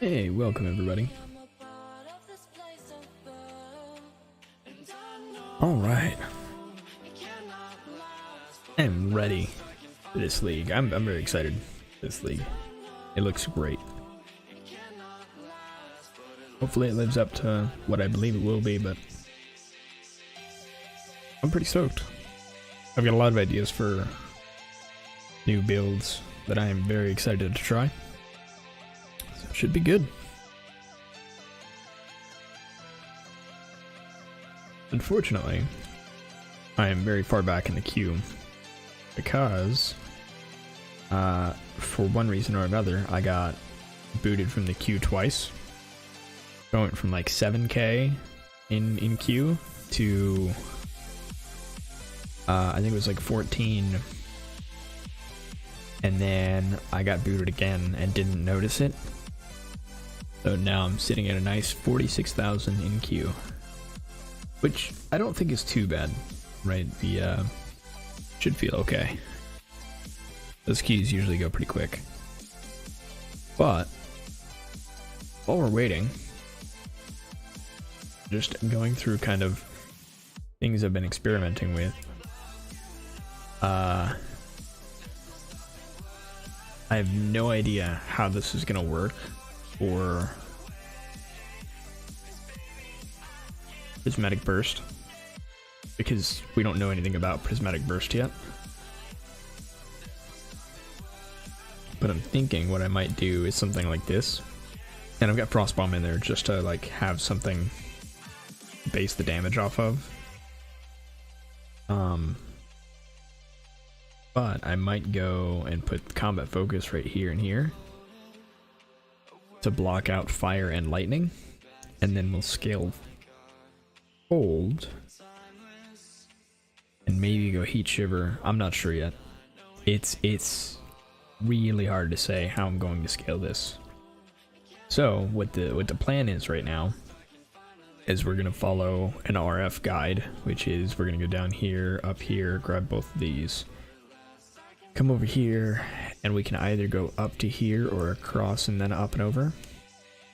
Hey, welcome everybody. Alright. I'm ready for this league. I'm very excited for this league. It looks great. Hopefully it lives up to what I believe it will be, but I'm pretty stoked. I've got a lot of ideas for new builds that I am very excited to try. So it should be good. Unfortunately, I am very far back in the queue because, for one reason or another, I got booted from the queue twice. Going from like 7k in queue to, I think it was like 14, and then I got booted again and didn't notice it. So now I'm sitting at a nice 46,000 in queue. Which I don't think is too bad, right? The should feel okay. Those queues usually go pretty quick. But while we're waiting, just going through kind of things I've been experimenting with. I have no idea how this is gonna work for Prismatic Burst, because we don't know anything about Prismatic Burst yet. But I'm thinking what I might do is something like this, and I've got Frostbomb in there just to like have something to base the damage off of. But I might go and put Combat Focus right here and here to block out fire and lightning, and then we'll scale Cold and maybe go Heat Shiver. I'm not sure yet. It's really hard to say how I'm going to scale this. So what the plan is right now is we're gonna follow an RF guide, which is we're gonna go down here, up here, grab both of these, come over here, and we can either go up to here or across and then up and over.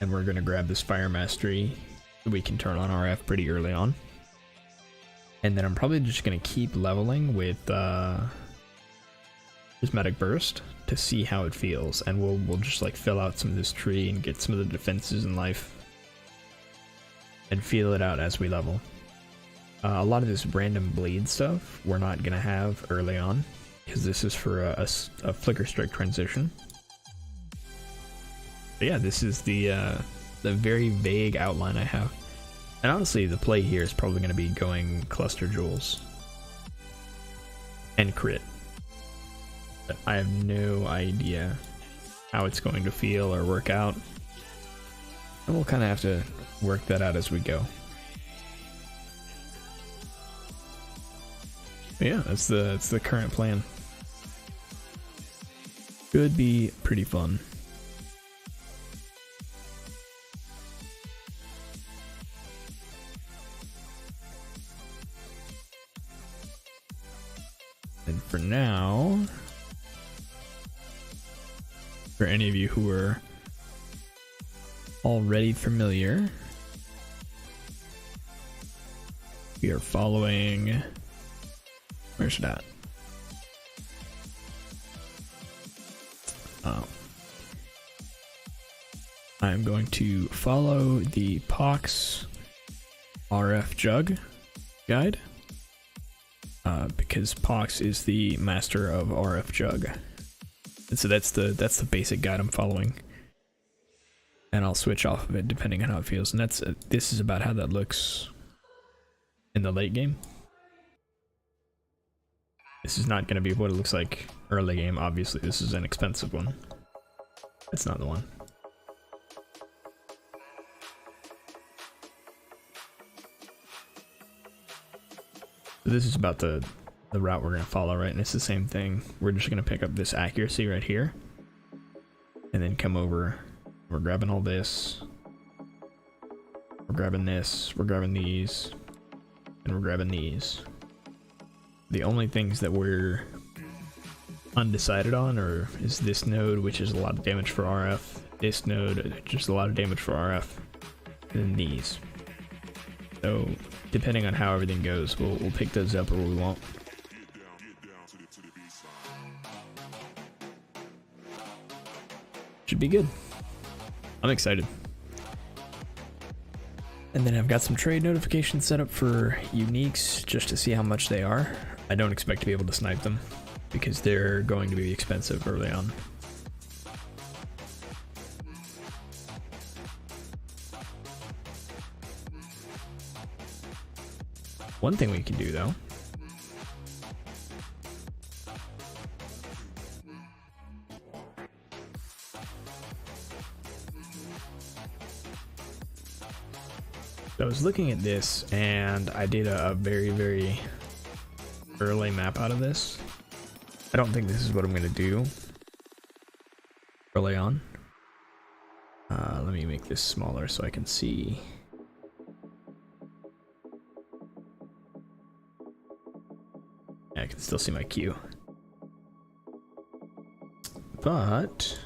And we're gonna grab this Fire Mastery. We can turn on RF pretty early on, and then I'm probably just gonna keep leveling with Prismatic Burst to see how it feels, and we'll just like fill out some of this tree and get some of the defenses in life and feel it out as we level. A lot of this random bleed stuff we're not gonna have early on because this is for a Flicker Strike transition. But yeah, this is the very vague outline I have. And honestly, the play here is probably going to be going Cluster Jewels and crit. But I have no idea how it's going to feel or work out. And we'll kind of have to work that out as we go. But yeah, that's the current plan. Could be pretty fun. And for now, for any of you who are already familiar, we are following, where's it at? I'm going to follow the Pox RF Jugg guide. Because Pox is the master of RF Jugg, and so that's the basic guide I'm following, and I'll switch off of it depending on how it feels. And this is about how that looks in the late game. This is not going to be what it looks like early game. Obviously, this is an expensive one. That's not the one. So this is about the route we're going to follow, right? And it's the same thing. We're just going to pick up this accuracy right here, and then come over. We're grabbing all this. We're grabbing this. We're grabbing these. And we're grabbing these. The only things that we're undecided on is this node, which is a lot of damage for RF, this node, just a lot of damage for RF, and then these. So depending on how everything goes, we'll pick those up where we want. Should be good. I'm excited. And then I've got some trade notifications set up for uniques just to see how much they are. I don't expect to be able to snipe them because they're going to be expensive early on. One thing we can do though, I was looking at this and I did a very, very early map out of this. I don't think this is what I'm going to do early on. Let me make this smaller so I can see. Yeah, I can still see my queue. But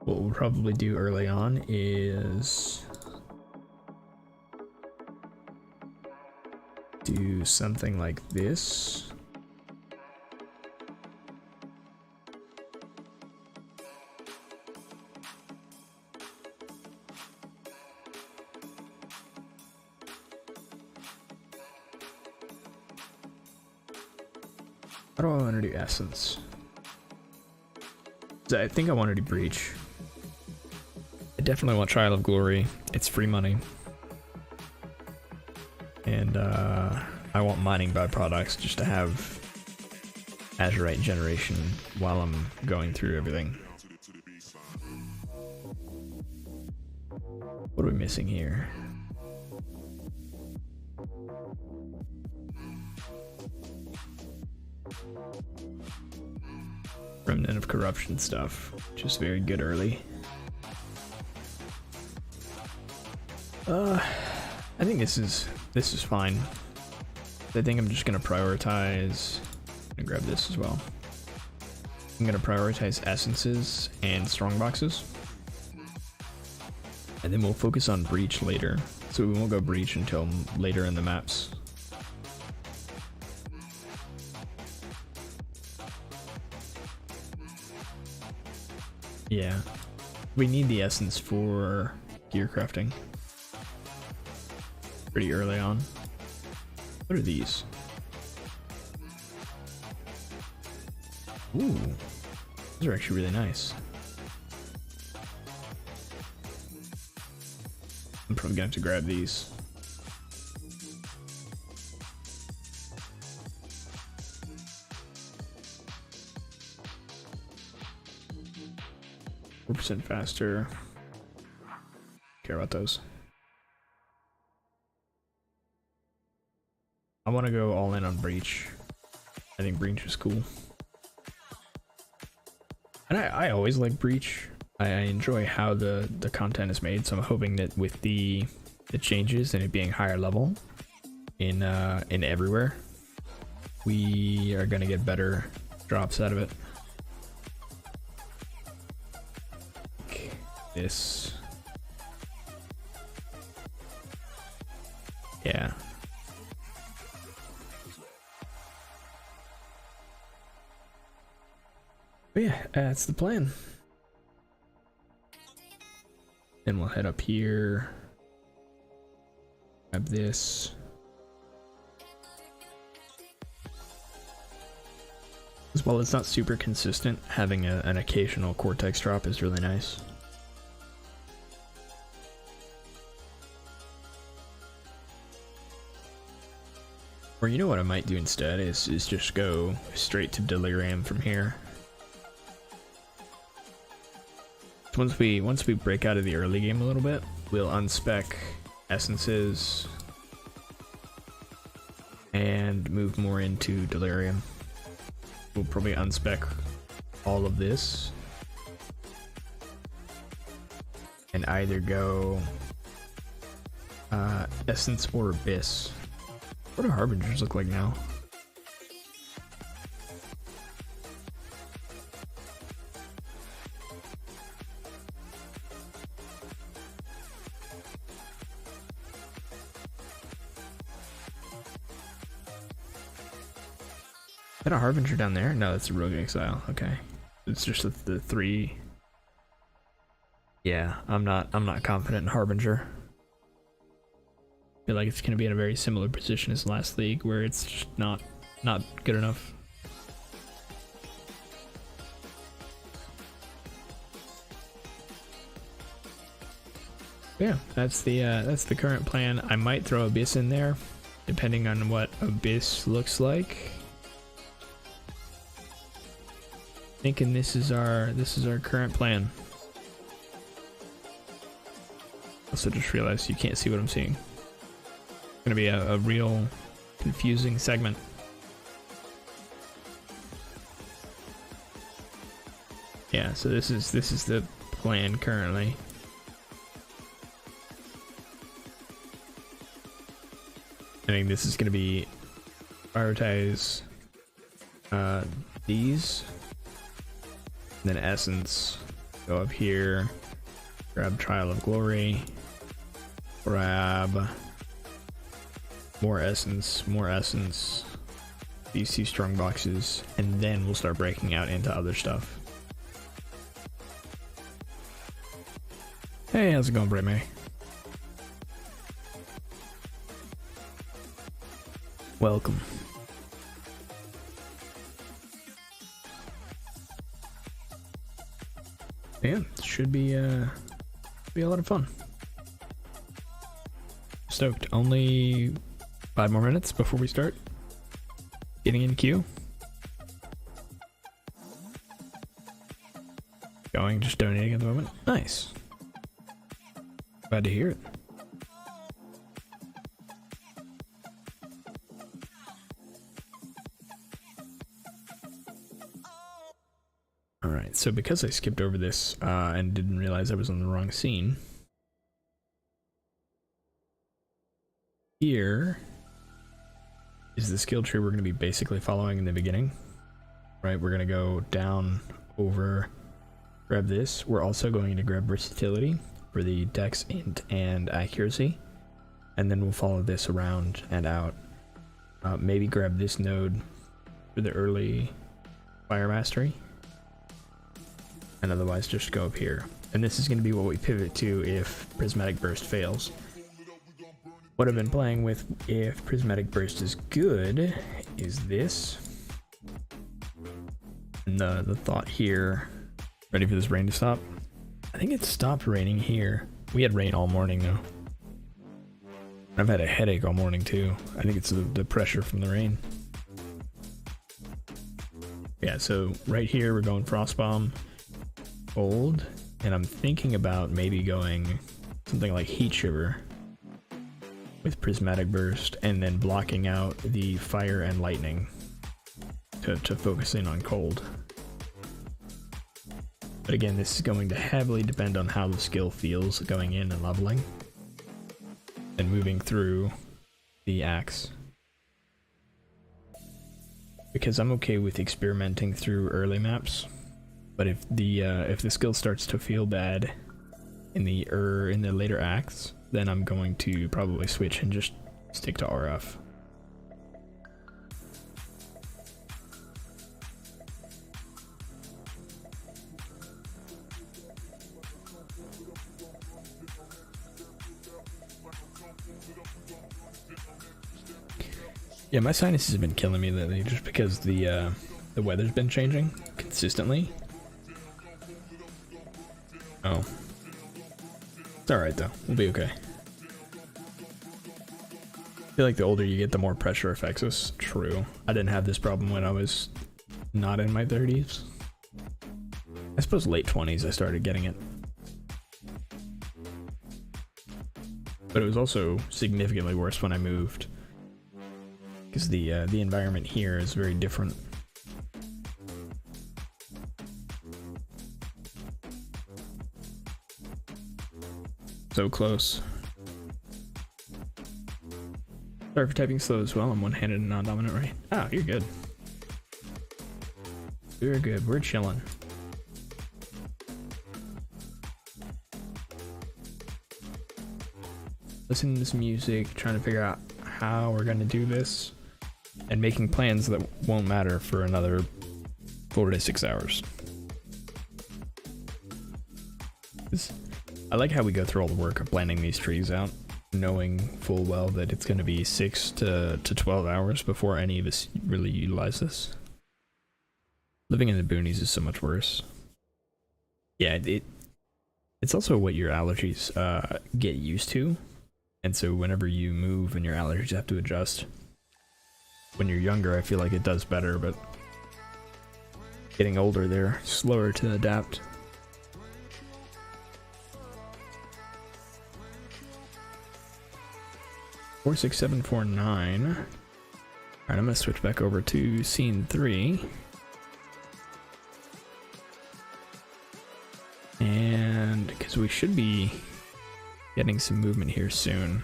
what we'll probably do early on is do something like this. How do I want to do Essence? I think I want to do Breach. I definitely want Trial of Glory. It's free money. And I want mining byproducts just to have Azurite generation while I'm going through everything. What are we missing here? Remnant of Corruption stuff, just very good early. I think this is fine. I think I'm just gonna prioritize. I'm gonna grab this as well. I'm gonna prioritize essences and strongboxes, and then we'll focus on breach later. So we won't go breach until later in the maps. Yeah, we need the essence for gear crafting pretty early on. What are these? Ooh, these are actually really nice. I'm probably gonna have to grab these. % faster. Care about those. I want to go all in on breach. I think breach is cool, and I always like breach. I enjoy how the content is made, so I'm hoping that with the changes and it being higher level in everywhere, we are gonna get better drops out of it. This, yeah. But yeah, that's the plan. Then we'll head up here, grab this. As well, it's not super consistent. Having an occasional Cortex drop is really nice. Or you know what I might do instead is just go straight to Delirium from here. Once we break out of the early game a little bit, we'll unspec essences and move more into Delirium. We'll probably unspec all of this and either go Essence or Abyss. What do Harbingers look like now? that a Harbinger down there? No, that's a Rogue Exile. Okay. It's just the three. Yeah, I'm not confident in Harbinger. I feel like it's gonna be in a very similar position as last league, where it's just not good enough. Yeah, that's the current plan. I might throw Abyss in there, depending on what Abyss looks like. Thinking this is our current plan. Also just realized you can't see what I'm seeing. It's gonna be a real confusing segment. Yeah, so this is the plan currently. I think this is going to be prioritize these, and then Essence, go up here, grab Trial of Glory, grab more Essence, these two strong boxes, and then we'll start breaking out into other stuff. Hey, how's it going, Bright May? Welcome. Yeah, should be a lot of fun. Stoked. Only 5 more minutes before we start getting in queue. Just donating at the moment. Nice. Glad to hear it. Alright, so because I skipped over this and didn't realize I was on the wrong scene, here is the skill tree we're going to be basically following in the beginning. Right, we're going to go down over, grab this. We're also going to grab versatility for the dex, int, and accuracy. And then we'll follow this around and out. Maybe grab this node for the early fire mastery. And otherwise just go up here. And this is going to be what we pivot to if Prismatic Burst fails. What I've been playing with if Prismatic Burst is good is this. And the thought here, ready for this rain to stop? I think it stopped raining here. We had rain all morning though. I've had a headache all morning too. I think it's the pressure from the rain. Yeah, so right here we're going Frostbomb, Cold, and I'm thinking about maybe going something like Heat Shiver with Prismatic Burst and then blocking out the Fire and Lightning to focus in on Cold. But again, this is going to heavily depend on how the skill feels going in and leveling and moving through the axe. Because I'm okay with experimenting through early maps, but if the skill starts to feel bad in the later acts, then I'm going to probably switch and just stick to RF. Yeah, my sinuses have been killing me lately just because the weather's been changing consistently. Oh. It's alright though, we'll be okay. I feel like the older you get, the more pressure affects us. True. I didn't have this problem when I was not in my 30s. I suppose late 20s I started getting it. But it was also significantly worse when I moved. Because the environment here is very different. So close. Sorry for typing slow as well. I'm one-handed and non-dominant, right? Ah, you're good. We're good. We're chilling. Listening to this music, trying to figure out how we're gonna do this. and making plans that won't matter for another 4 to 6 hours. I like how we go through all the work of planning these trees out, knowing full well that it's going to be 6 to 12 hours before any of us really utilize this. Living in the boonies is so much worse. Yeah, it's also what your allergies get used to, and so whenever you move and your allergies have to adjust. When you're younger, I feel like it does better, but getting older, they're slower to adapt. Four, 6, 7, 4, 9. All right, I'm gonna switch back over to scene 3. And because we should be getting some movement here soon.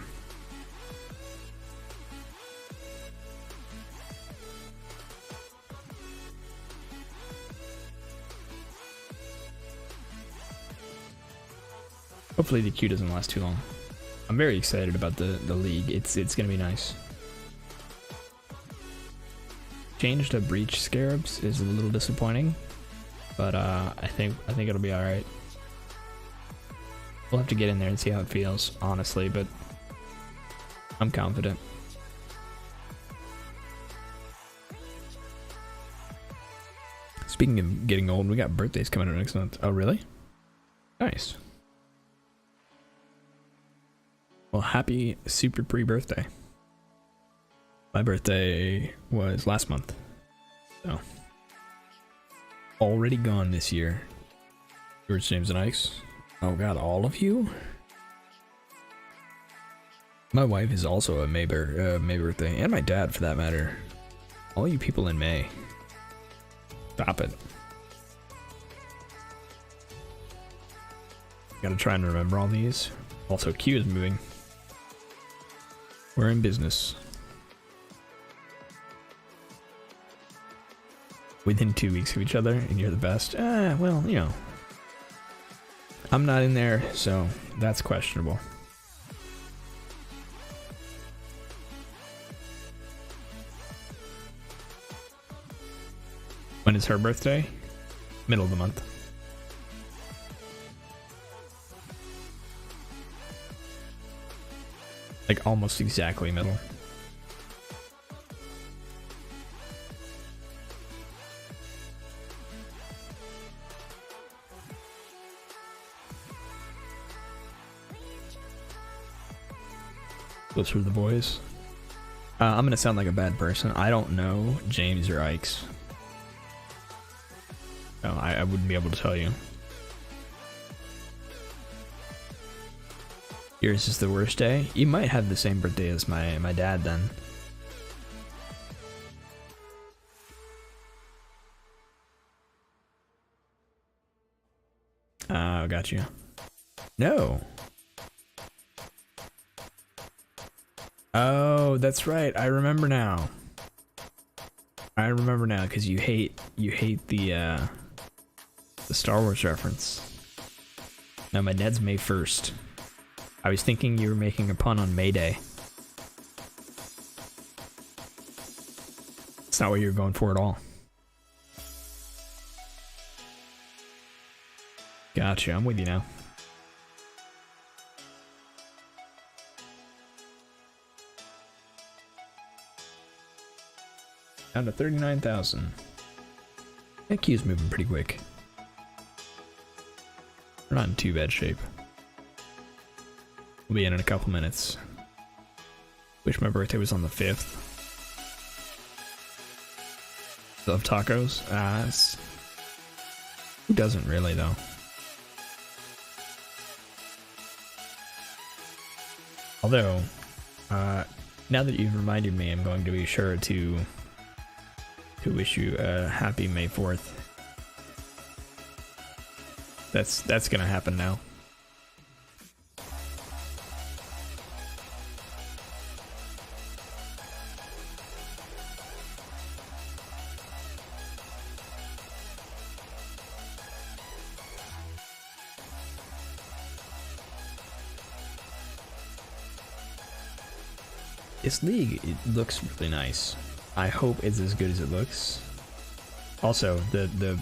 Hopefully the queue doesn't last too long. I'm very excited about the league. It's gonna be nice. Change to breach scarabs is a little disappointing, but I think it'll be all right. We'll have to get in there and see how it feels, honestly, but I'm confident. Speaking of getting old, we got birthdays coming up next month. Oh, really? Nice. Well, happy super pre-birthday. My birthday was last month, so already gone this year. George, James, and Ike's. Oh god, all of you? My wife is also a May birthday, and my dad for that matter. All you people in May. Stop it. Gotta try and remember all these. Also, Q is moving. We're in business. Within 2 weeks of each other, and you're the best. Well, you know. I'm not in there, so that's questionable. When is her birthday? Middle of the month. Like almost exactly middle. Those were the boys. I'm gonna sound like a bad person. I don't know James or Ike's. No, I wouldn't be able to tell you. Yours is the worst day? You might have the same birthday as my dad then. Oh, got you. No. Oh, that's right. I remember now. I remember now because you hate the Star Wars reference. No, my dad's May 1st. I was thinking you were making a pun on May Day. It's not what you were going for at all. Gotcha, I'm with you now. Down to 39,000. That queue's moving pretty quick. We're not in too bad shape. We'll be in a couple minutes. Wish my birthday was on the 5th. Love tacos? Who doesn't really, though? Although, now that you've reminded me, I'm going to be sure to wish you a happy May 4th. That's gonna happen now. This league, it looks really nice. I hope it's as good as it looks. Also, the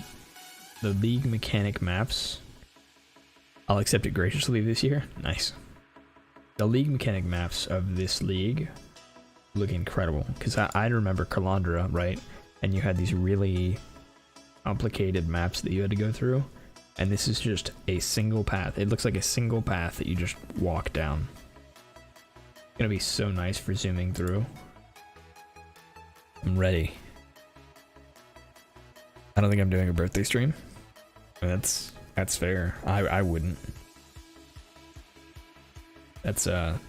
League mechanic maps, I'll accept it graciously this year. Nice. The League mechanic maps of this league look incredible, because I remember Calandra, right? And you had these really complicated maps that you had to go through, and this is just a single path. It looks like a single path that you just walk down. It's gonna be so nice for zooming through. I'm ready. I don't think I'm doing a birthday stream. That's fair. I wouldn't. That's a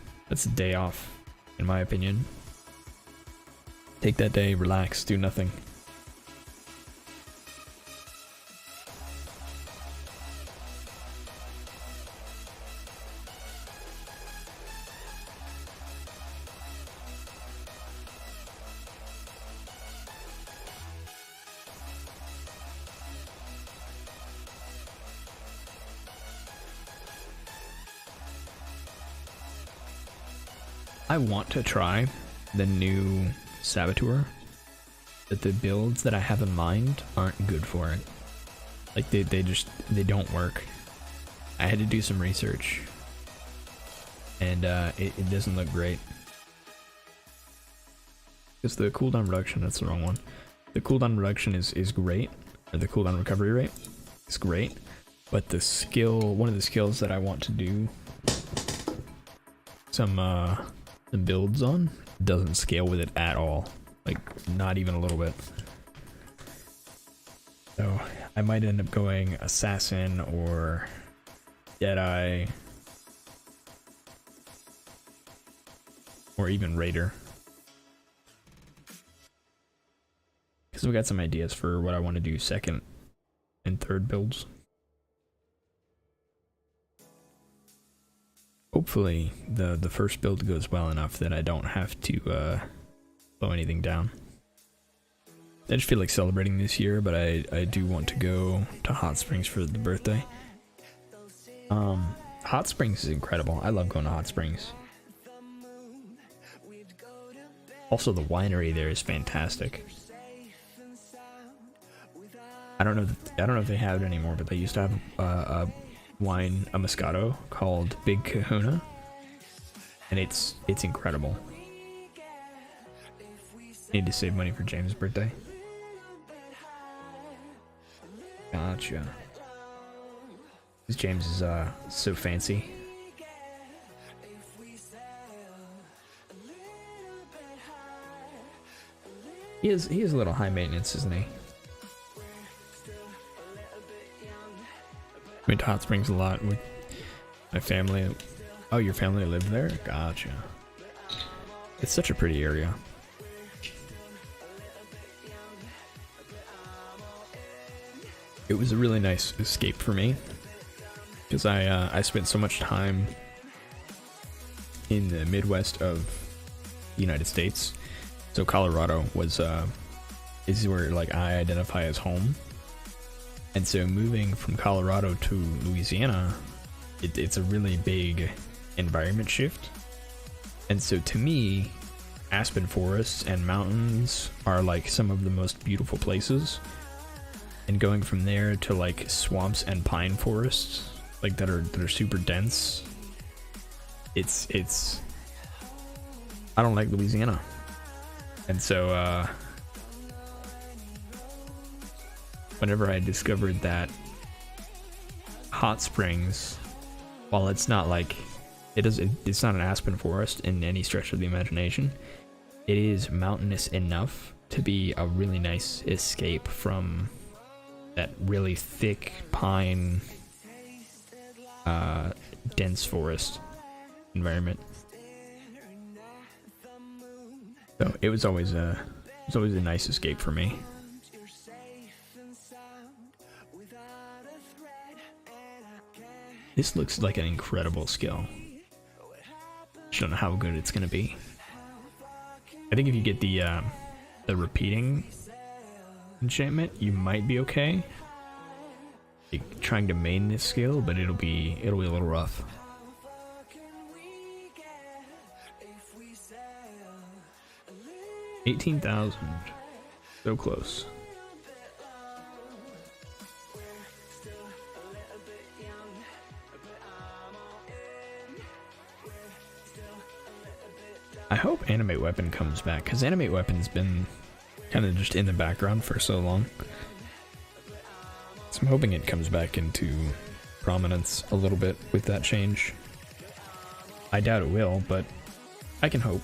day off, in my opinion. Take that day, relax, do nothing. I want to try the new Saboteur, but the builds that I have in mind aren't good for it. Like they don't work. I had to do some research, and it doesn't look great. Because the cooldown reduction, that's the wrong one. The cooldown reduction is great, or the cooldown recovery rate is great, but the skill, one of the skills that I want to do some builds on doesn't scale with it at all, like not even a little bit. So I might end up going assassin or Deadeye or even raider, because we got some ideas for what I want to do second and third builds. Hopefully the first build goes well enough that I don't have to slow anything down. I just feel like celebrating this year, but I do want to go to Hot Springs for the birthday. Hot Springs is incredible. I love going to Hot Springs. Also, the winery there is fantastic. I don't know if they have it anymore, but they used to have a Moscato called Big Kahuna, and it's incredible. Need to save money for James' birthday. Gotcha. Because James is so fancy. He is a little high maintenance, isn't he? I went to Hot Springs a lot with my family. Oh, your family lived there? Gotcha. It's such a pretty area. It was a really nice escape for me, because I spent so much time in the Midwest of the United States. So Colorado is where like I identify as home. And so moving from Colorado to Louisiana, it's a really big environment shift. And so to me, aspen forests and mountains are like some of the most beautiful places. And going from there to like swamps and pine forests, like that are super dense, it's I don't like Louisiana. And so whenever I discovered that Hot Springs, while it's not like it's not an aspen forest in any stretch of the imagination, it is mountainous enough to be a really nice escape from that really thick pine dense forest environment. So it was always a nice escape for me. This looks like an incredible skill. Just don't know how good it's gonna be. I think if you get the repeating enchantment, you might be okay. Like, trying to main this skill, but it'll be a little rough. 18,000. So close. I hope Animate Weapon comes back, because Animate Weapon's been kind of just in the background for so long. So I'm hoping it comes back into prominence a little bit with that change. I doubt it will, but I can hope.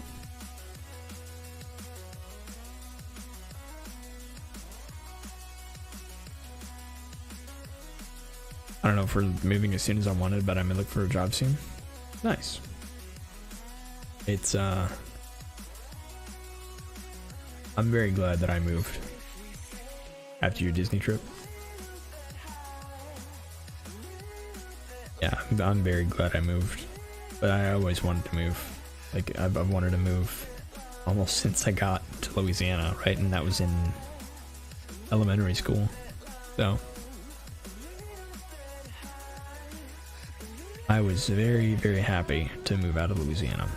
I don't know if we're moving as soon as I wanted, but I'm gonna look for a job soon. Nice. It's I'm very glad that I moved after your Disney trip. Yeah, I'm very glad I moved, but I always wanted to move. Like I've wanted to move almost since I got to Louisiana, right? And that was in elementary school. So I was very, very happy to move out of Louisiana.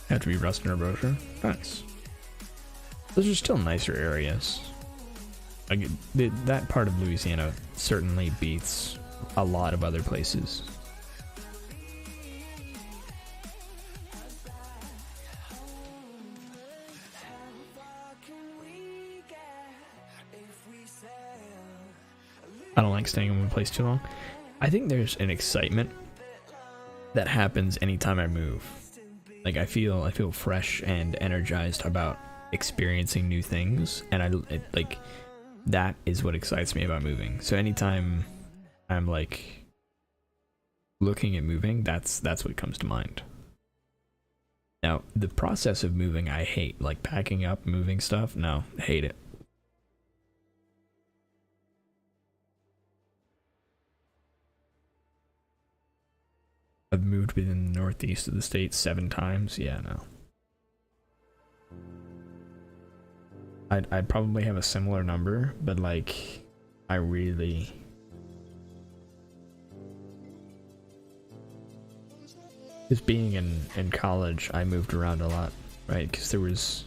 Have to be Rustin or Brochure. Nice. Those are still nicer areas. Like that part of Louisiana certainly beats a lot of other places. I don't like staying in one place too long. I think there's an excitement that happens anytime I move. Like I feel fresh and energized about experiencing new things, and like that is what excites me about moving. So anytime I'm like looking at moving, that's what comes to mind. Now, the process of moving I hate, like packing up, moving stuff. No, I hate it. I've moved within the northeast of the state 7 times. Yeah, no. I'd probably have a similar number, but like, I really... Just being in college, I moved around a lot, right? Because there was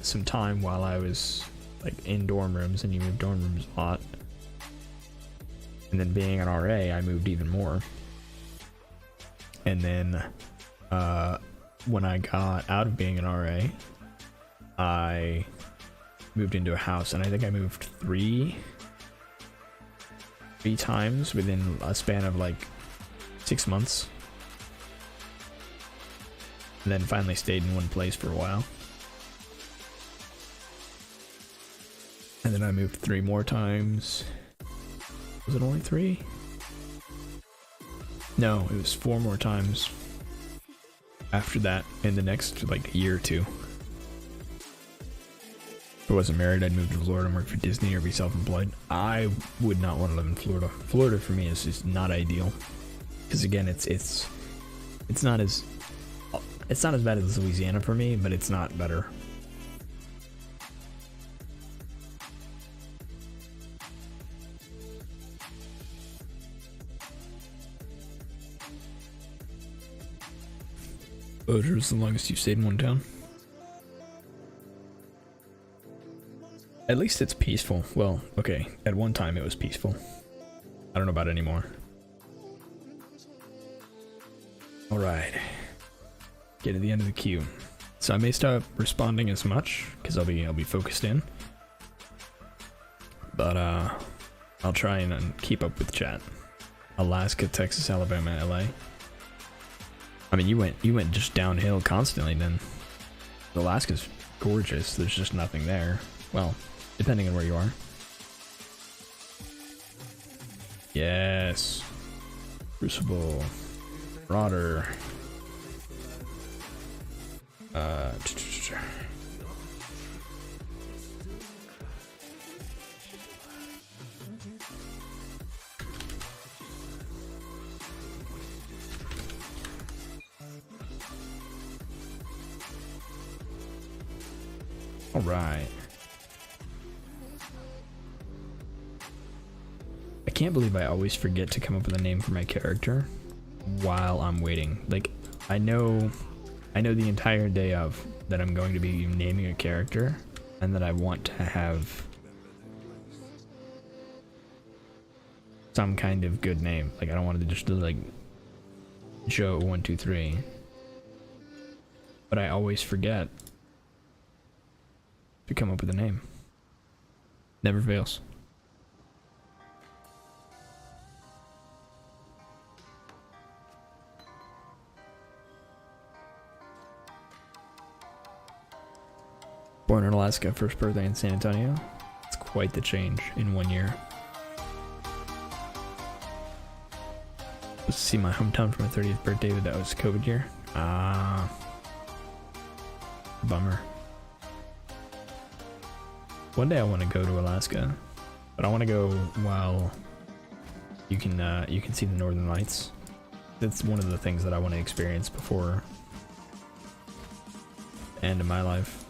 some time while I was like in dorm rooms, and you moved dorm rooms a lot. And then being an RA, I moved even more. And then when I got out of being an RA, I moved into a house, and I think I moved three times within a span of like 6 months. And then finally stayed in one place for a while. And then I moved 3 more times. Was it only 3? No, it was 4 more times after that in the next like year or two. If I wasn't married, I'd move to Florida and work for Disney or be self-employed. I would not want to live in Florida. Florida for me is just not ideal. Because again, it's not as bad as Louisiana for me, but it's not better. Bojo's the longest you've stayed in one town. At least it's peaceful. Well, okay, at one time it was peaceful. I don't know about anymore. Alright. Get to the end of the queue. So I may stop responding as much, because I'll be focused in. But I'll try and keep up with chat. Alaska, Texas, Alabama, LA. I mean, you went just downhill constantly then. Alaska's gorgeous, there's just nothing there. Well, depending on where you are. Yes. Crucible. Marauder. All right. I can't believe I always forget to come up with a name for my character. while I'm waiting. Like, I know the entire day of that I'm going to be naming a character and that I want to have some kind of good name. Like, I don't want to just do like Joe123. But I always forget to come up with a name. Never fails. Born in Alaska, first birthday in San Antonio. It's quite the change in 1 year. Supposed to see my hometown for my 30th birthday, but that was COVID year. Bummer. One day I want to go to Alaska, but I want to go while you can see the Northern Lights. That's one of the things that I want to experience before the end of my life.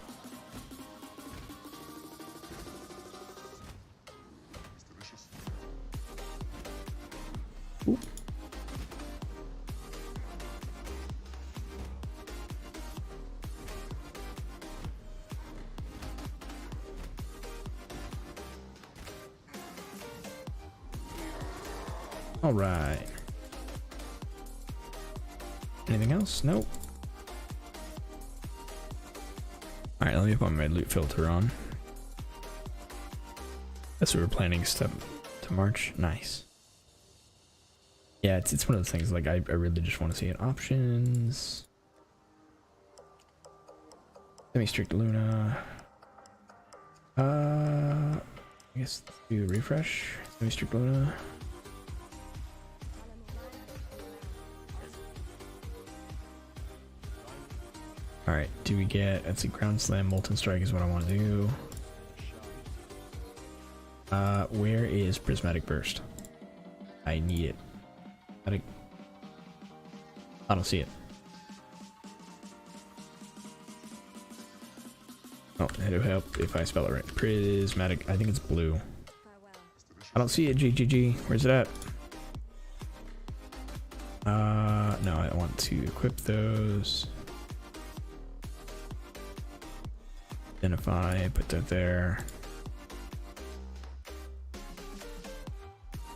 Ooh. All right. Anything else? Nope. All right, let me put my loot filter on. That's what we're planning step to March. Nice. Yeah, it's one of those things, like, I really just want to see it. Options. Semi-strict Luna. I guess let's do refresh. Semi-strict Luna. Alright, do we get, let's see, Ground Slam, Molten Strike is what I want to do. Where is Prismatic Burst? I need it. I don't see it. Oh, it'll help if I spell it right. Prismatic, I think it's blue. I don't see it, GGG. Where's it at? No, I want to equip those. Identify, put that there.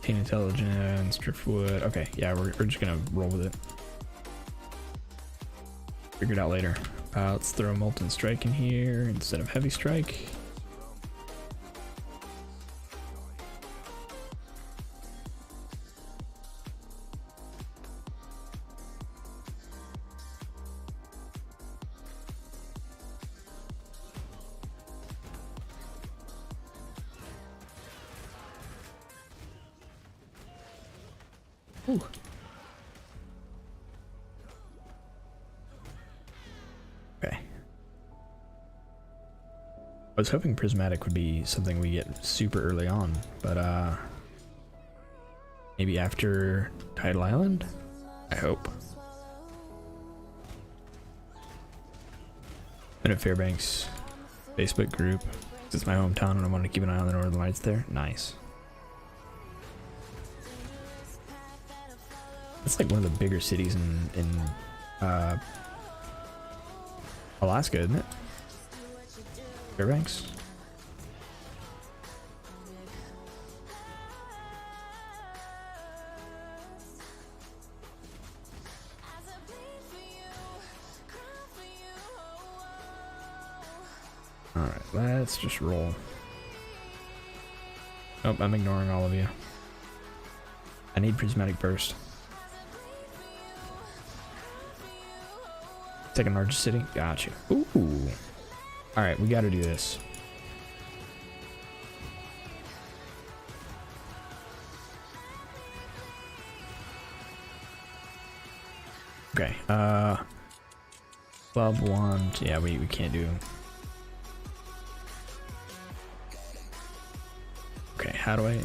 Teen Intelligence, Driftwood. Okay, yeah, we're just gonna roll with it. Figure it out later. Let's throw Molten Strike in here instead of Heavy Strike. Ooh. Okay. I was hoping Prismatic would be something we get super early on, but maybe after Tidal Island? I hope. And at Fairbanks Facebook group. It's my hometown and I want to keep an eye on the Northern Lights there. Nice. It's like one of the bigger cities in Alaska, isn't it? Fairbanks? Alright, let's just roll. Oh, I'm ignoring all of you. I need Prismatic Burst. Second largest city? Gotcha. Ooh. Alright, we gotta do this. Okay, Club Wand. Yeah, we can't do. Okay, how do I?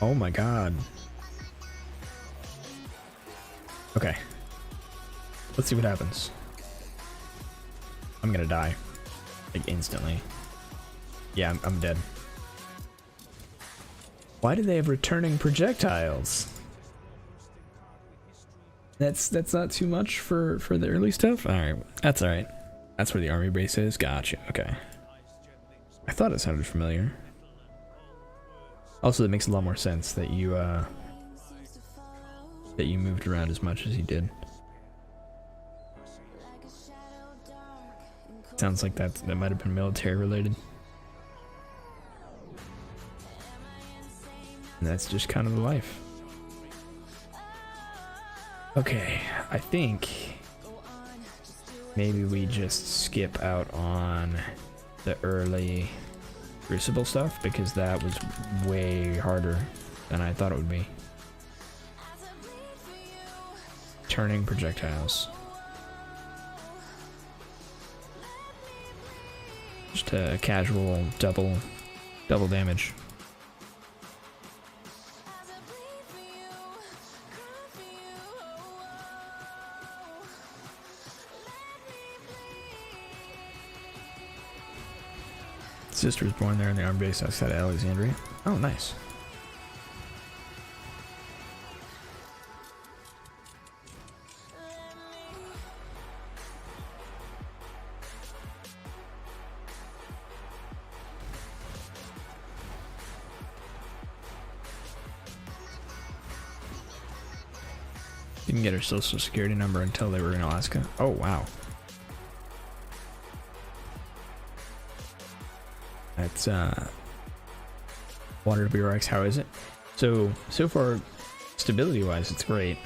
Oh my god. Okay. Let's see what happens. I'm gonna die. Like instantly. Yeah, I'm dead. Why do they have returning projectiles? That's not too much for the early stuff? Alright, that's alright. That's where the army base is? Gotcha, okay. I thought it sounded familiar. Also, it makes a lot more sense that you moved around as much as you did. Sounds like that might have been military related. And that's just kind of the life. Okay, I think maybe we just skip out on the early Crucible stuff because that was way harder than I thought it would be. Turning projectiles. Just a casual double damage. Sister was born there in the army base outside of Alexandria. Oh, nice. Didn't get her social security number until they were in Alaska. Oh, wow. That's Water WRX, how is it? So far, stability wise, it's great.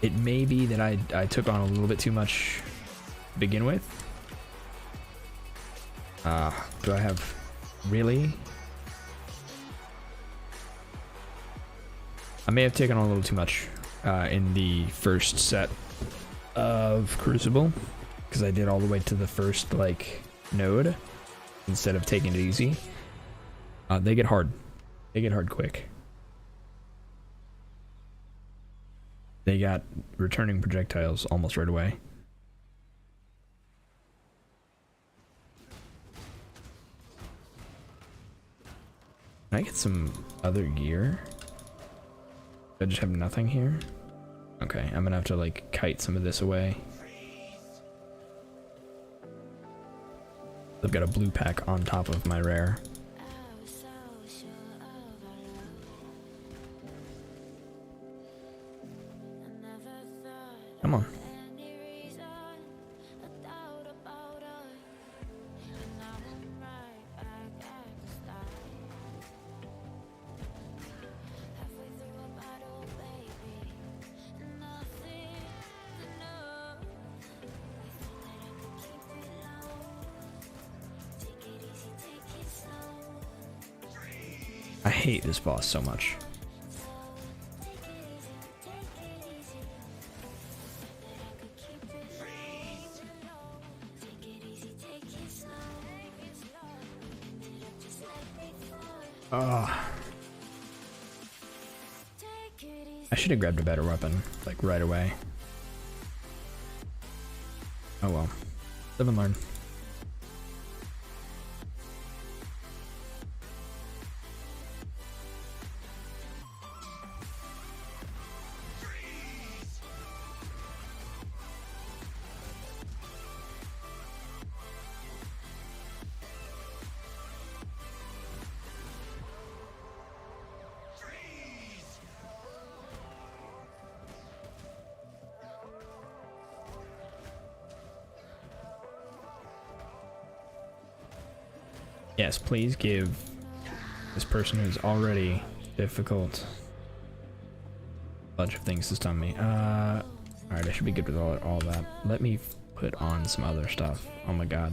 It may be that I took on a little bit too much to begin with. Do I have really? I may have taken on a little too much in the first set of Crucible because I did all the way to the first like node instead of taking it easy. They get hard. They get hard quick. They got returning projectiles almost right away. Can I get some other gear? I just have nothing here? Okay, I'm gonna have to like kite some of this away. I've got a blue pack on top of my rare. Come on. I hate this boss so much. I should have grabbed a better weapon, like right away. Oh well. Live and learn. Yes, please give this person who's already difficult a bunch of things to stun me. Alright, I should be good with all that. Let me put on some other stuff. Oh my god.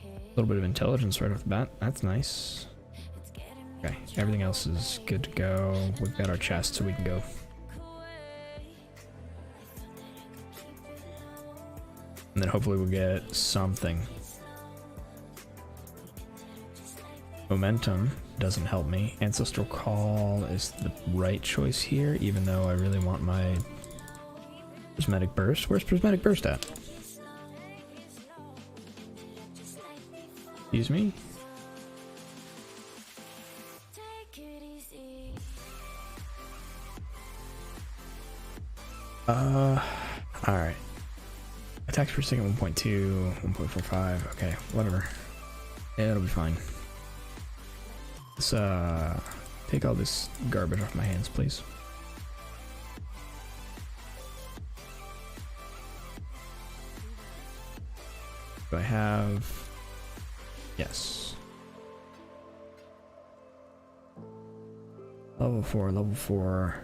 A little bit of intelligence right off the bat. That's nice. Okay, everything else is good to go. We've got our chest so we can go. And then hopefully we'll get something. Momentum doesn't help me. Ancestral Call is the right choice here, even though I really want my Prismatic Burst. Where's Prismatic Burst at? Excuse me? Alright. Attacks per second 1.2, 1.45, okay, whatever. Yeah, it'll be fine. Let's take all this garbage off my hands, please. Do I have... Yes. Level 4, level 4.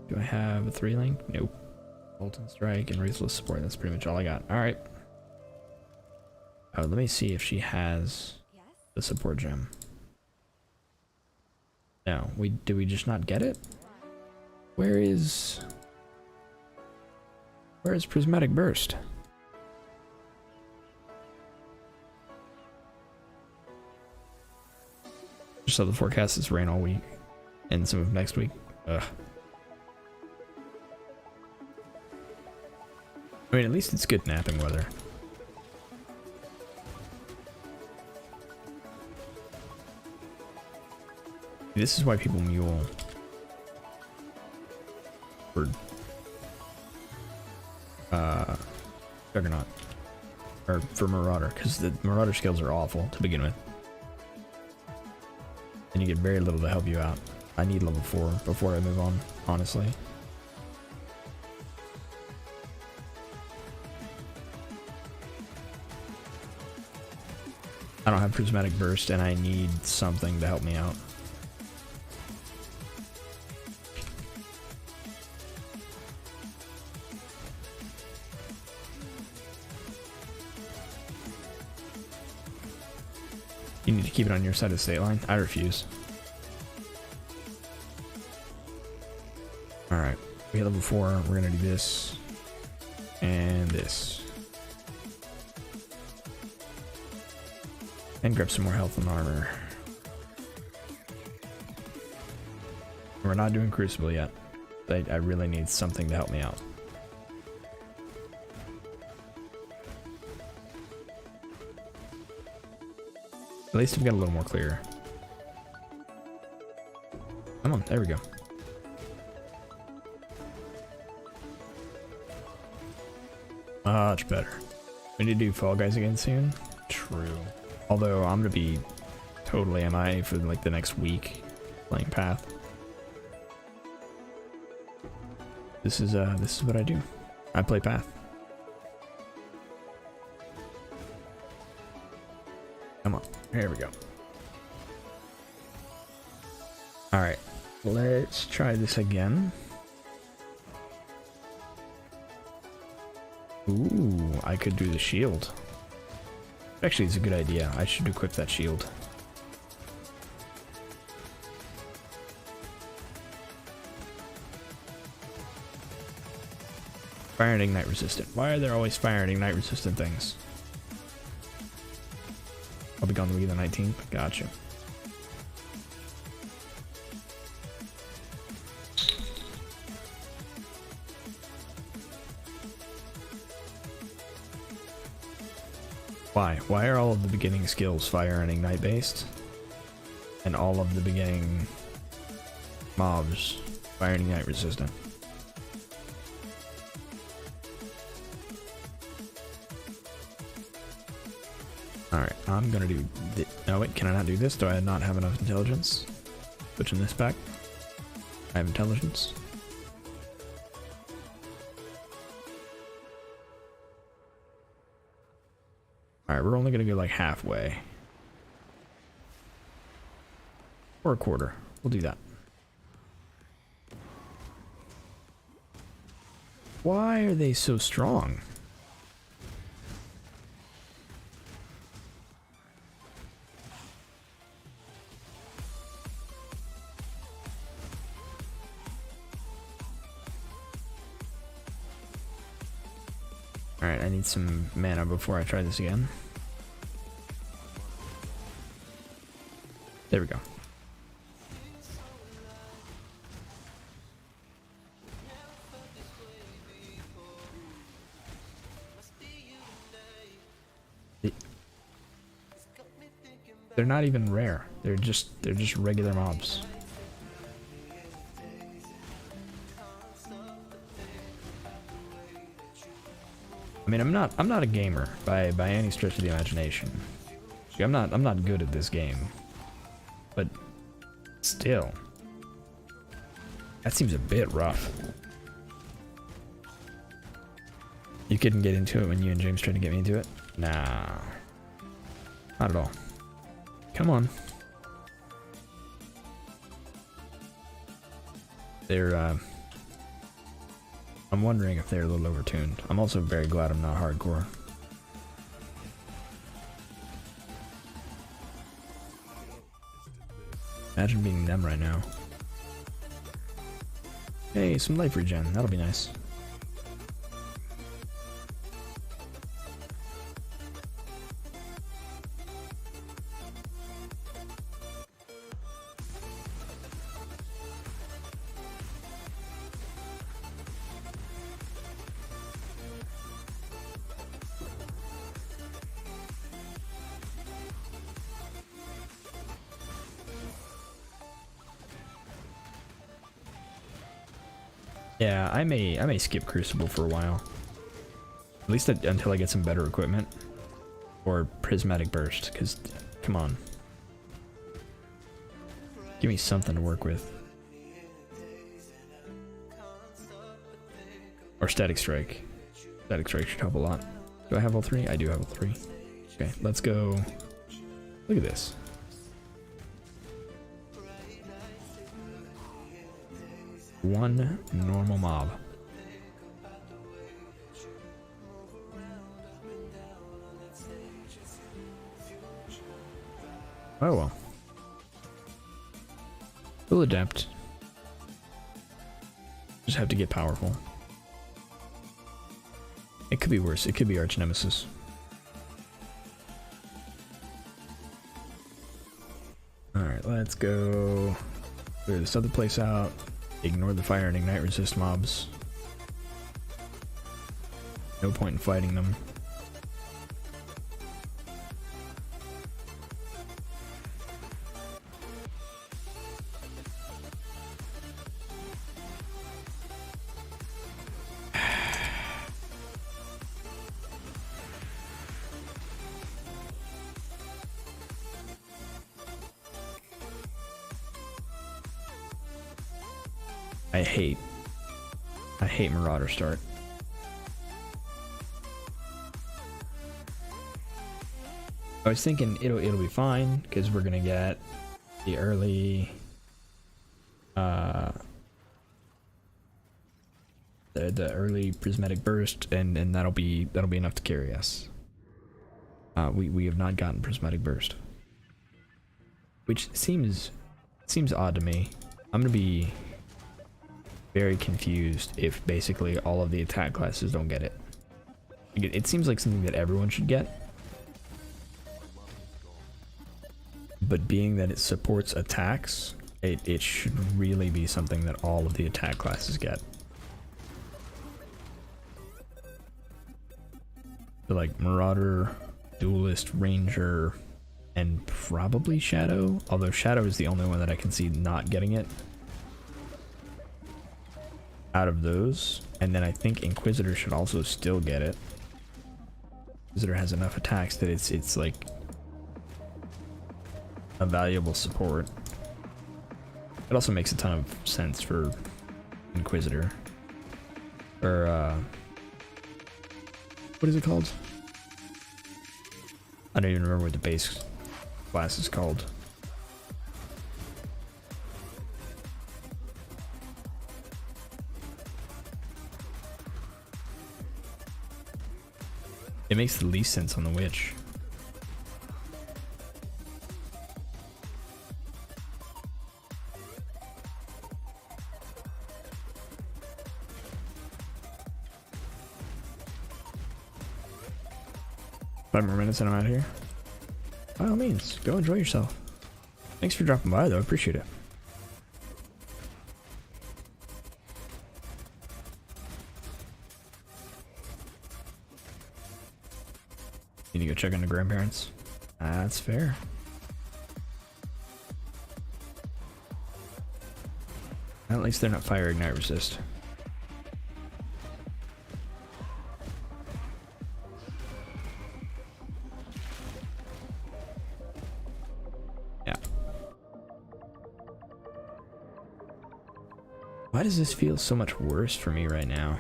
Do I have a 3-link? Nope. Molten Strike and Ruthless Support, that's pretty much all I got. Alright. Oh, let me see if she has the support gem. No, did we just not get it? Where is Prismatic Burst? Just so the forecast is rain all week and some of next week. Ugh. I mean, at least it's good napping weather. This is why people mule for Juggernaut or for Marauder, because the Marauder skills are awful to begin with, and you get very little to help you out. I need level 4 before I move on, honestly. I don't have Prismatic Burst, and I need something to help me out. You need to keep it on your side of the state line. I refuse. Alright, we have level 4. We're gonna do this and this. And grab some more health and armor. We're not doing Crucible yet. I really need something to help me out. At least I've got a little more clear. Come on, there we go. Much better. We need to do Fall Guys again soon. True. Although I'm gonna be totally MIA for like the next week playing Path. This is what I do. I play Path. Come on. Here we go. Alright, let's try this again. Ooh, I could do the shield. Actually, it's a good idea. I should equip that shield. Fire and Ignite resistant. Why are there always Fire and Ignite resistant things? I'll be gone the week of the 19th. Gotcha. Why? Why are all of the beginning skills Fire and Ignite based? And all of the beginning mobs Fire and Ignite resistant? Alright, I'm gonna do... Oh wait, can I not do this? Do I not have enough intelligence? Switching this back. I have intelligence. Alright, we're only gonna go like halfway. Or a quarter. We'll do that. Why are they so strong? Alright, I need some mana before I try this again. There we go. They're not even rare. They're just regular mobs. I mean, I'm not a gamer by any stretch of the imagination. I'm not good at this game. But still, that seems a bit rough. You couldn't get into it when you and James tried to get me into it? Nah. Not at all. Come on. They're, I'm wondering if they're a little overtuned. I'm also very glad I'm not hardcore. Imagine being them right now. Hey, some life regen. That'll be nice. Yeah, I may skip Crucible for a while. At least until I get some better equipment. Or Prismatic Burst, because, come on. Give me something to work with. Or Static Strike. Static Strike should help a lot. Do I have all three? I do have all three. Okay, let's go. Look at this. One normal mob. Oh well. We'll adapt. Just have to get powerful. It could be worse. It could be Arch Nemesis. Alright, let's go clear this other place out. Ignore the fire and ignite resist mobs. No point in fighting them. I hate Marauder start. I was thinking it'll be fine because we're gonna get the early the early Prismatic Burst and that'll be enough to carry us. We have not gotten Prismatic Burst, which seems odd to me. I'm gonna be very confused if basically all of the attack classes don't get it. It seems like something that everyone should get, but being that it supports attacks, it should really be something that all of the attack classes get. So like Marauder, Duelist, Ranger, and probably Shadow, although Shadow is the only one that I can see not getting it out of those. And then I think Inquisitor should also still get it. Inquisitor has enough attacks that it's like a valuable support. It also makes a ton of sense for Inquisitor. Or what is it called? I don't even remember what the base class is called. It makes the least sense on the witch. Five more minutes and I'm out of here. By all means, go enjoy yourself. Thanks for dropping by though, I appreciate it. Need to go check on the grandparents. That's fair. At least they're not fire ignite resist. Yeah. Why does this feel so much worse for me right now?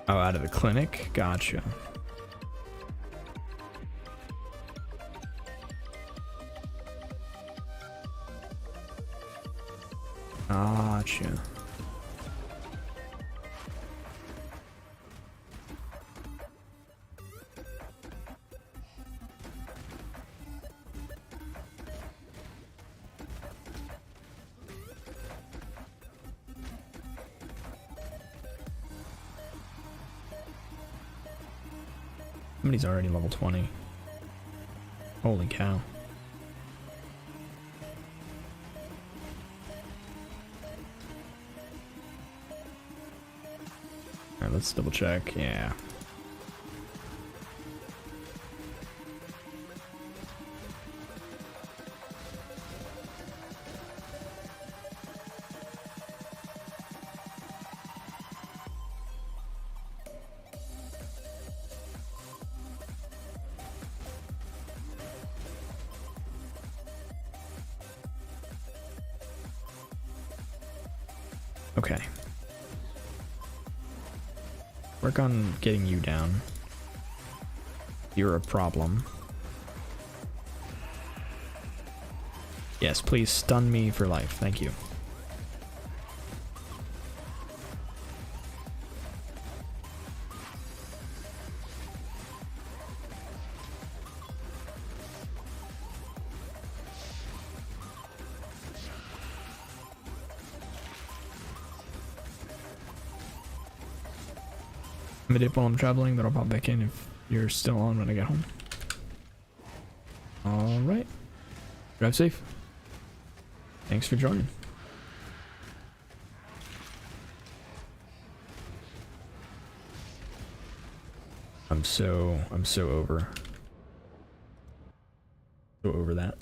Oh, out of the clinic? Gotcha. Gotcha. Somebody's already level 20. Holy cow. Alright, let's double check. Yeah. Okay. Work on getting you down. You're a problem. Yes, please stun me for life. Thank you. I'm gonna dip while I'm traveling, but I'll pop back in if you're still on when I get home. Alright. Drive safe. Thanks for joining. I'm so over. So over that.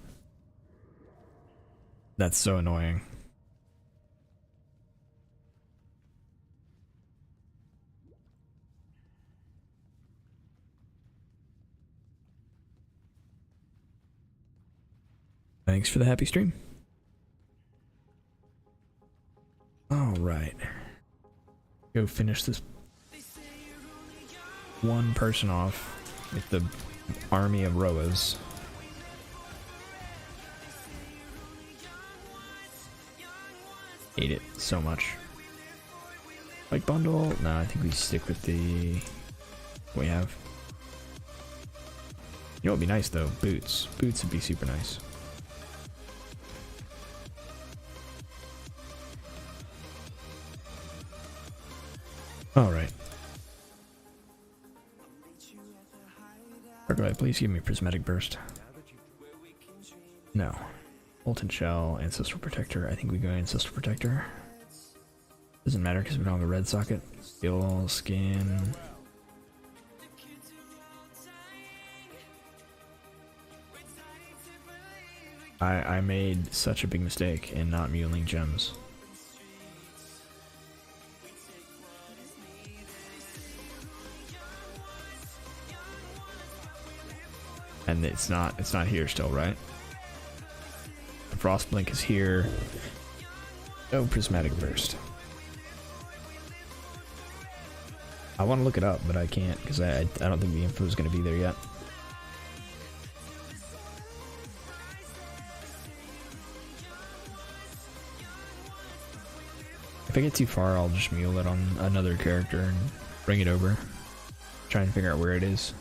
That's so annoying. Thanks for the happy stream. Alright. Go finish this one person off with the army of Roas. Hate it so much. Like bundle? No, I think we stick with the we have. You know what would be nice though? Boots. Boots would be super nice. Alright. Argyle, please give me Prismatic Burst. No. Molten Shell, Ancestral Protector. I think we go Ancestral Protector. Doesn't matter because we don't have a red socket. Steel Skin. I made such a big mistake in not muling gems. And it's not here still, right? The Frostblink is here. Oh, Prismatic Burst. I want to look it up, but I can't because I don't think the info is going to be there yet. If I get too far, I'll just mule it on another character and bring it over. Trying to figure out where it is.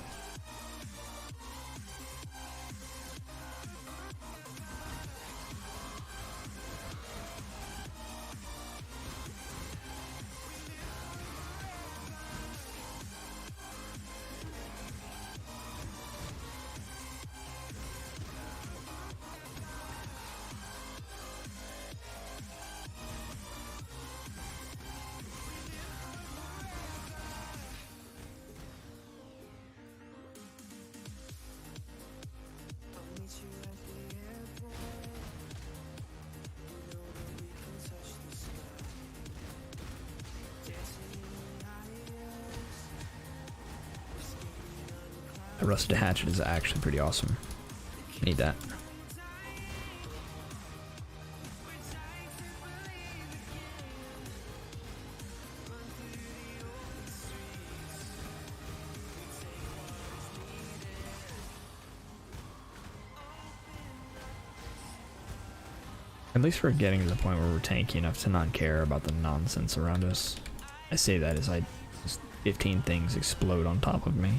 The rusted hatchet is actually pretty awesome. I need that. At least we're getting to the point where we're tanky enough to not care about the nonsense around us. I say that as 15 things explode on top of me.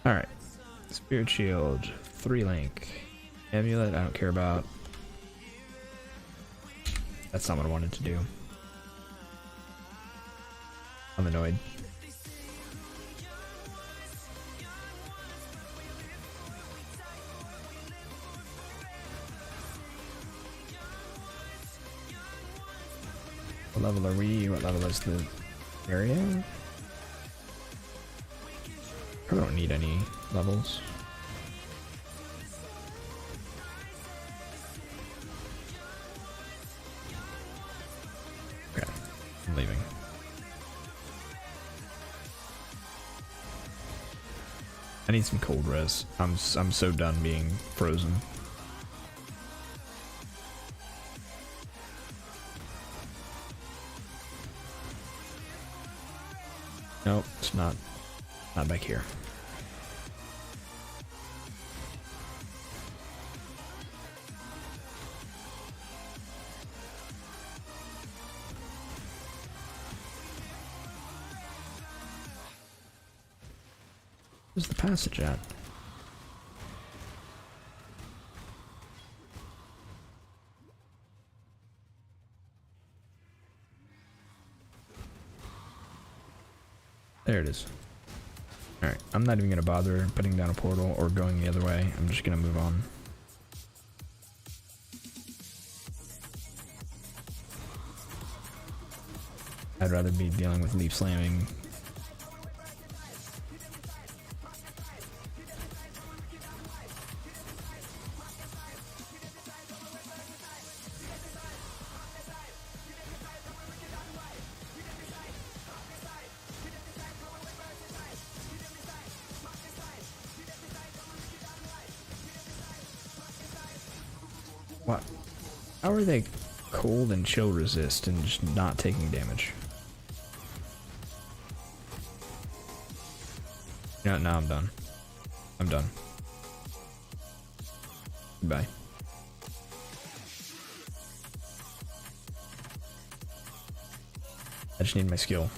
Alright. Spirit Shield, 3-link. Amulet, I don't care about. That's not what I wanted to do. I'm annoyed. What level are we? What level is the area? I don't need any levels. Okay, I'm leaving. I need some cold res. I'm so done being frozen. Nope, it's not back here. Where's the passage at? There it is. Alright, I'm not even going to bother putting down a portal or going the other way. I'm just going to move on. I'd rather be dealing with leaf slamming. What? How are they cold and chill resist and just not taking damage? You know, now I'm done. I'm done. Goodbye. I just need my skill.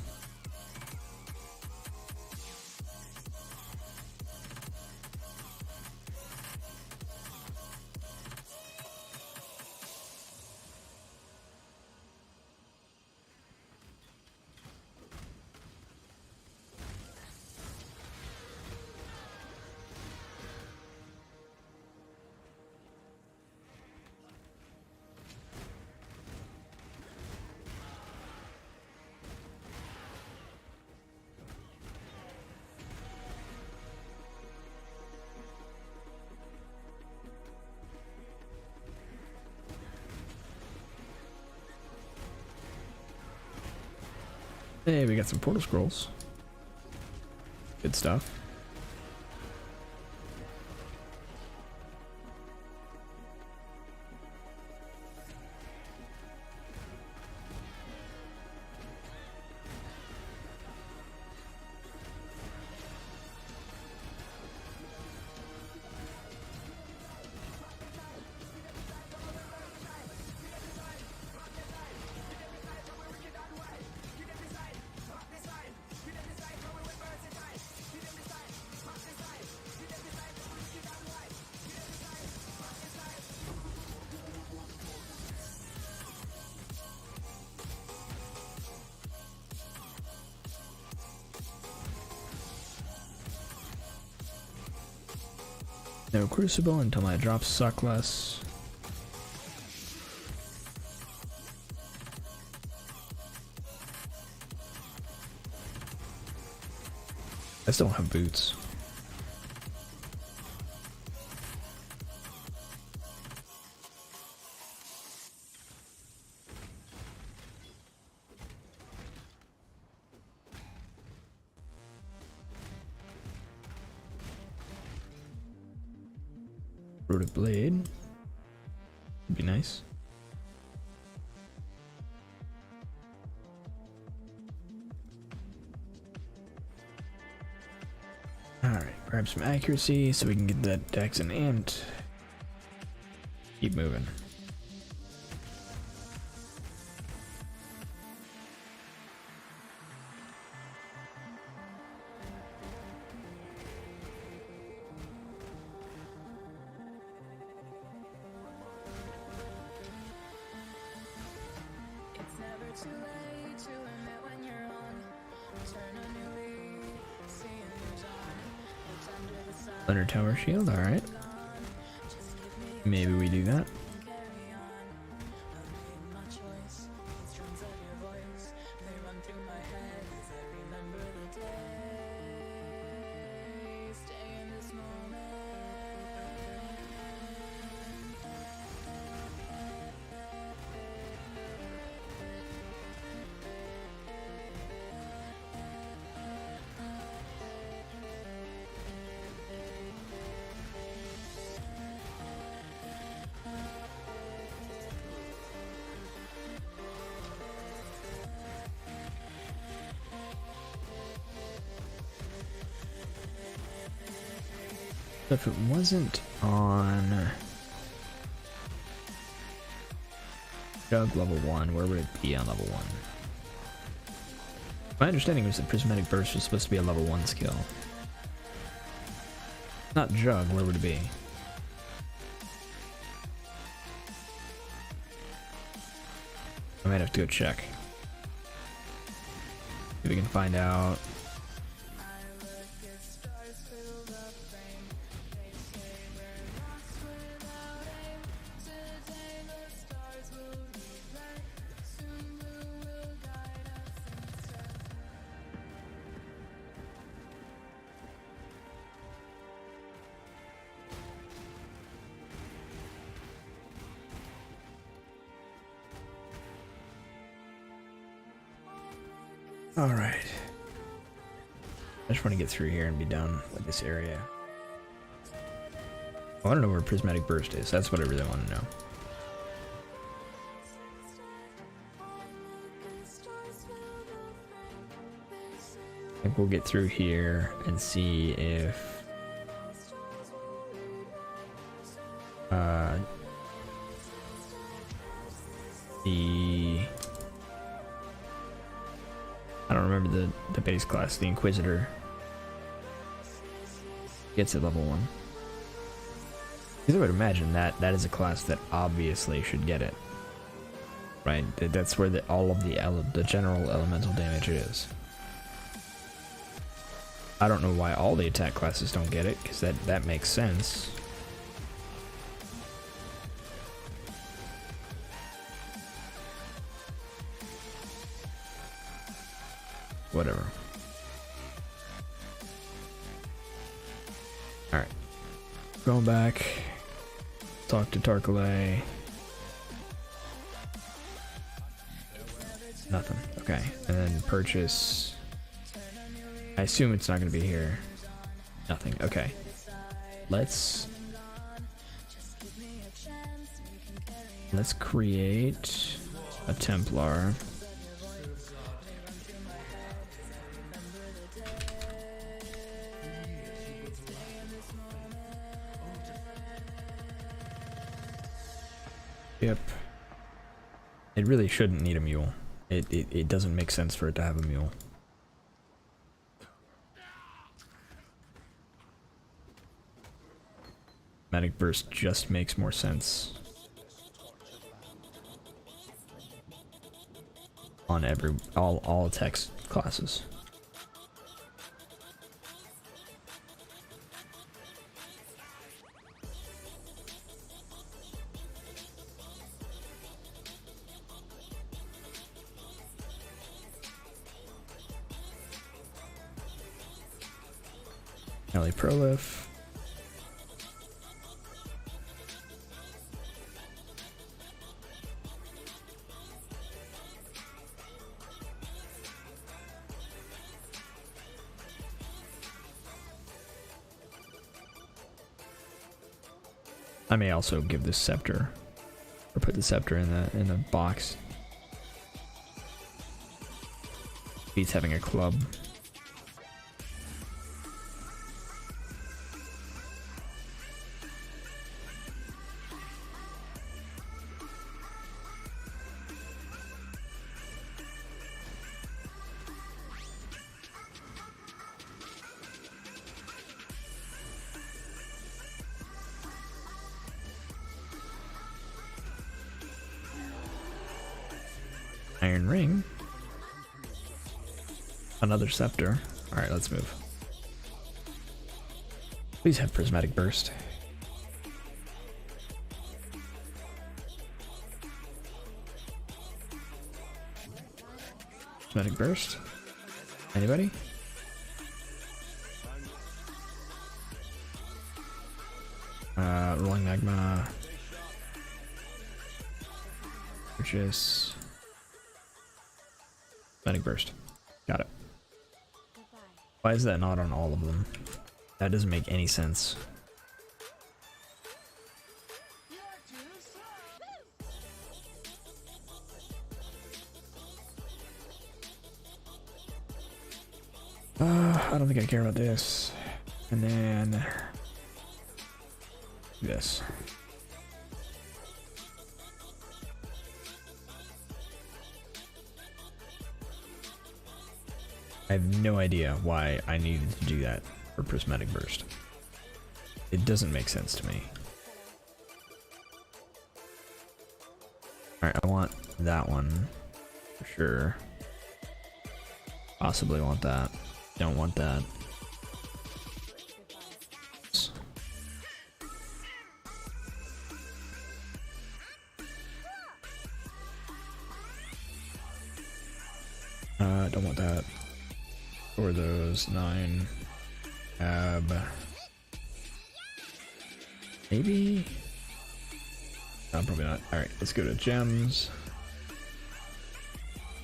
Hey, we got some portal scrolls. Good stuff. No Crucible until my drops suck less. I still don't have boots. Rotive blade. Would be nice. Alright, grab some accuracy so we can get that dex and amped. Keep moving. Thunder Tower Shield, alright. Maybe we do that. If it wasn't on Jugg level 1, where would it be on level 1? My understanding was that Prismatic Burst was supposed to be a level 1 skill. Not Jugg, where would it be? I might have to go check. If we can find out. All right. I just want to get through here and be done with this area. I want to know where Prismatic Burst is. That's what I really want to know. I think we'll get through here and see if I don't remember the base class, the Inquisitor gets at level 1. Because I would imagine that is a class that obviously should get it. Right? That's where all of the general elemental damage is. I don't know why all the attack classes don't get it, because that makes sense. Whatever. Alright. Going back. Talk to Tarkalay. Nothing. Okay. And then purchase. I assume it's not going to be here. Nothing. Okay. Let's create a Templar. Yep. It really shouldn't need a mule. It doesn't make sense for it to have a mule. Prismatic Burst just makes more sense on all text classes. Alley Prolif. I may also give this scepter, or put the scepter in the box. Beats having a club. Iron ring. Another scepter. Alright, let's move. Please have prismatic burst. Prismatic burst. Anybody? Rolling magma. Purchase. Prismatic burst. Got it. Why is that not on all of them? That doesn't make any sense. I don't think I care about this. And then this. I have no idea why I needed to do that for Prismatic Burst. It doesn't make sense to me. Alright, I want that one for sure. Possibly want that. Don't want that. Don't want that. Or those 9. Maybe? No, probably not. Alright, let's go to gems.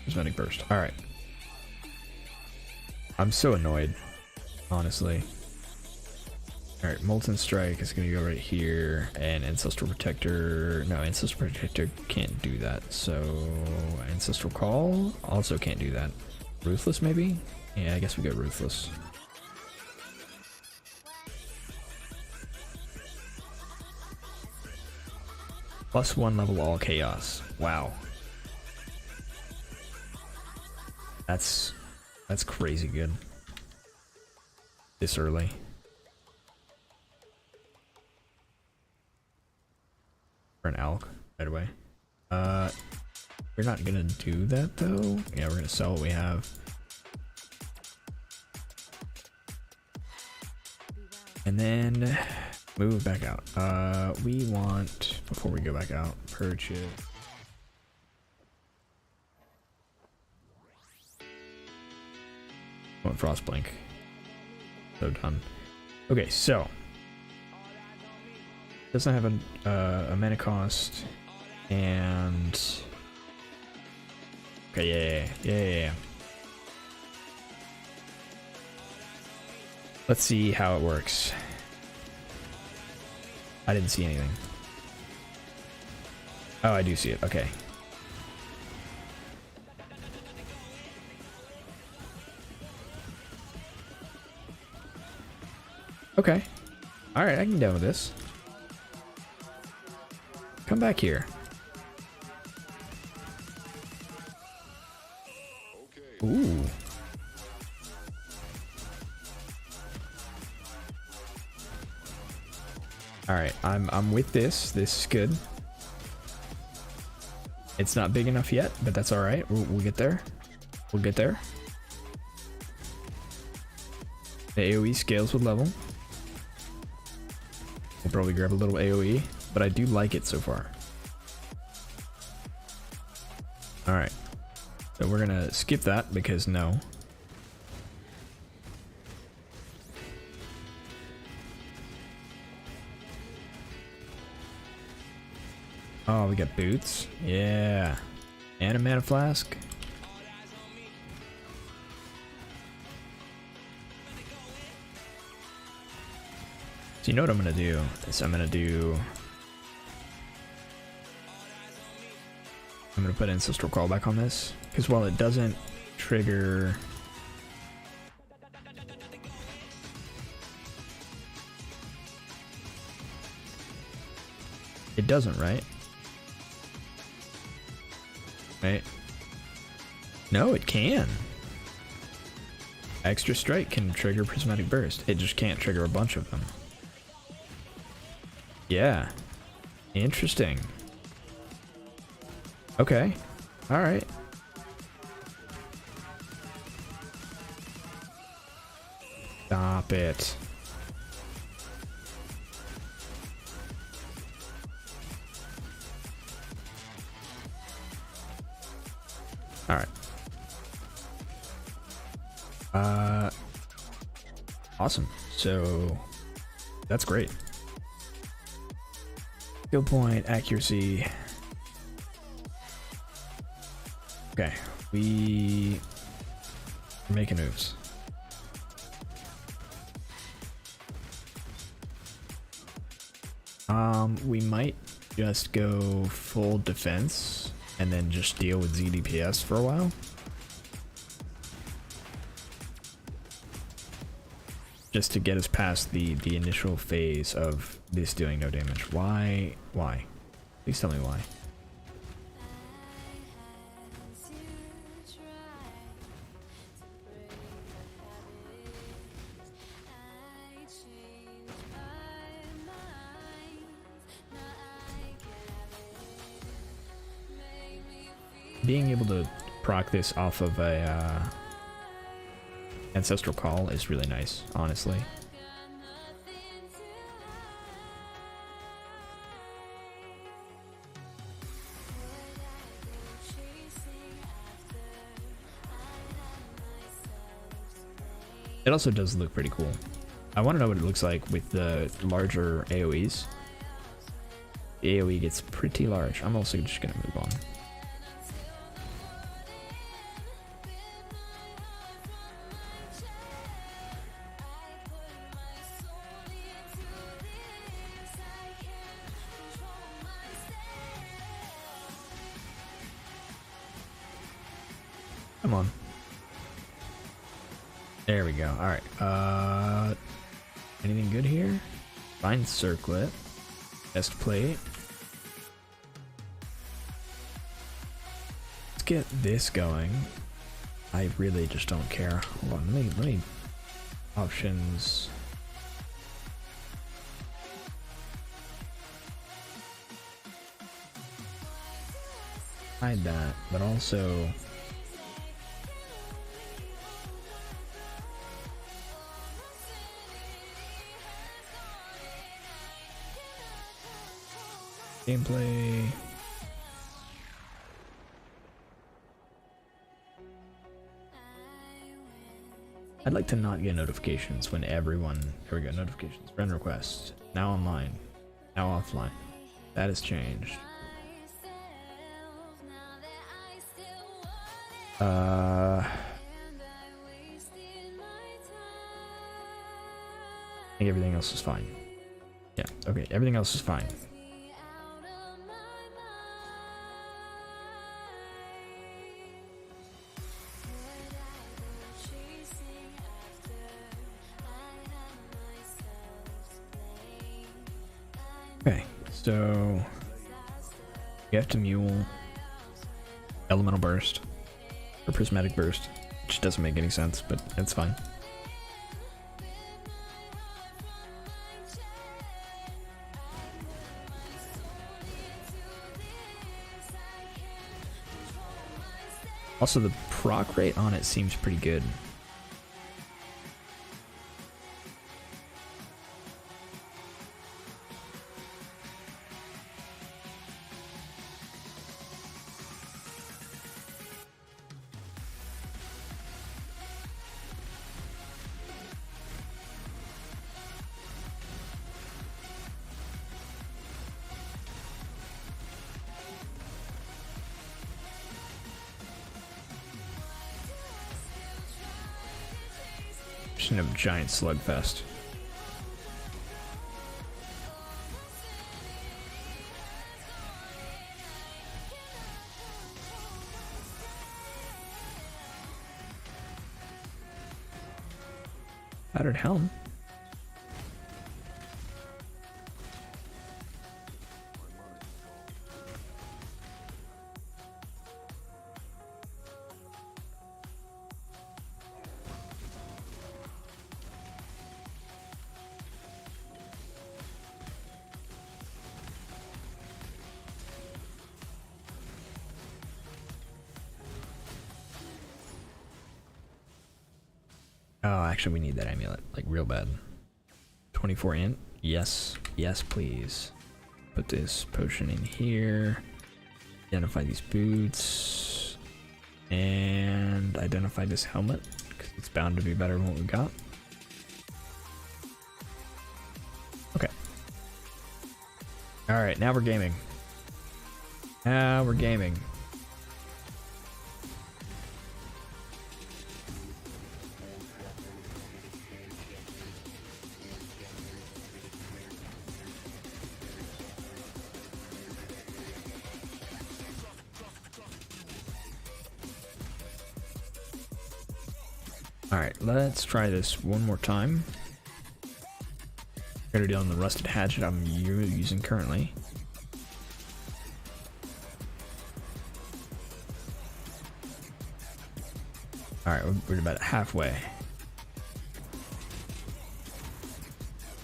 Prismatic burst. Alright. I'm so annoyed, honestly. Alright, Molten Strike is gonna go right here, and Ancestral Protector. No, Ancestral Protector can't do that, so Ancestral Call also can't do that. Ruthless, maybe? Yeah, I guess we go Ruthless. +1 level all chaos. Wow. That's crazy good. This early. For an Alk, by the way. We're not gonna do that though. Yeah, we're gonna sell what we have. And then move back out. We want, before we go back out, purchase. I want Frostblink. So done. Okay, so doesn't have a mana cost, and okay, yeah. Let's see how it works. I didn't see anything. Oh, I do see it. Okay. Okay. Alright, I can deal with this. Come back here. Ooh. Alright, I'm with this. This is good. It's not big enough yet, but that's alright. We'll get there. We'll get there. The AoE scales with level. We'll probably grab a little AoE, but I do like it so far. Alright. So we're gonna skip that because no. Oh, we got boots. Yeah. And a mana flask. So you know what I'm gonna do? Is I'm gonna do I'm gonna put Ancestral Callback on this, because while it doesn't trigger... It doesn't, right? Right? No, it can. Extra Strike can trigger Prismatic Burst. It just can't trigger a bunch of them. Yeah. Interesting. Okay. Alright. Stop it. Alright. Awesome. So, that's great. Skill point, accuracy. Okay, we're making moves. We might just go full defense and then just deal with ZDPS for a while. Just to get us past the initial phase of this doing no damage. Why? Please tell me why. Being able to proc this off of a Ancestral Call is really nice, honestly. It also does look pretty cool. I want to know what it looks like with the larger AoEs. The AoE gets pretty large. I'm also just going to move on. Come on. There we go. Alright. Anything good here? Find Circlet. Best plate. Let's get this going. I really just don't care. Hold on, let me options. Hide that, but also gameplay. I'd like to not get notifications when everyone... Here we go, notifications. Friend requests. Now online. Now offline. That has changed. I think everything else is fine. Yeah, okay, everything else is fine. Okay, so you have to mule Elemental Burst or Prismatic Burst, which doesn't make any sense, but it's fine. Also, the proc rate on it seems pretty good. Just a giant slugfest. Powdered helm. Oh, actually, we need that amulet, like, real bad. 24 int? Yes. Yes, please. Put this potion in here. Identify these boots. And identify this helmet, because it's bound to be better than what we got. Okay. Alright, now we're gaming. Now we're gaming. Alright, let's try this one more time. Better deal on the rusted hatchet I'm using currently. Alright, we're about halfway.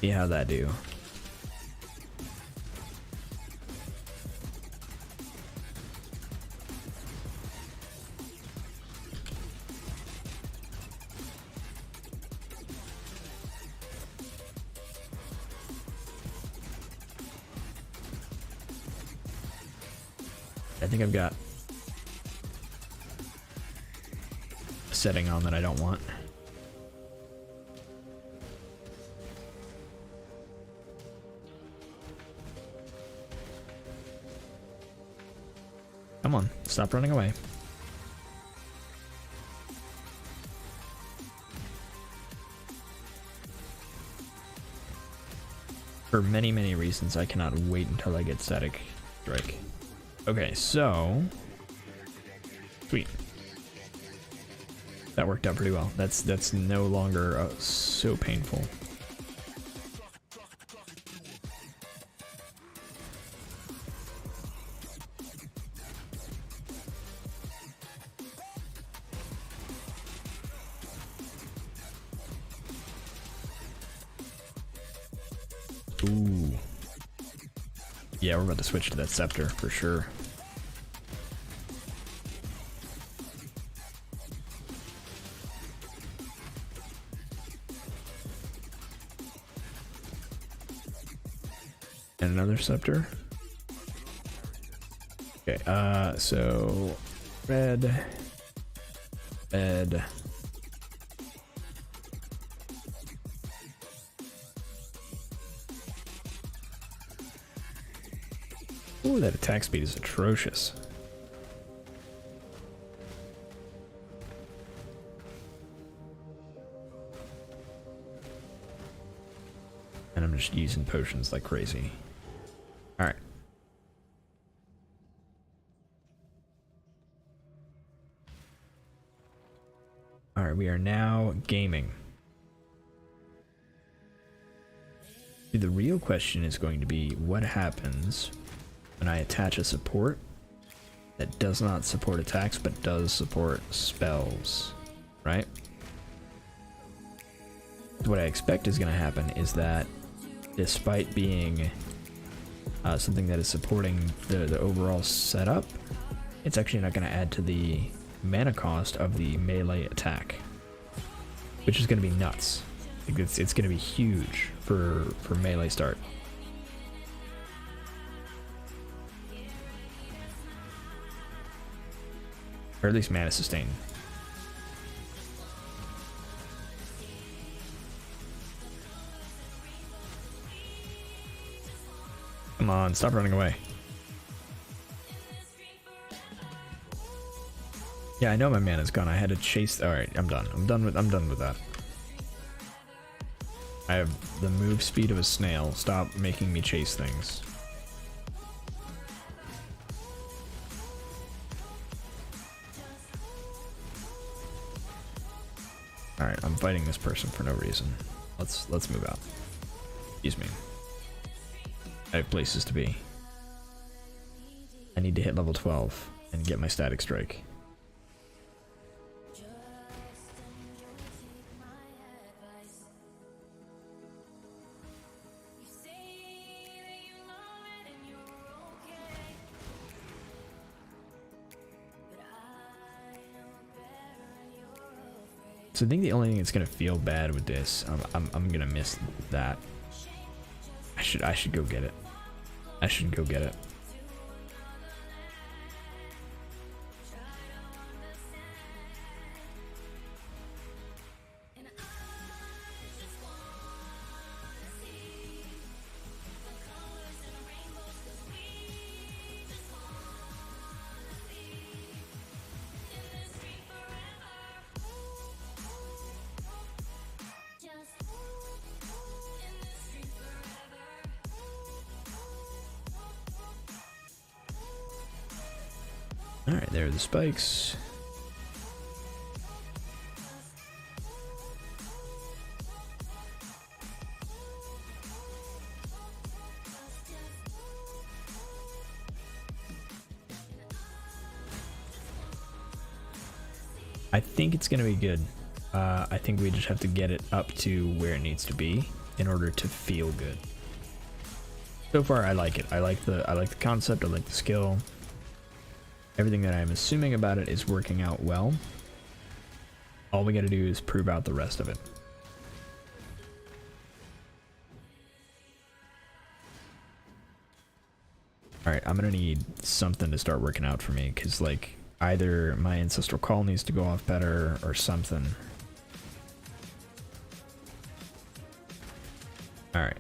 See how that do. I think I've got a setting on that I don't want. Come on, stop running away. For many, many reasons, I cannot wait until I get static strike. Okay, so sweet. That worked out pretty well. That's no longer so painful. Ooh. Yeah, we're about to switch to that scepter for sure. And another scepter. Okay, so red. Ooh, that attack speed is atrocious. And I'm just using potions like crazy. Alright. Alright, we are now gaming. The real question is going to be what happens when I attach a support that does not support attacks but does support spells, right? What I expect is going to happen is that despite being something that is supporting the overall setup, it's actually not going to add to the mana cost of the melee attack, which is going to be nuts. It's going to be huge for melee start. Or at least mana sustain. Come on, stop running away. Yeah, I know my mana's gone. I had to chase. All right, I'm done. I'm done with that. I have the move speed of a snail. Stop making me chase things. Alright, I'm fighting this person for no reason. Let's move out. Excuse me. I have places to be. I need to hit level 12 and get my static strike. So I think the only thing that's gonna feel bad with this, I'm gonna miss that. I should go get it. I should go get it. Alright, there are the spikes. I think it's gonna be good. I think we just have to get it up to where it needs to be in order to feel good. So far, I like it. I like the concept. I like the skill. Everything that I'm assuming about it is working out well. All we gotta do is prove out the rest of it. Alright, I'm gonna need something to start working out for me, because, like, either my ancestral call needs to go off better or something. Alright.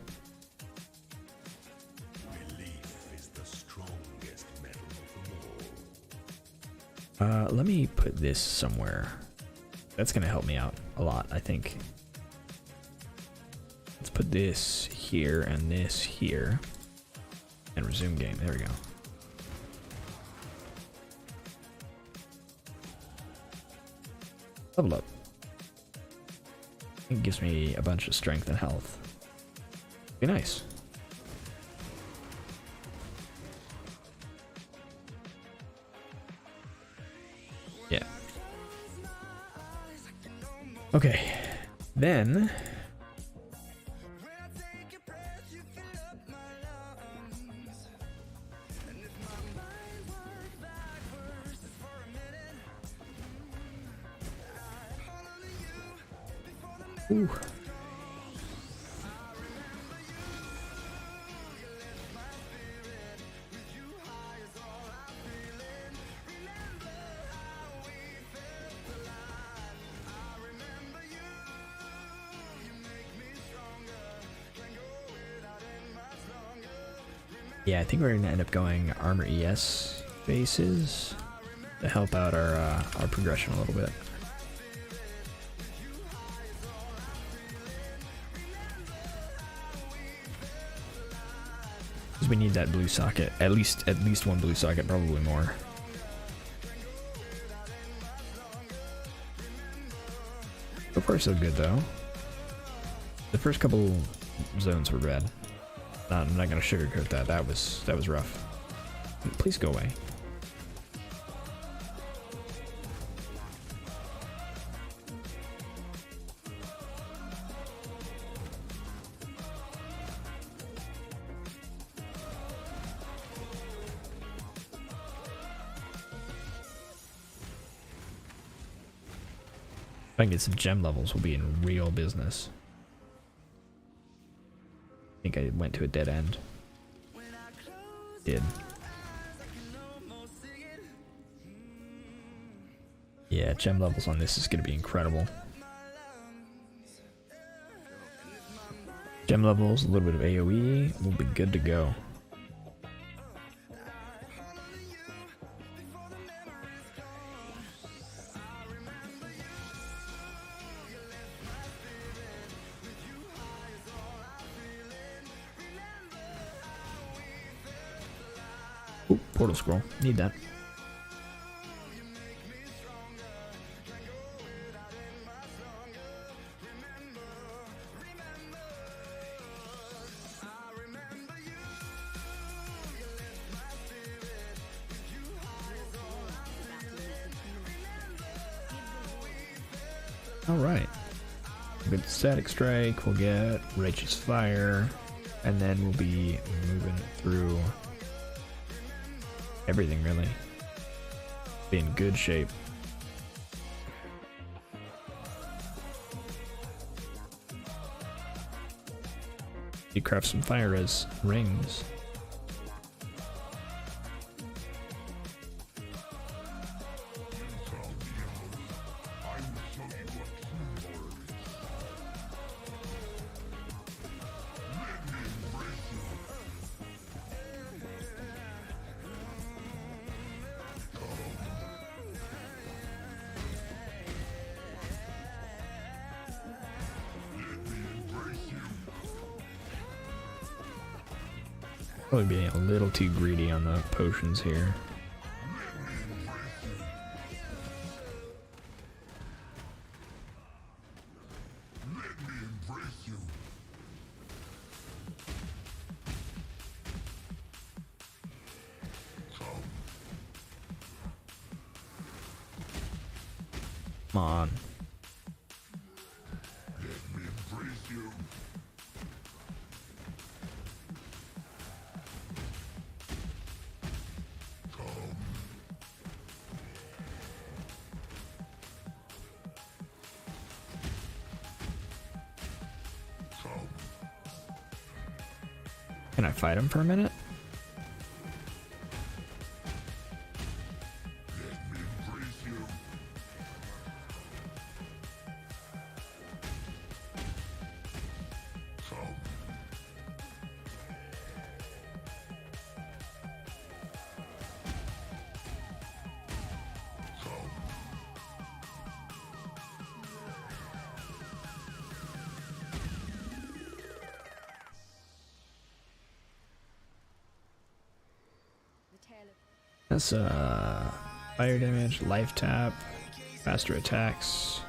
Let me put this somewhere. That's gonna help me out a lot, I think. Let's put this here and this here. And resume game. There we go. Level up. It gives me a bunch of strength and health. Be nice. Yeah. Okay. Then ooh. Yeah, I think we're gonna end up going armor ES bases to help out our progression a little bit. Because we need that blue socket, at least one blue socket, probably more. So far so good though. The first couple zones were bad. I'm not gonna sugarcoat that. That was rough. Please go away. If I can get some gem levels, we'll be in real business. I think I went to a dead end. Did. Yeah, gem levels on this is going to be incredible. Gem levels, a little bit of AoE, we'll be good to go. Ooh, portal scroll. Need that. Alright. We'll get Static Strike, we'll get Righteous Fire, and then we'll be moving through everything, really. Be in good shape. You craft some fire as rings. Probably being a little too greedy on the potions here. Come on. Can I fight him for a minute? That's fire damage, life tap, faster attacks.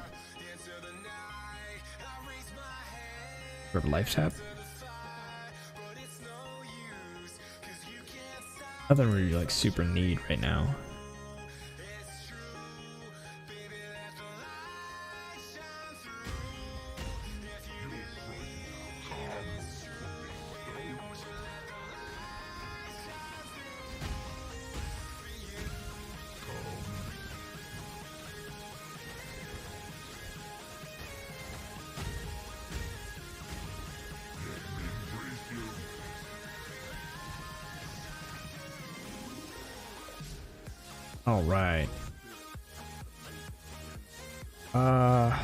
Or life tap. Nothing really like super need right now. All right. I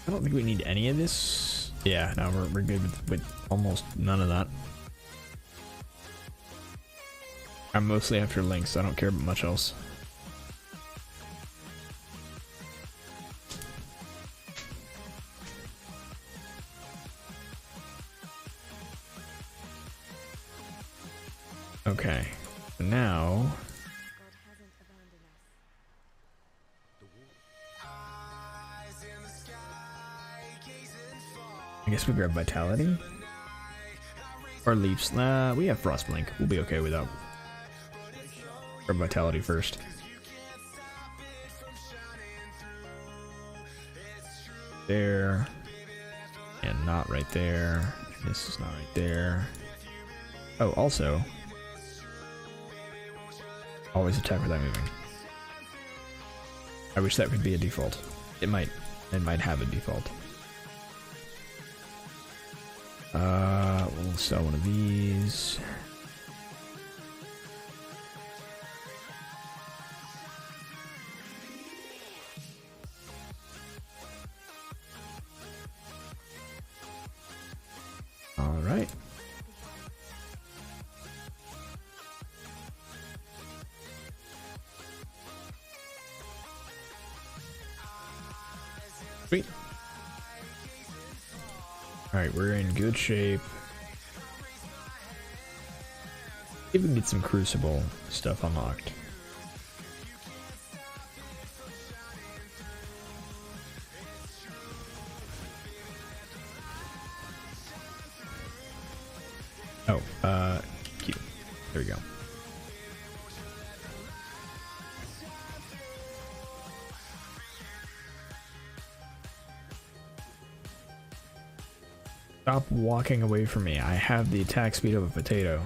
don't think we need any of this. Yeah, no, we're good with almost none of that. I'm mostly after links. I don't care about much else. Okay, so now I guess we grab Vitality or Leaps. Nah, we have Frostblink. We'll be okay with that. Grab Vitality first. There, and not right there. This is not right there. Oh, also, always attack without moving. I wish that could be a default. It might have a default. We'll sell one of these. All right. Sweet. Alright, we're in good shape. See if we can get some Crucible stuff unlocked. Oh, Q. There we go. Stop walking away from me. I have the attack speed of a potato.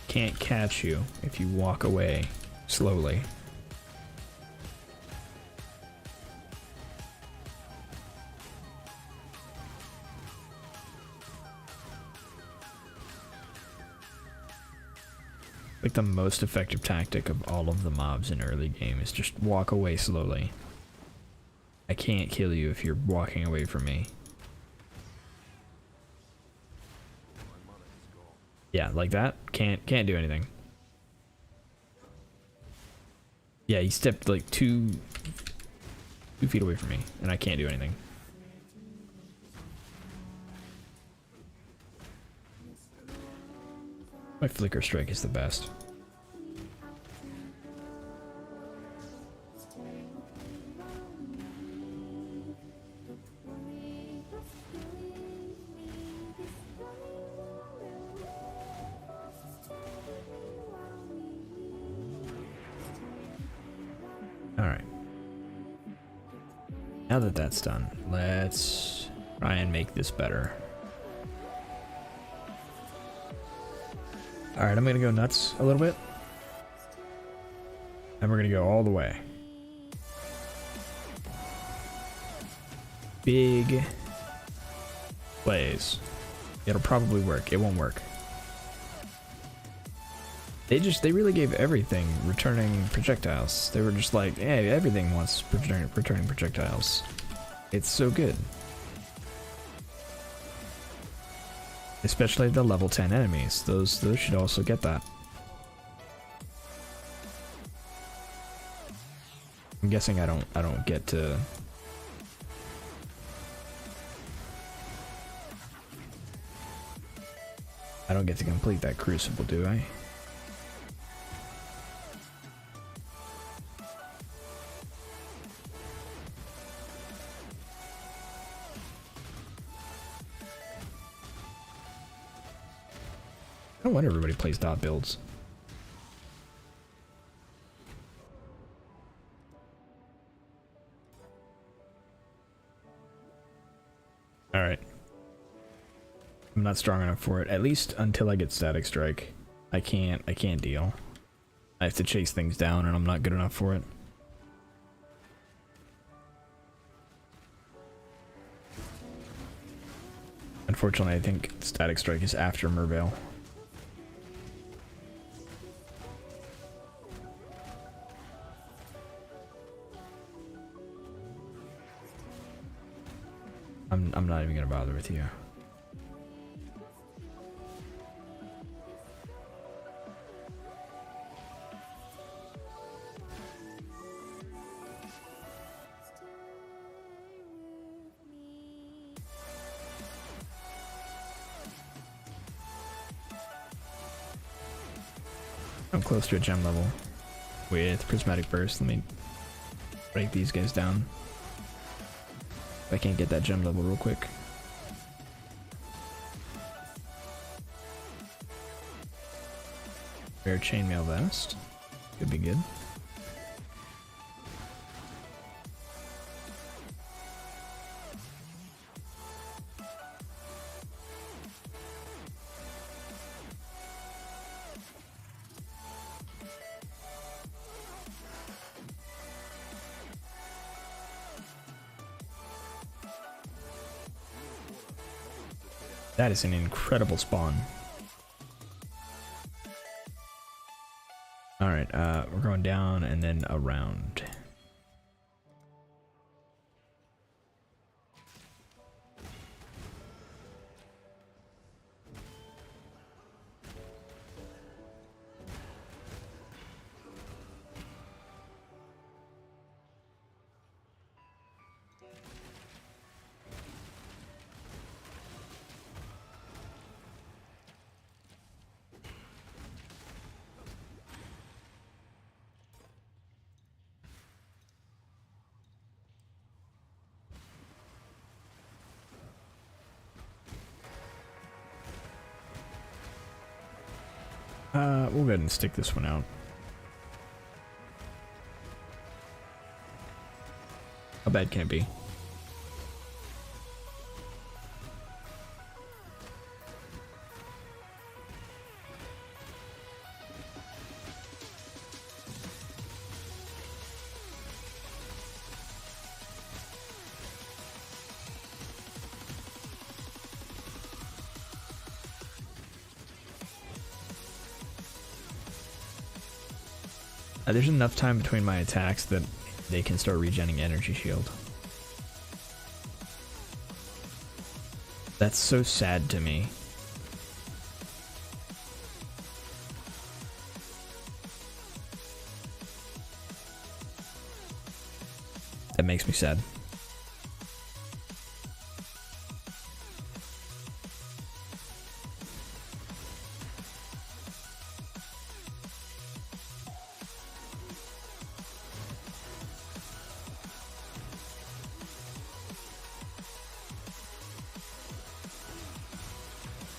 Can't catch you if you walk away slowly. Like the most effective tactic of all of the mobs in early game is just walk away slowly. I can't kill you if you're walking away from me. Yeah, like that. Can't do anything. Yeah, he stepped like two feet away from me, and I can't do anything. My flicker strike is the best. Alright. Now that that's done, let's try and make this better. Alright, I'm gonna go nuts a little bit. And we're gonna go all the way. Big plays. It'll probably work. It won't work. They really gave everything returning projectiles. They were just like, hey, everything wants returning projectiles. It's so good. Especially the level 10 enemies. Those should also get that. I'm guessing I don't get to complete that Crucible, do I? I don't wonder everybody plays dot builds. Alright. I'm not strong enough for it. At least until I get static strike. I can't deal. I have to chase things down and I'm not good enough for it. Unfortunately, I think static strike is after Merveil. I'm not even gonna bother with you. I'm close to a gem level with Prismatic Burst. Let me break these guys down. I can't get that gem level real quick. Rare chainmail vest. Could be good. That is an incredible spawn. Alright, we're going down and then around. We'll go ahead and stick this one out. How bad can it be? There's enough time between my attacks that they can start regenerating energy shield. That's so sad to me. That makes me sad.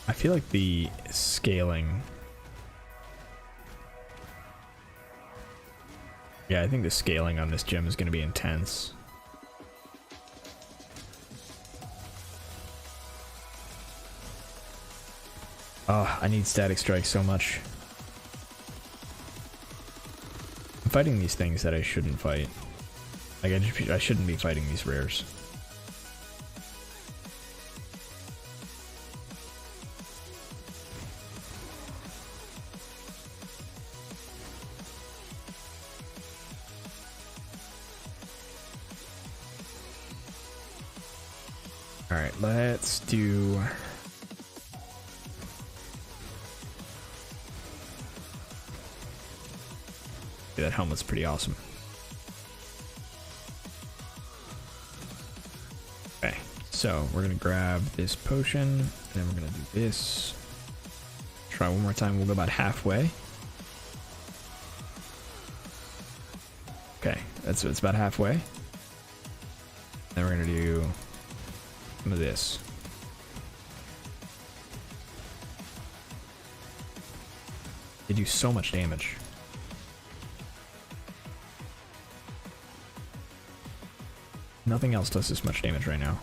I feel like the scaling... Yeah, I think the scaling on this gem is going to be intense. Oh, I need static strike so much. I'm fighting these things that I shouldn't fight. Like, I shouldn't be fighting these rares. Alright, let's do... That helmet's pretty awesome. Okay, so we're gonna grab this potion, and then we're gonna do this. Try one more time, we'll go about halfway. Okay, it's about halfway. Then we're gonna do some of this. They do so much damage. Nothing else does this much damage right now.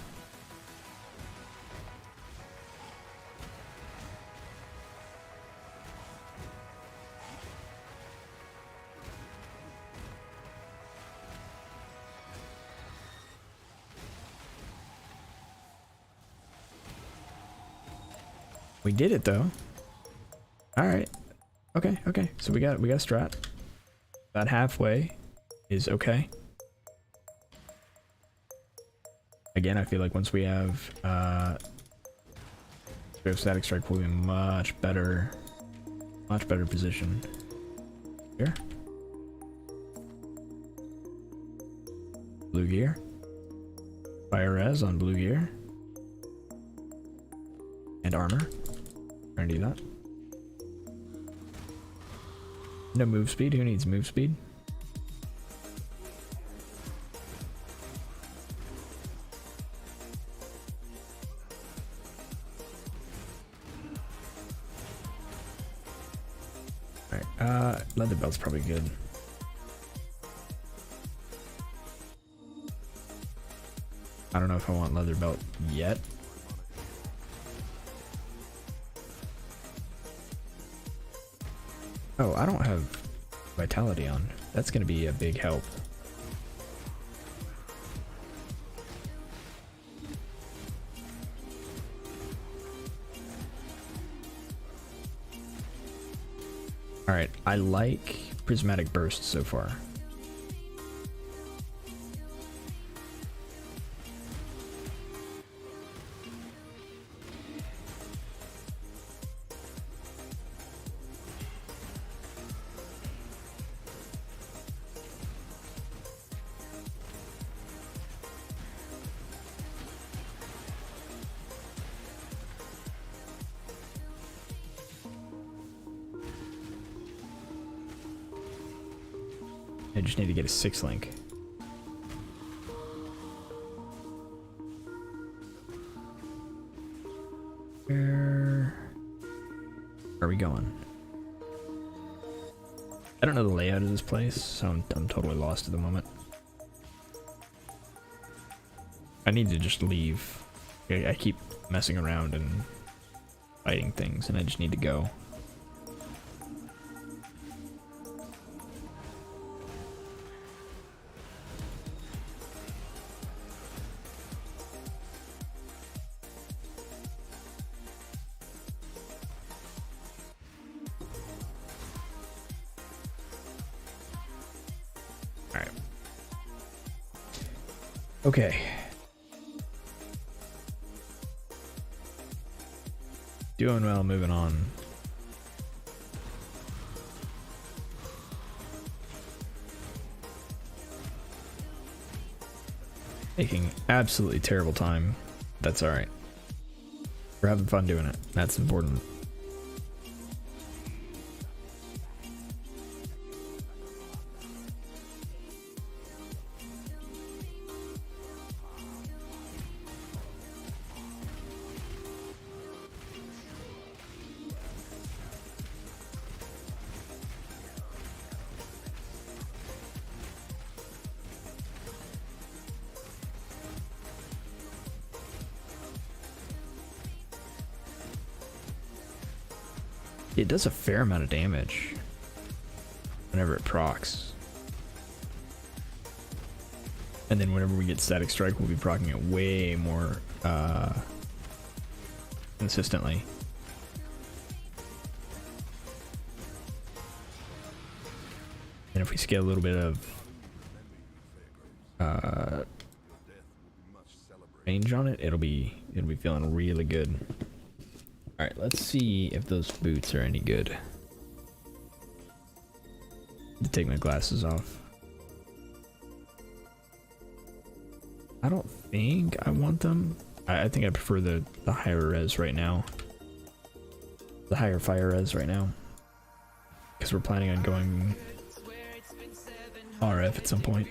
We did it though. All right. Okay. Okay. So we got a strat. About halfway is okay. Again, I feel like once we have static strike, we'll be in much better position. Here. Blue gear. Fire res on blue gear. And armor. Trying to do that. No move speed. Who needs move speed? Alright, leather belt's probably good. I don't know if I want leather belt yet. Oh, I don't have vitality on. That's gonna be a big help. Alright, I like Prismatic Burst so far. I just need to get a 6 link. Where are we going? I don't know the layout of this place, so I'm totally lost at the moment. I need to just leave. I keep messing around and fighting things, and I just need to go. All right. Okay. Doing well, moving on. Making absolutely terrible time. That's alright. We're having fun doing it. That's important. It does a fair amount of damage whenever it procs. And then whenever we get Static Strike, we'll be proccing it way more consistently. And if we scale a little bit of range on it, it'll be feeling really good. Alright, let's see if those boots are any good. To take my glasses off. I don't think I want them. I think I prefer the higher res right now. The higher fire res right now. Because we're planning on going RF at some point.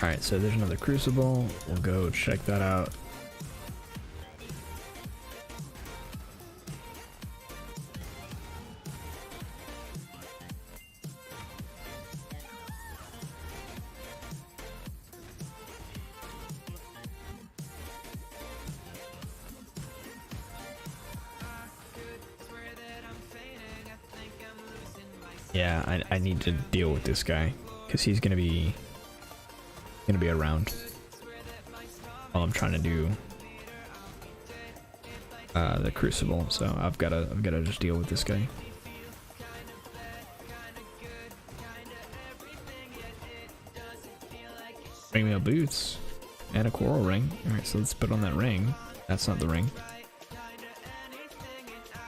Alright, so there's another Crucible. We'll go check that out. Yeah, I need to deal with this guy because he's gonna be around while I'm trying to do the Crucible, so I've gotta just deal with this guy. Bring me up boots and a coral ring. Alright, so let's put on that ring. That's not the ring.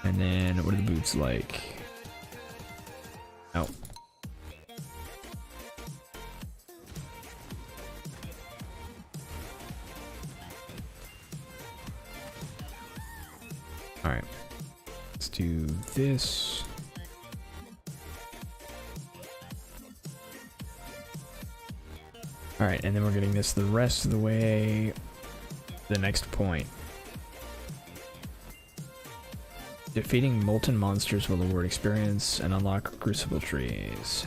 And then what are the boots like? Oh. Alright, let's do this. Alright, and then we're getting this the rest of the way to the next point. Defeating molten monsters will award experience and unlock Crucible trees.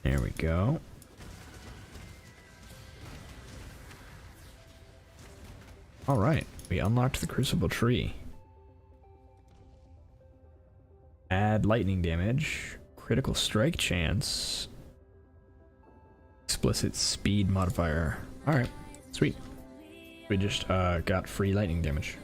There we go. All right, we unlocked the Crucible tree. Add lightning damage, critical strike chance, explicit speed modifier. All right, sweet. We just got free lightning damage.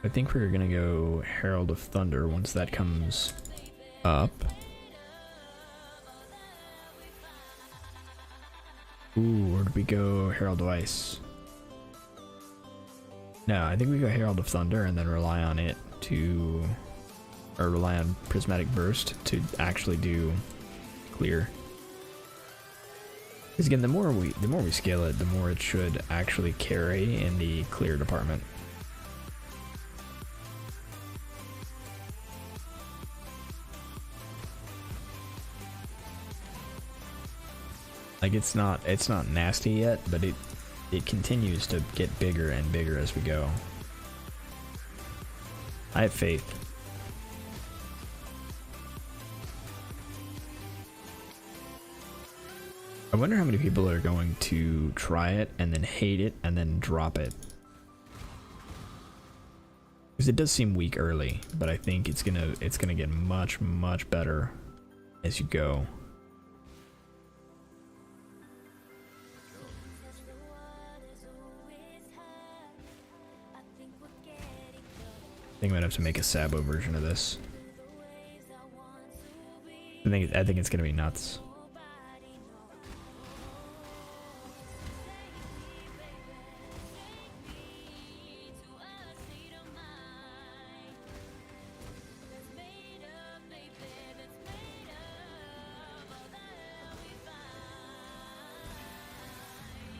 I think we're gonna go Herald of Thunder once that comes up. Ooh, or did we go Herald of Ice? No, I think we go Herald of Thunder and then rely on it to, or rely on Prismatic Burst to actually do clear. Because again, the more we scale it, the more it should actually carry in the clear department. Like it's not nasty yet, but it continues to get bigger and bigger as we go. I have faith. I wonder how many people are going to try it and then hate it and then drop it. Because it does seem weak early, but I think it's gonna get much better as you go. I think I might have to make a Sabo version of this. I think it's gonna be nuts.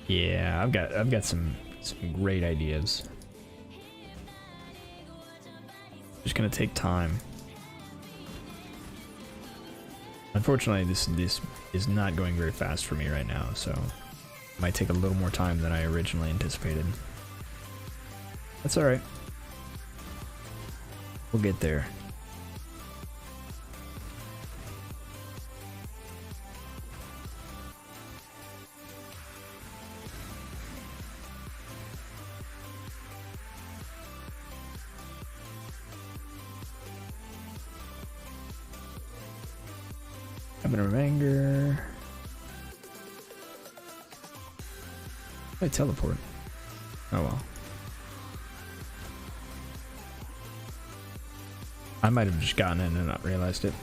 Yeah, I've got some great ideas. Just gonna take time. Unfortunately, this is not going very fast for me right now, so it might take a little more time than I originally anticipated. That's all right. We'll get there. Cabinet of Anger. I teleport. Oh well. I might have just gotten in and not realized it.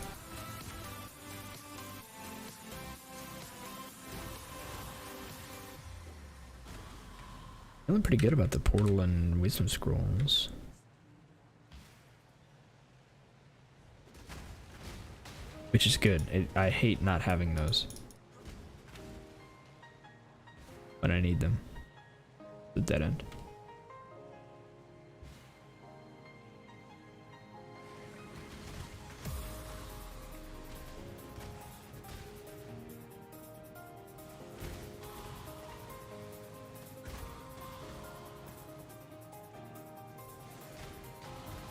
Feeling pretty good about the portal and wisdom scrolls. Which is good. I hate not having those. But I need them. The dead end.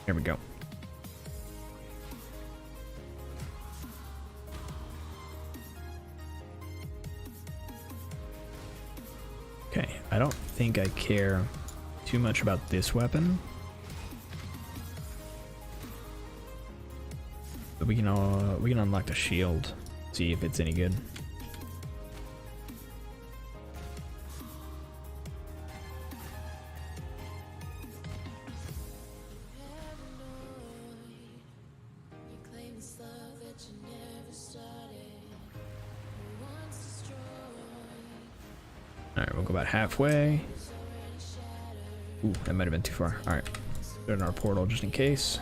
Here we go. Okay, I don't think I care too much about this weapon. But we can unlock the shield, see if it's any good. Alright, we'll go about halfway. Ooh, that might have been too far. Alright. Put in our portal just in case.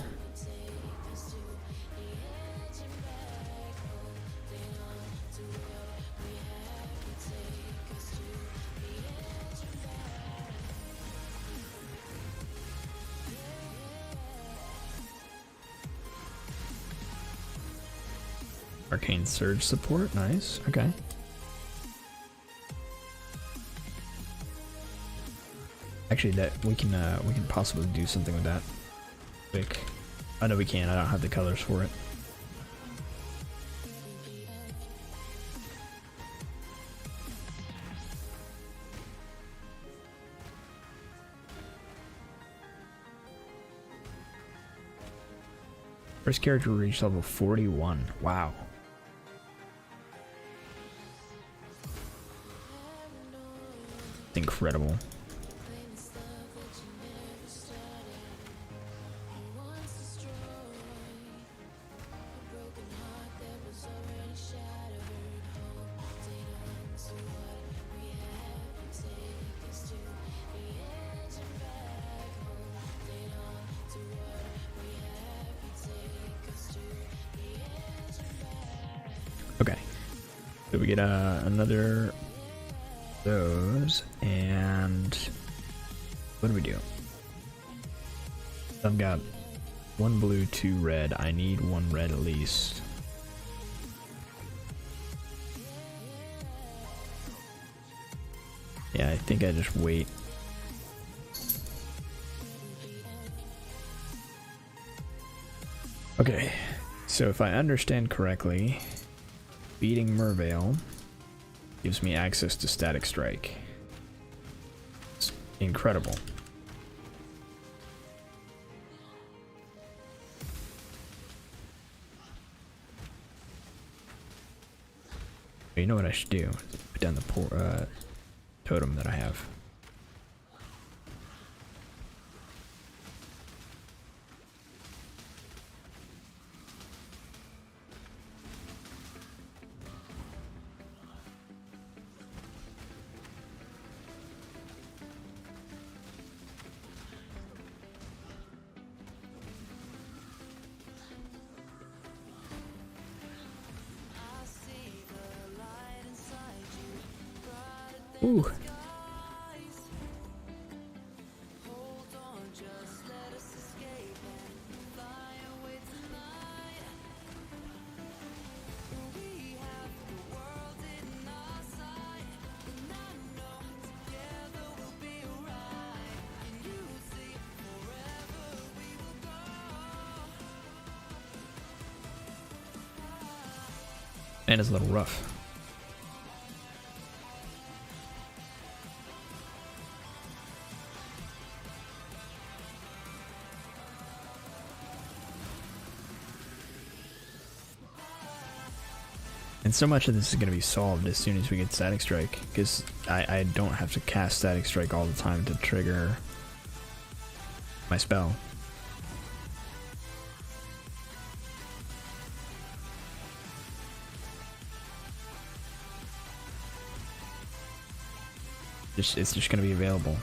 Arcane Surge support, nice. Okay. Actually, that we can possibly do something with that. Quick. I know we can. I don't have the colors for it. First character reached level 41. Wow. It's incredible. Okay, so we get another those, and what do we do? I've got one blue, 2 red. I need 1 red at least. Yeah, I think I just wait. Okay, so if I understand correctly, beating Mervale gives me access to Static Strike. It's incredible. You know what I should do? Put down the totem that I have. Ooh. And it's a little rough. And so much of this is going to be solved as soon as we get Static Strike, because I don't have to cast Static Strike all the time to trigger my spell. It's just going to be available.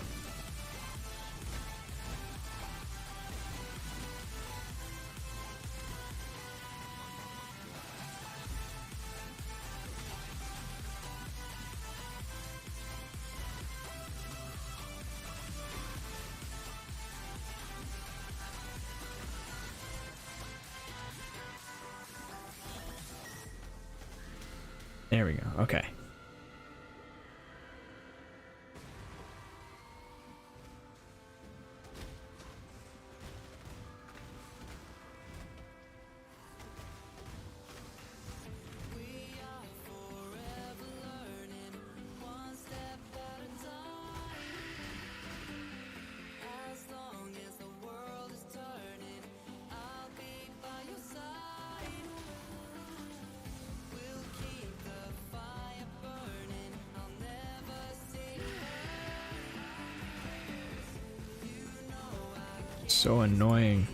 There we go. Okay. So annoying.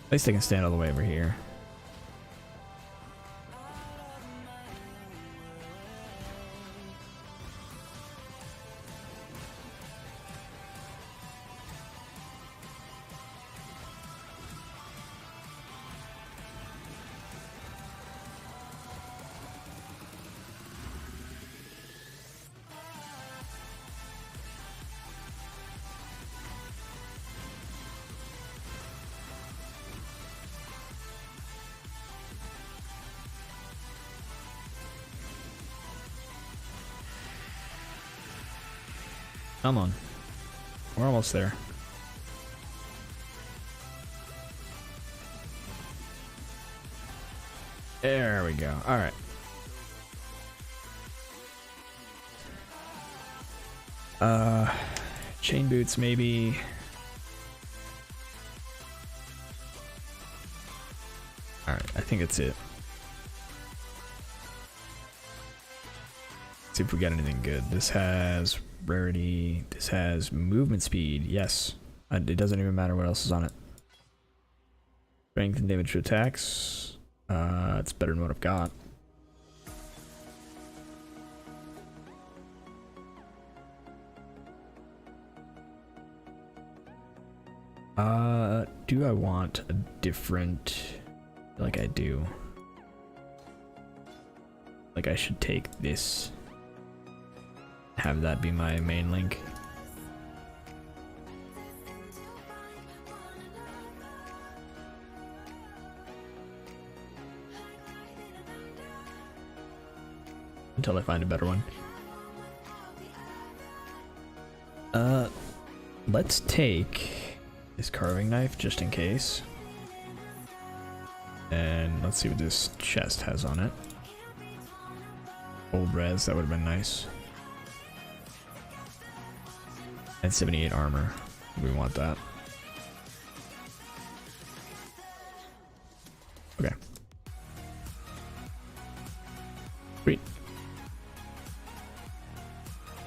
At least I can stand all the way over here. Come on. We're almost there. There we go. All right. Chain boots maybe. All right, I think that's it. Let's see if we got anything good. This has rarity. This has movement speed. Yes. It doesn't even matter what else is on it. Strength and damage to attacks. It's better than what I've got. Do I want a different... Like I do. Like I should take this. Have that be my main link. Until I find a better one. Let's take this carving knife just in case. And let's see what this chest has on it. Old res, that would have been nice. And 78 armor. We want that. Okay. Sweet.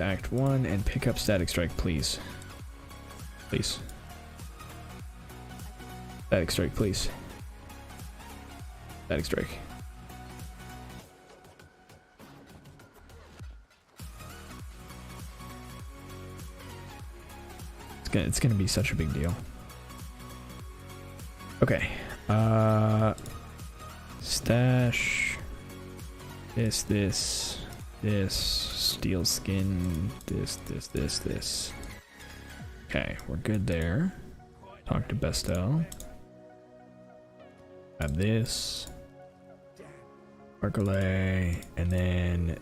Act 1 and pick up static strike, please. Please. Static strike, please. Static strike. It's gonna be such a big deal. Okay. Stash. This. Steel skin. This. Okay, we're good there. Talk to Bestel. Have this. Arcolay. And then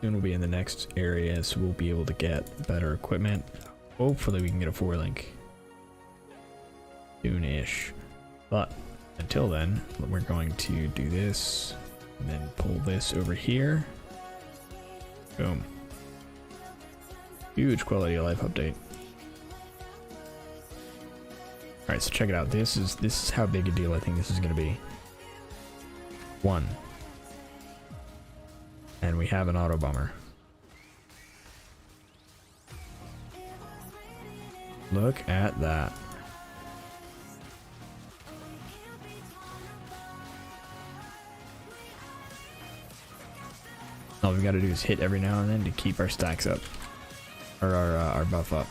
soon we'll be in the next area, so we'll be able to get better equipment. Hopefully we can get a 4-link soon-ish. But until then, we're going to do this and then pull this over here. Boom. Huge quality of life update. Alright, so check it out. This is how big a deal I think this is gonna be. 1. And we have an auto bomber. Look at that. All we gotta do is hit every now and then to keep our stacks up. Or our buff up.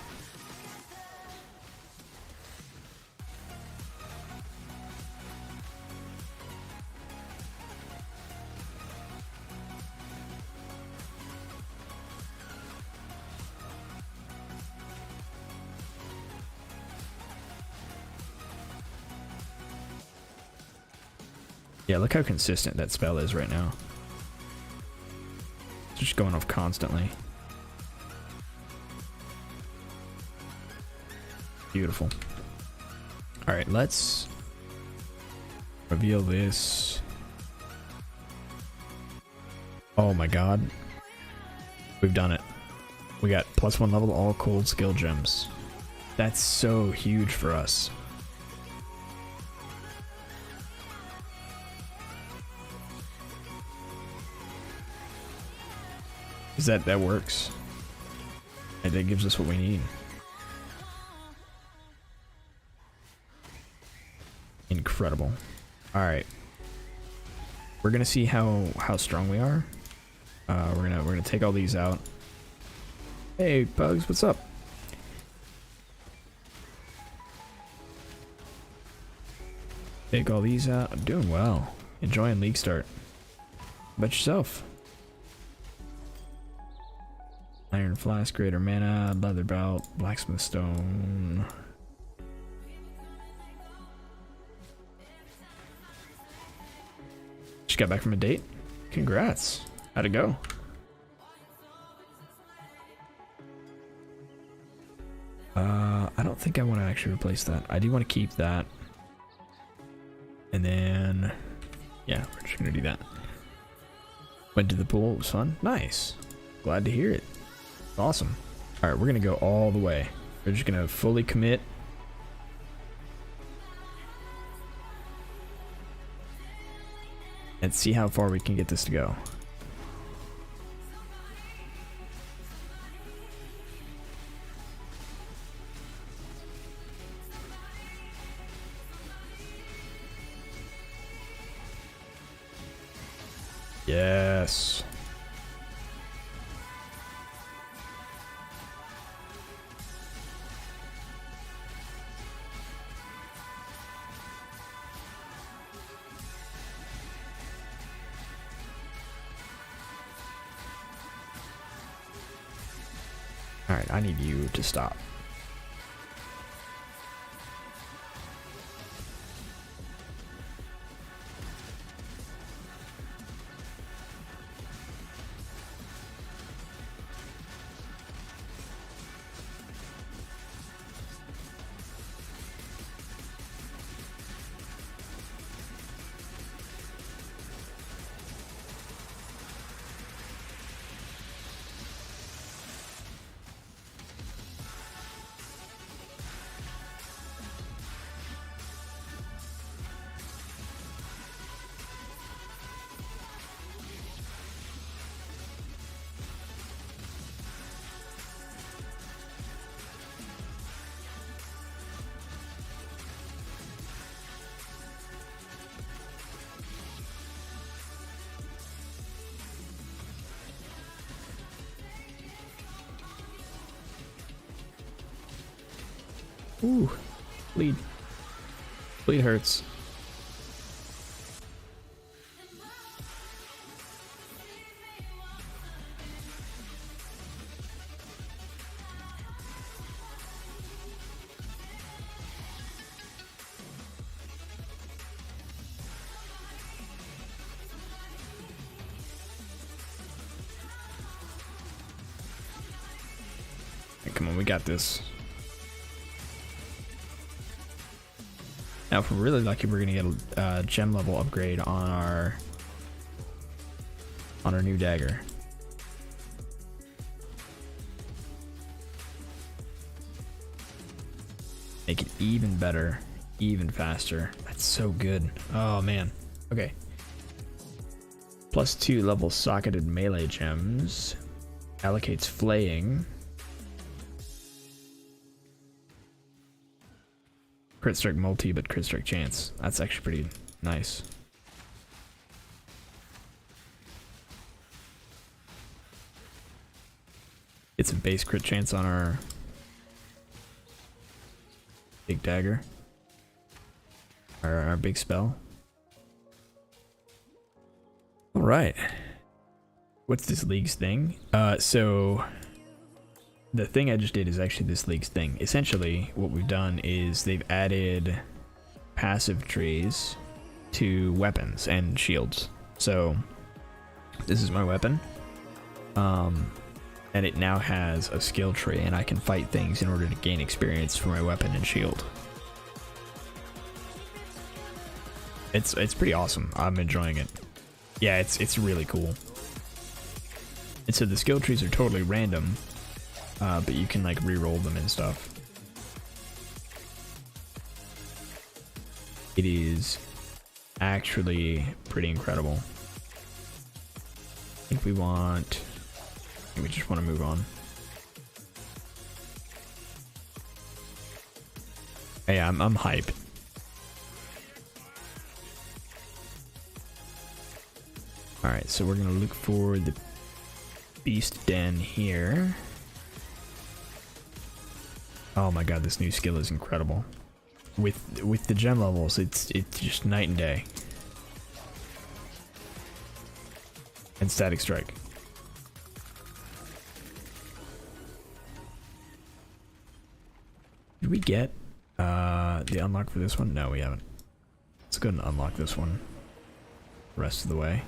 Yeah, look how consistent that spell is right now. It's just going off constantly. Beautiful. Alright, let's reveal this. Oh my god. We've done it. We got +1 level all cold skill gems. That's so huge for us. That works. And that gives us what we need. Incredible. Alright. We're gonna see how strong we are. We're gonna take all these out. Hey Bugs, what's up? Take all these out. I'm doing well. Enjoying League Start. How about yourself? Iron Flask, Greater Mana, Leather Belt, Blacksmith Stone. Just got back from a date? Congrats. How'd it go? I don't think I want to actually replace that. I do want to keep that. And then, yeah, we're just gonna do that. Went to the pool, it was fun. Nice. Glad to hear it. Awesome. Alright, we're gonna go all the way. We're just gonna fully commit. And see how far we can get this to go. Yes. All right, I need you to stop. Ooh, bleed. Bleed hurts. Hey, come on, we got this. Now, if we're really lucky, we're gonna get a gem level upgrade on our new dagger. Make it even better, even faster. That's so good. Oh man. Okay. +2 level socketed melee gems. Allocates flaying. Crit strike multi, but crit strike chance. That's actually pretty nice. Get some base crit chance on our big dagger. Our big spell. Alright. What's this league's thing? So the thing I just did is actually this league's thing. Essentially, what we've done is they've added passive trees to weapons and shields. So this is my weapon. And it now has a skill tree, and I can fight things in order to gain experience for my weapon and shield. It's pretty awesome. I'm enjoying it. Yeah, it's really cool. And so the skill trees are totally random. But you can like re-roll them and stuff. It is actually pretty incredible. I think we just want to move on. Hey, I'm hyped. Alright, so we're gonna look for the beast den here. Oh my god, this new skill is incredible. With the gem levels, it's just night and day. And static strike. Did we get the unlock for this one? No, we haven't. Let's go and unlock this one the rest of the way.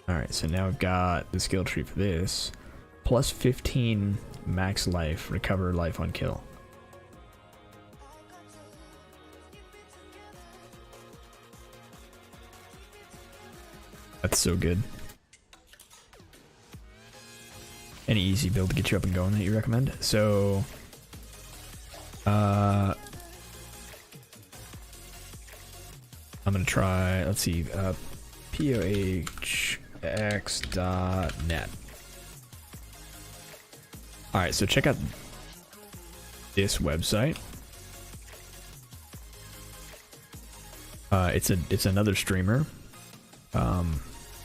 Alright, so now I've got the skill tree for this. Plus 15 max life, recover life on kill. That's so good. Any easy build to get you up and going that you recommend? So, I'm gonna try, let's see, pohx.net. Alright, so check out this website. It's another streamer.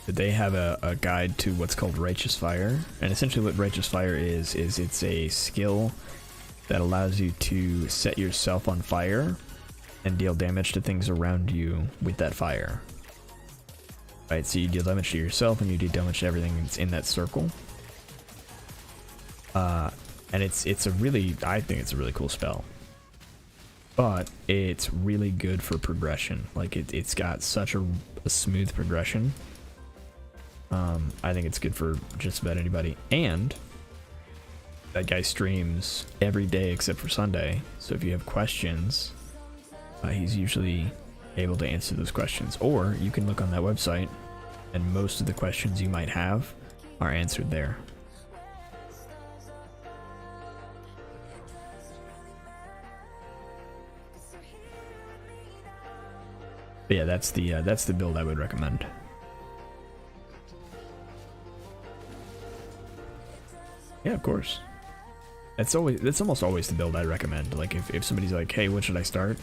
They have a guide to what's called Righteous Fire, and essentially what Righteous Fire is it's a skill that allows you to set yourself on fire and deal damage to things around you with that fire. Right, so you deal damage to yourself and you deal damage to everything that's in that circle. And it's a really, I think it's a really cool spell. But it's really good for progression. Like it's got such a smooth progression. I think it's good for just about anybody. And that guy streams every day except for Sunday. So if you have questions, he's usually able to answer those questions. Or you can look on that website and most of the questions you might have are answered there. But yeah, that's the build I would recommend. Yeah, of course. That's almost always the build I recommend. Like if somebody's like, hey, what should I start?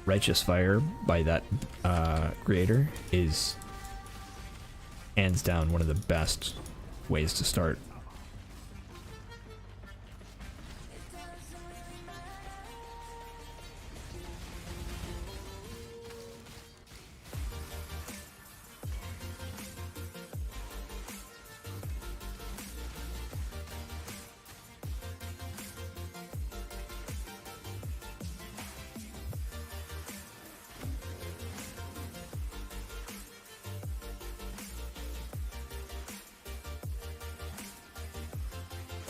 Righteous Fire by that creator is hands down one of the best ways to start.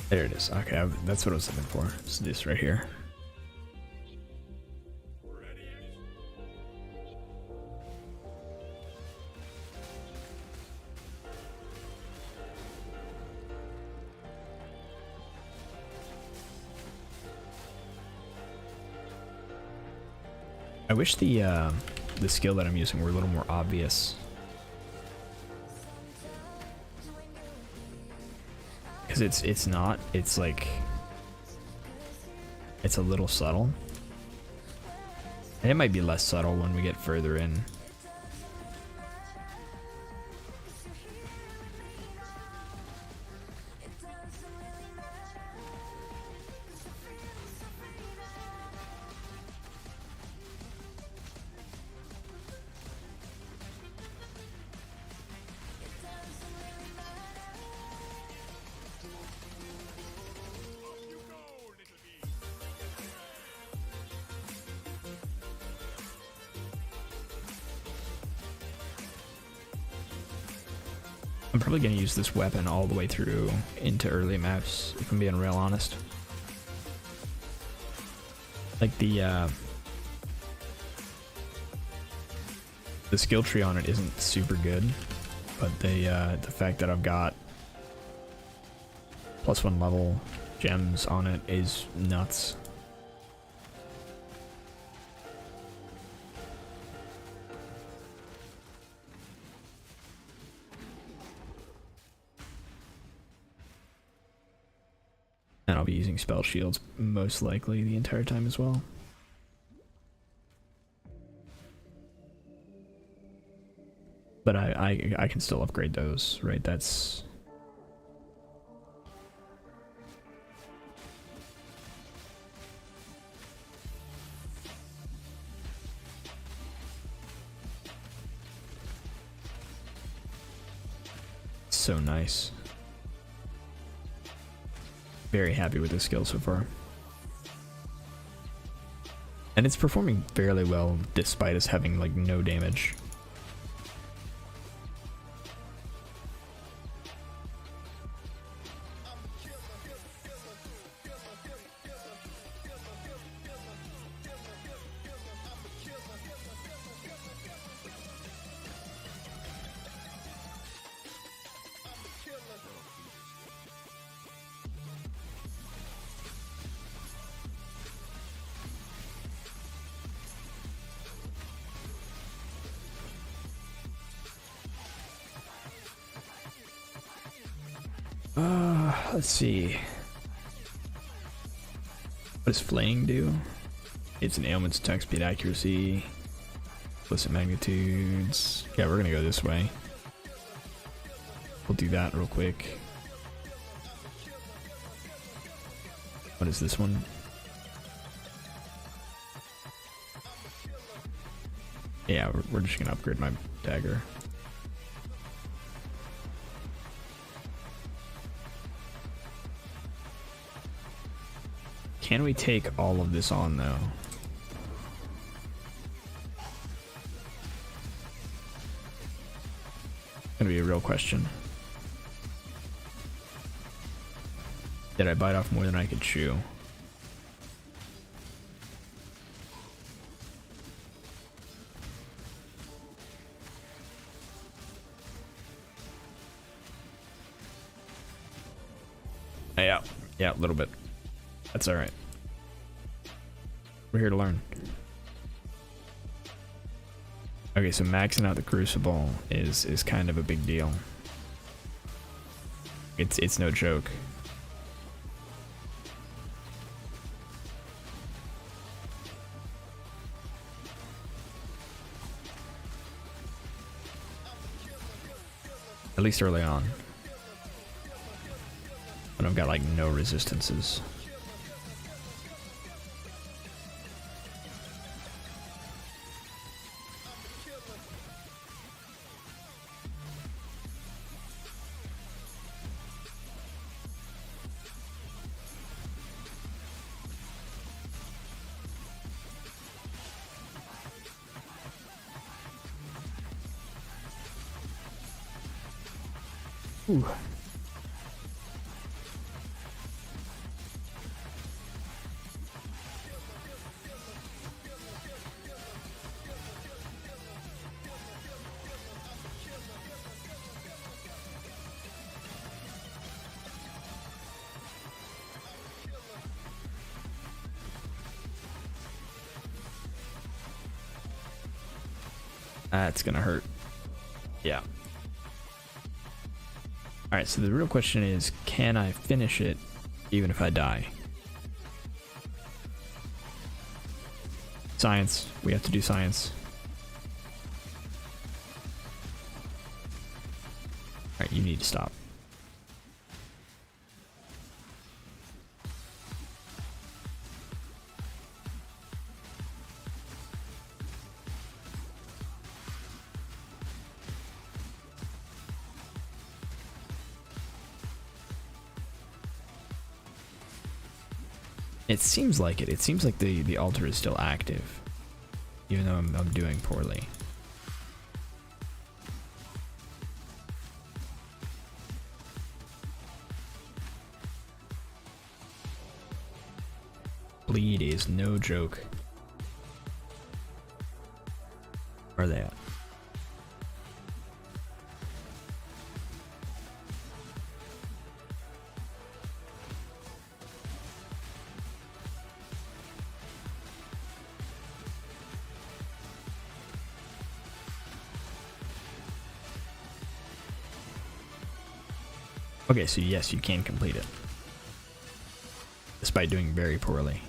There it is. Okay, that's what I was looking for. It's this right here. I wish the skill that I'm using were a little more obvious. Because it's not, it's like, it's a little subtle. And it might be less subtle when we get further in. I'm probably going to use this weapon all the way through into early maps, if I'm being real honest. Like the skill tree on it isn't super good, but the fact that I've got +1 level gems on it is nuts. And I'll be using spell shields most likely the entire time as well. But I can still upgrade those, right? That's... so nice. Very happy with this skill so far. And it's performing fairly well despite us having like no damage. Let's see. What does flaying do? It's an ailment's attack speed, accuracy, implicit magnitudes. Yeah, we're gonna go this way. We'll do that real quick. What is this one? Yeah, we're just gonna upgrade my dagger. Can we take all of this on though? Gonna be a real question. Did I bite off more than I could chew? Yeah, a little bit. That's alright. We're here to learn. Okay, so maxing out the Crucible is kind of a big deal. It's no joke. At least early on. But I've got like no resistances. Ooh. That's gonna hurt. Yeah. Alright, so the real question is, can I finish it even if I die? Science. We have to do science. Alright, you need to stop. It seems like it. It seems like the altar is still active, even though I'm doing poorly. Bleed is no joke. Where are they at? Okay, so yes, you can complete it. Despite doing very poorly.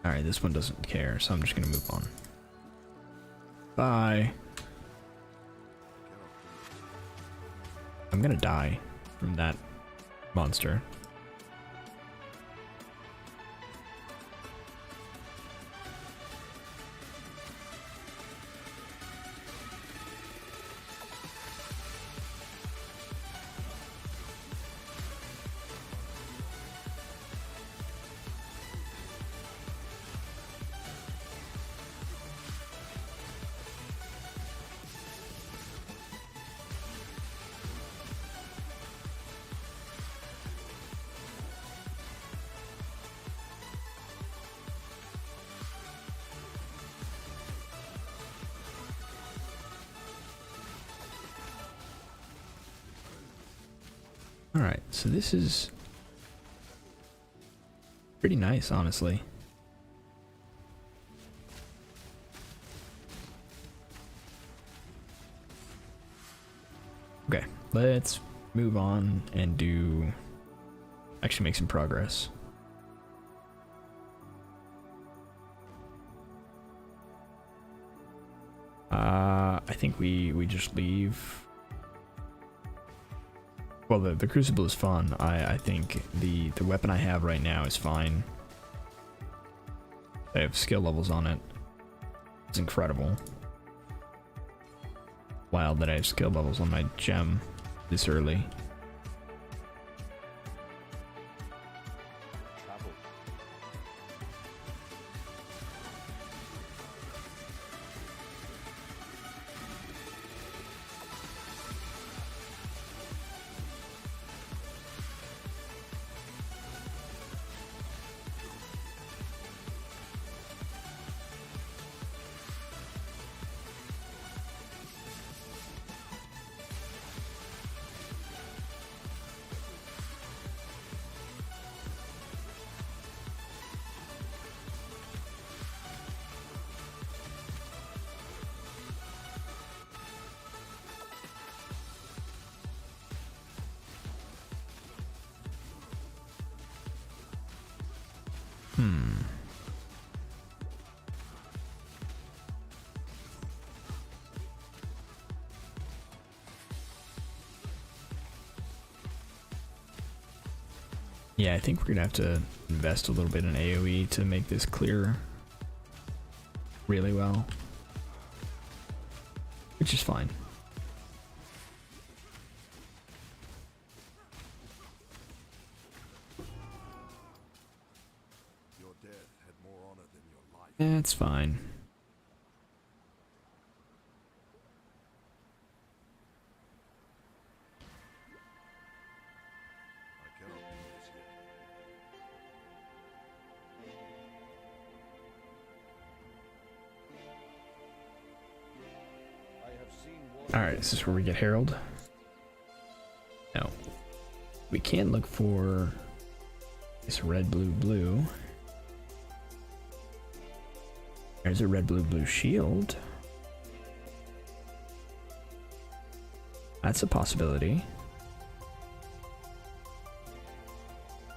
Alright, this one doesn't care, so I'm just gonna move on. Bye. I'm gonna die from that monster. Alright, so this is pretty nice, honestly. Okay, let's move on and actually make some progress. I think we just leave. Well, the Crucible is fun. I think the weapon I have right now is fine. I have skill levels on it. It's incredible. Wild that I have skill levels on my gem this early. Yeah, I think we're gonna have to invest a little bit in AoE to make this clear really well, which is fine. Your death had more honor than your life. That's fine. I cannot do this yet. I have seen what. Alright, this is where we get Herald. No. We can look for this red, blue, blue. There's a red, blue, blue shield. That's a possibility.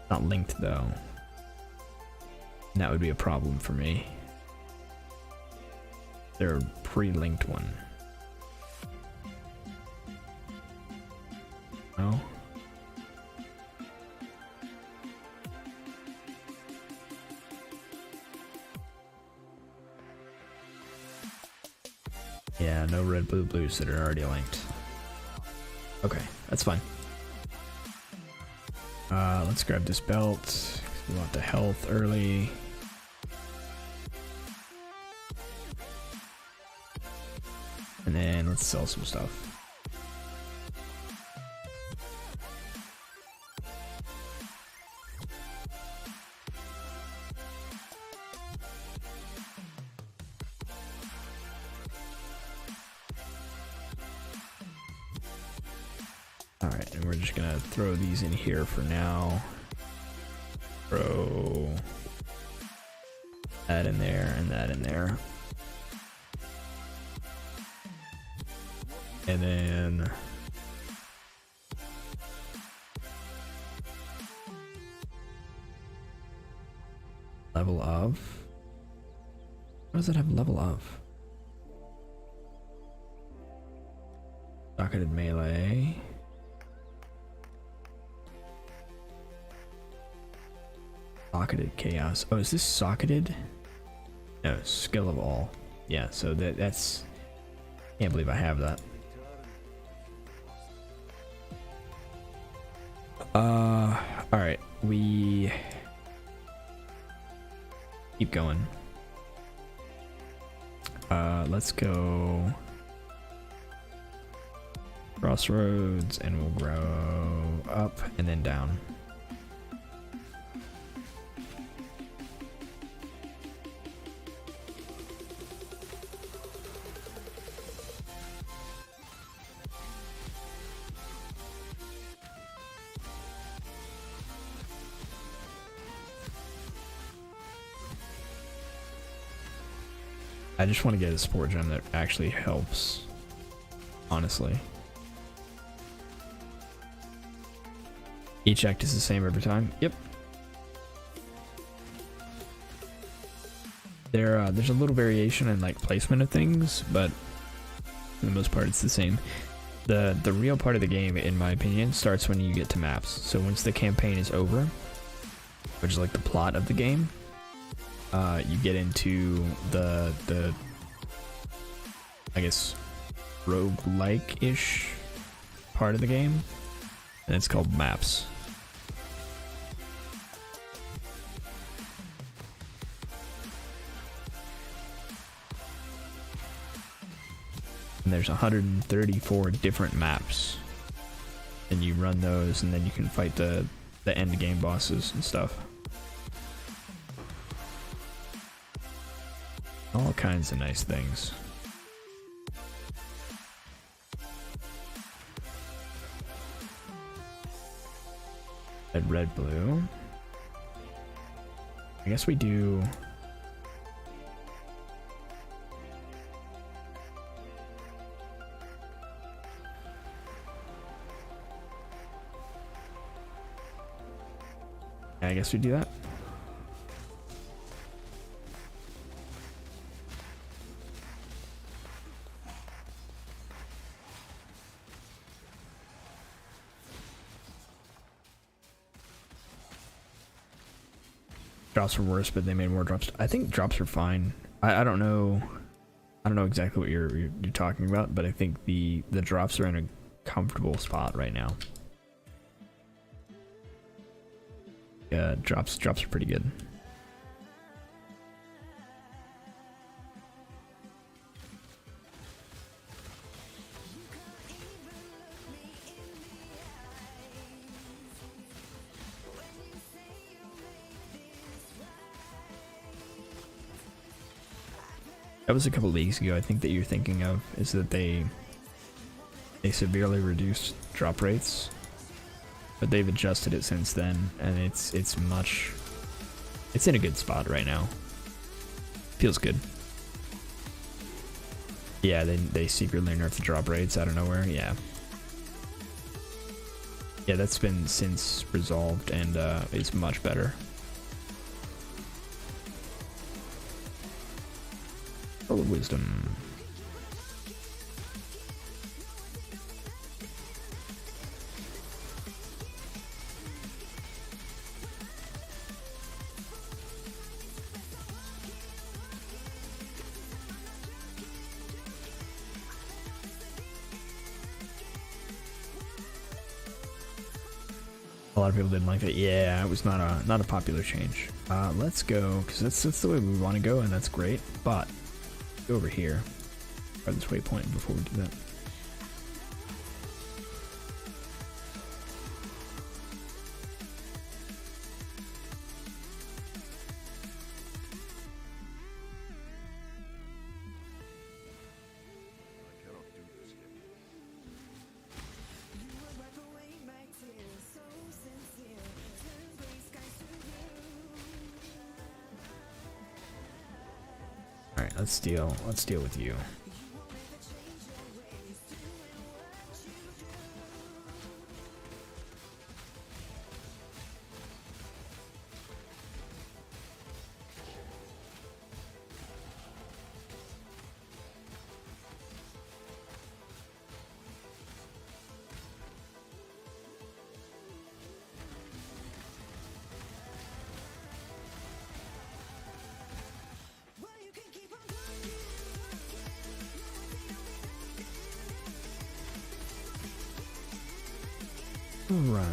Not linked though. And that would be a problem for me. They're a pre-linked one. No? Yeah, no red, blue, blues that are already linked. Okay, that's fine. Let's grab this belt. We want the health early. And then let's sell some stuff. Alright, and we're just gonna throw these in here for now. Throw that in there and that in there. And then level of. What does it have level of? Socketed melee. Socketed chaos. Oh, is this socketed? No, skill of all. Yeah, so that's. Can't believe I have that. Alright, we keep going. Let's go crossroads and we'll grow up and then down. I just want to get a sport gem that actually helps, honestly. Each act is the same every time. Yep. There's a little variation in like placement of things, but for the most part it's the same. The real part of the game, in my opinion, starts when you get to maps. So once the campaign is over, which is like the plot of the game, you get into the I guess roguelike-ish part of the game, and it's called maps. And there's 134 different maps, and you run those, and then you can fight the end game bosses and stuff. All kinds of nice things. Red, blue. I guess we do. I guess we do that. Drops were worse, but they made more drops. I think drops are fine. I don't know. I don't know exactly what you're talking about, but I think the drops are in a comfortable spot right now. Yeah, drops are pretty good. That was a couple leagues ago. I think that you're thinking of is that they severely reduced drop rates, but they've adjusted it since then, and it's in a good spot right now. Feels good. Yeah, they secretly nerfed the drop rates out of nowhere. Yeah, that's been since resolved and is much better. Full of wisdom. A lot of people didn't like it. Yeah, it was not a popular change. Let's go, because that's the way we want to go, and that's great. But go over here, or this waypoint before we do that. Alright, let's deal with you. Right.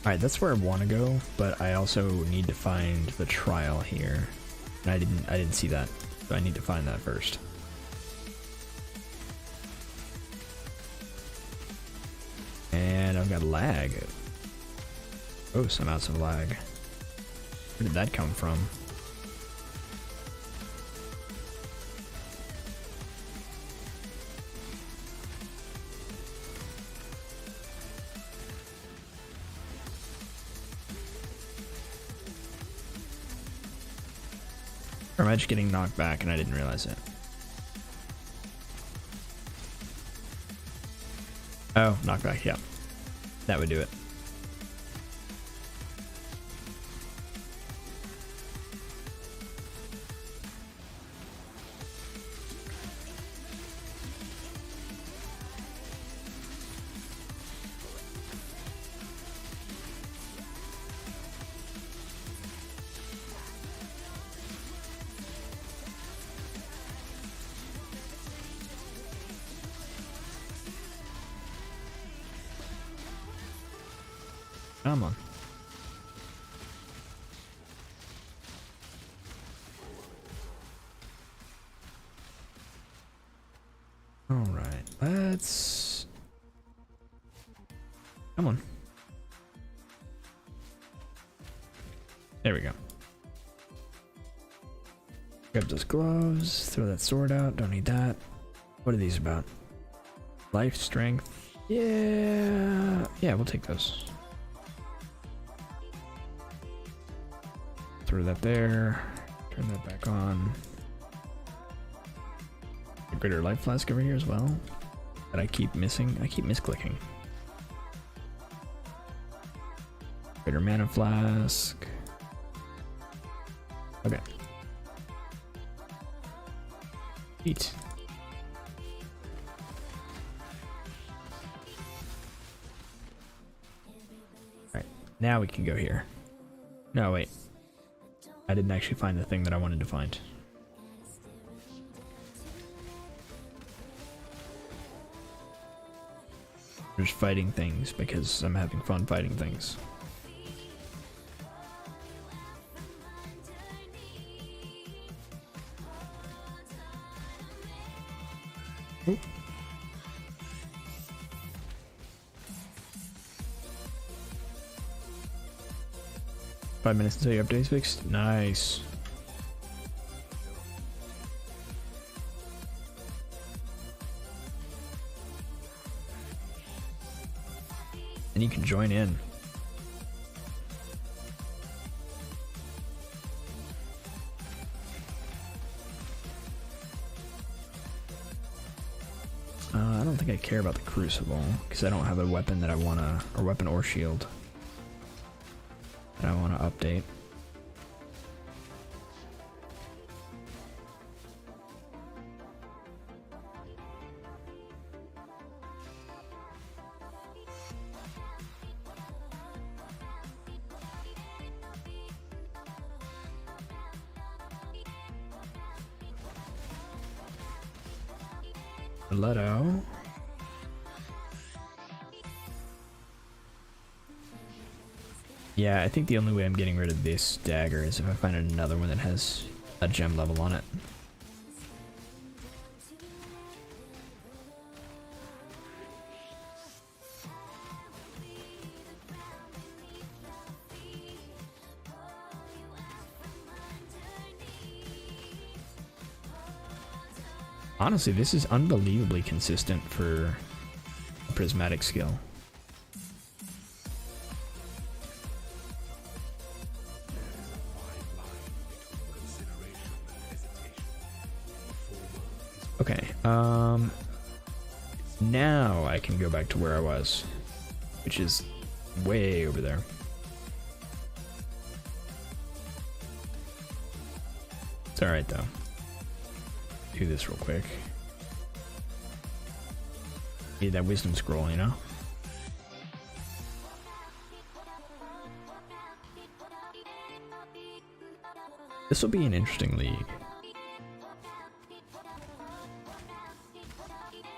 Alright, that's where I want to go, but I also need to find the trial here. And I didn't see that, so I need to find that first. And I've got lag. Oh, some amounts of lag. Where did that come from? Or am I just getting knocked back and I didn't realize it? Oh, knockback, yeah. That would do it. Come on. All right, let's... Come on. There we go. Grab those gloves, throw that sword out, don't need that. What are these about? Life, strength? Yeah, we'll take those. Throw that there, turn that back on. A greater life flask over here as well that I keep missing. I keep misclicking. Greater mana flask. Okay. Eat. Alright, now we can go here. No, wait. I didn't actually find the thing that I wanted to find. Just fighting things because I'm having fun fighting things. Oop. Five minutes until your update's fixed. Nice. And you can join in. I don't think I care about the Crucible because I don't have a weapon that I wanna, or weapon or shield that I wanna update. Leto. Yeah, I think the only way I'm getting rid of this dagger is if I find another one that has a gem level on it. Honestly, this is unbelievably consistent for a prismatic skill. Okay, now I can go back to where I was, which is way over there. It's alright though. Do this real quick. Need that wisdom scroll, you know? This will be an interesting league.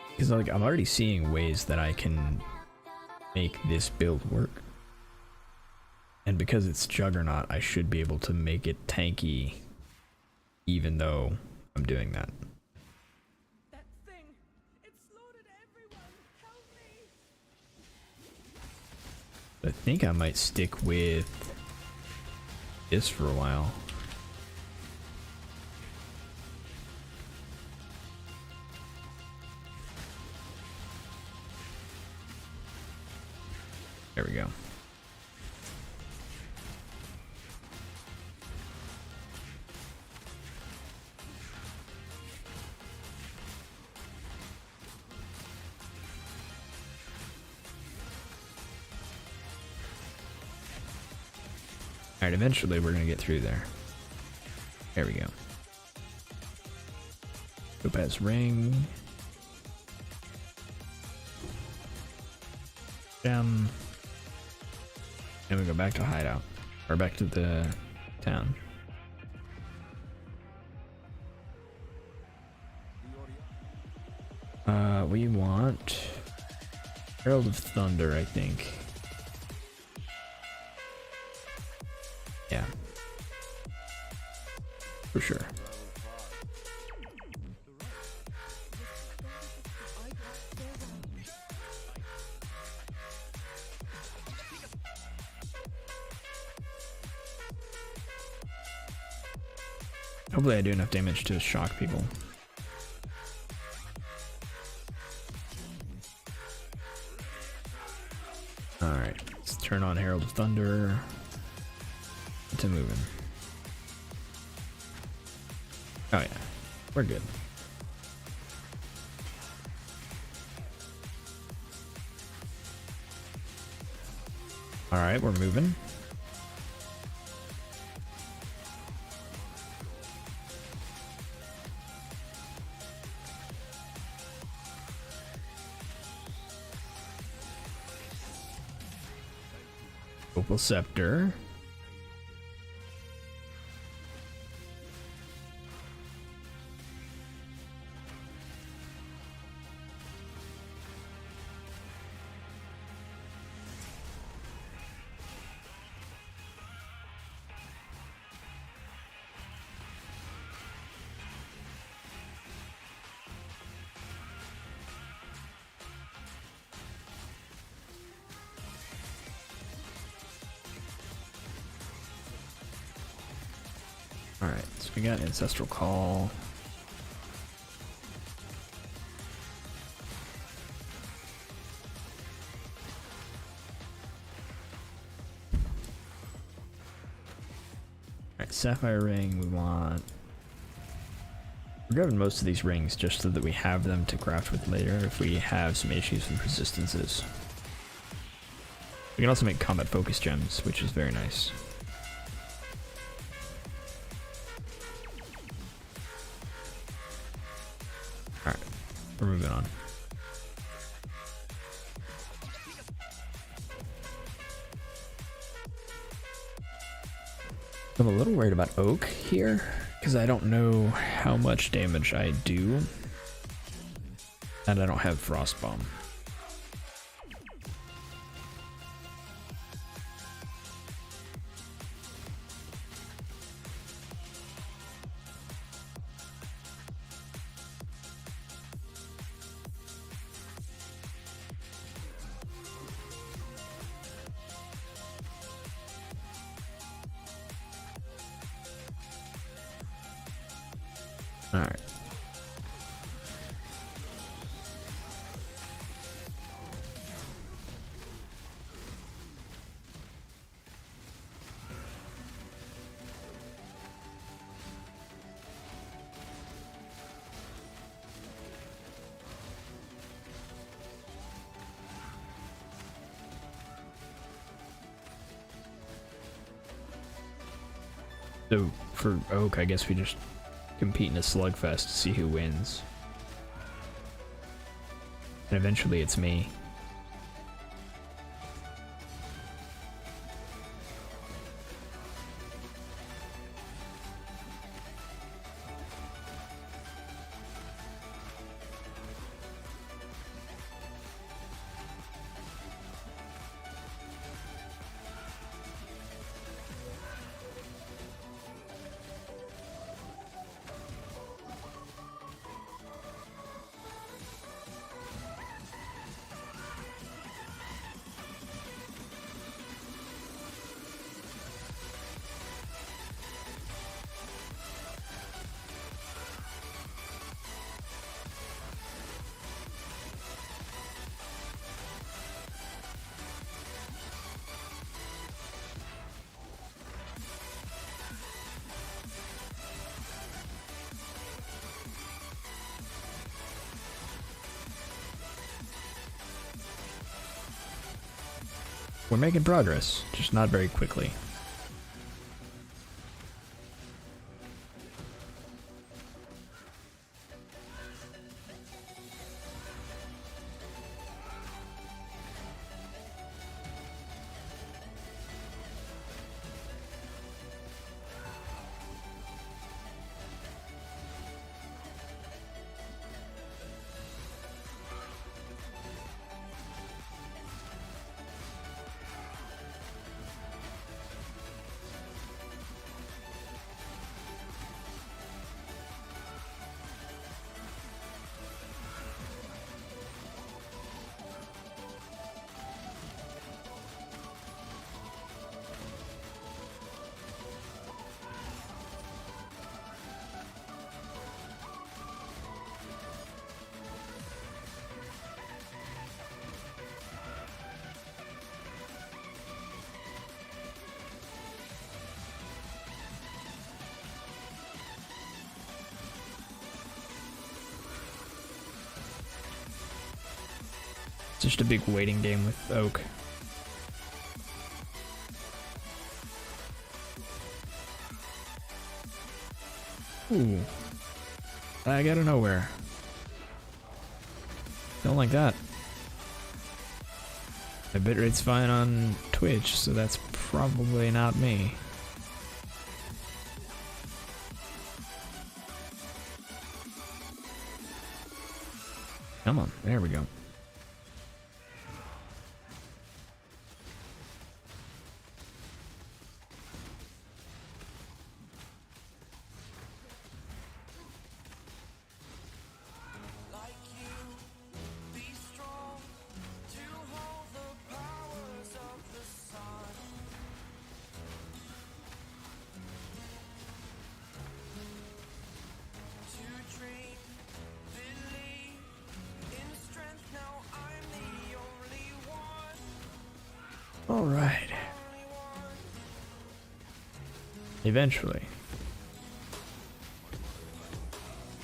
Because like I'm already seeing ways that I can make this build work. And because it's Juggernaut, I should be able to make it tanky even though I'm doing that. That thing, it slaughtered everyone. Help me. I think I might stick with this for a while. There we go. Alright, eventually we're gonna get through there. There we go. Topaz ring. Gem. And we go back to hideout. Or back to the town. We want Herald of Thunder, I think. Yeah. For sure. Hopefully I do enough damage to shock people. Alright, let's turn on Herald of Thunder to moving. Oh yeah, we're good. Alright, we're moving. Opal Scepter. Alright, so we got Ancestral Call. Alright, Sapphire Ring we want. We're grabbing most of these rings just so that we have them to craft with later if we have some issues with resistances. We can also make combat focus gems, which is very nice. Alright, we're moving on. I'm a little worried about Oak here, because I don't know how much damage I do, and I don't have Frost Bomb. Alright. So for Oak, I guess we just compete in a slugfest to see who wins. And eventually it's me. We're making progress, just not very quickly. It's just a big waiting game with oak. Ooh. I got out of nowhere. Don't like that. My bitrate's fine on Twitch, so that's probably not me. Come on, there we go. All right. Eventually.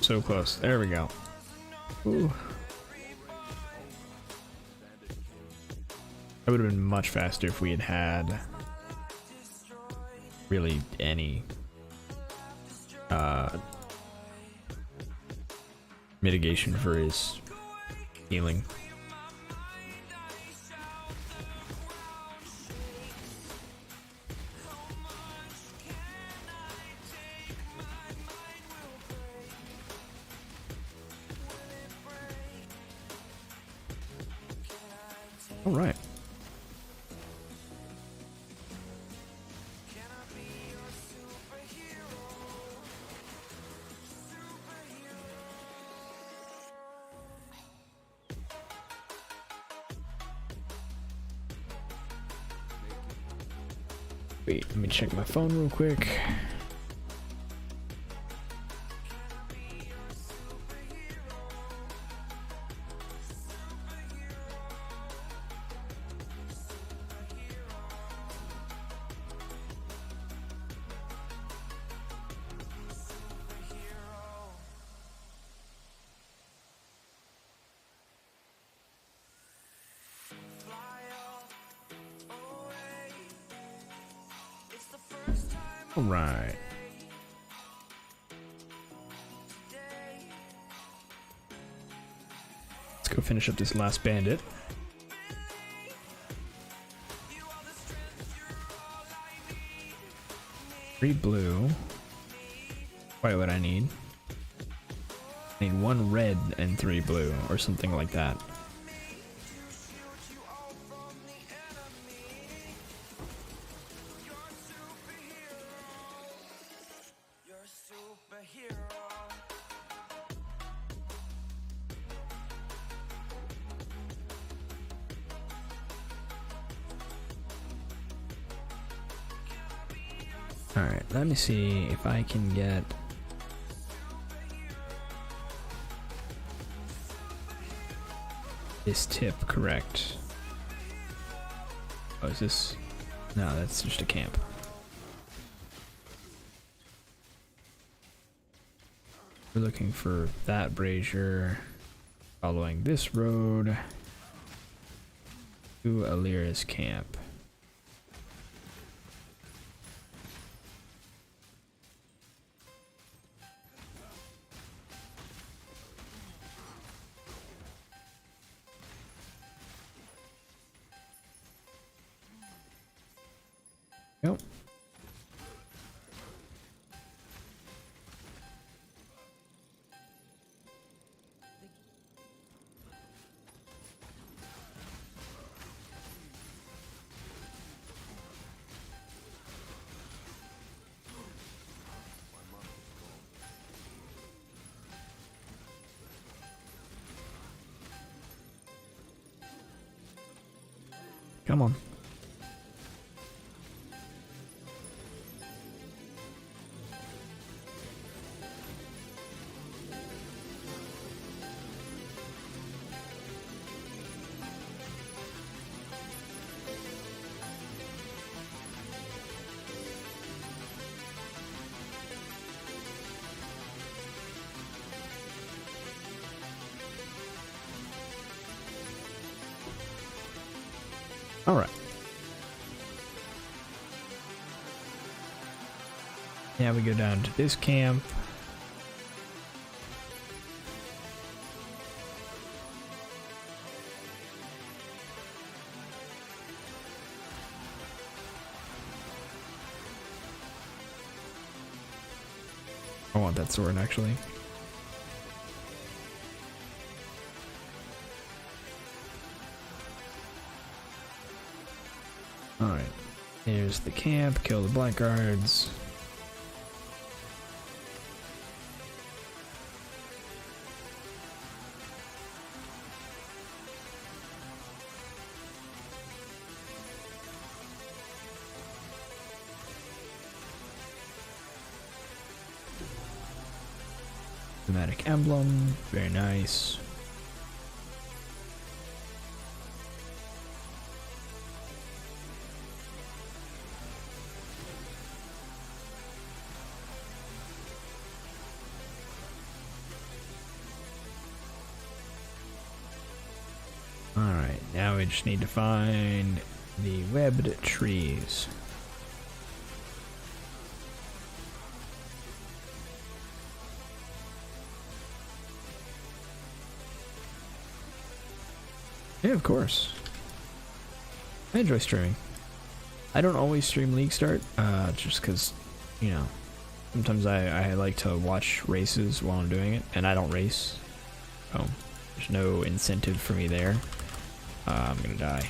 So close. There we go. Ooh. That would have been much faster if we had had really any mitigation for his healing. All right. Wait, let me check my phone real quick. All right. Let's go finish up this last bandit. Three blue. Quite what I need. I need one red and three blue, or something like that. Alright, let me see if I can get this tip correct. Oh, is this? No, that's just a camp. We're looking for that brazier, following this road to Alira's camp. Yep. Come on. All right. Now we go down to this camp. I want that sword actually. Alright. Here's the camp, kill the blackguards. Prismatic emblem, very nice. Alright, now we just need to find the webbed trees. Yeah, of course. I enjoy streaming. I don't always stream League Start, just because, you know, sometimes I like to watch races while I'm doing it, and I don't race. Oh, there's no incentive for me there. I'm gonna die.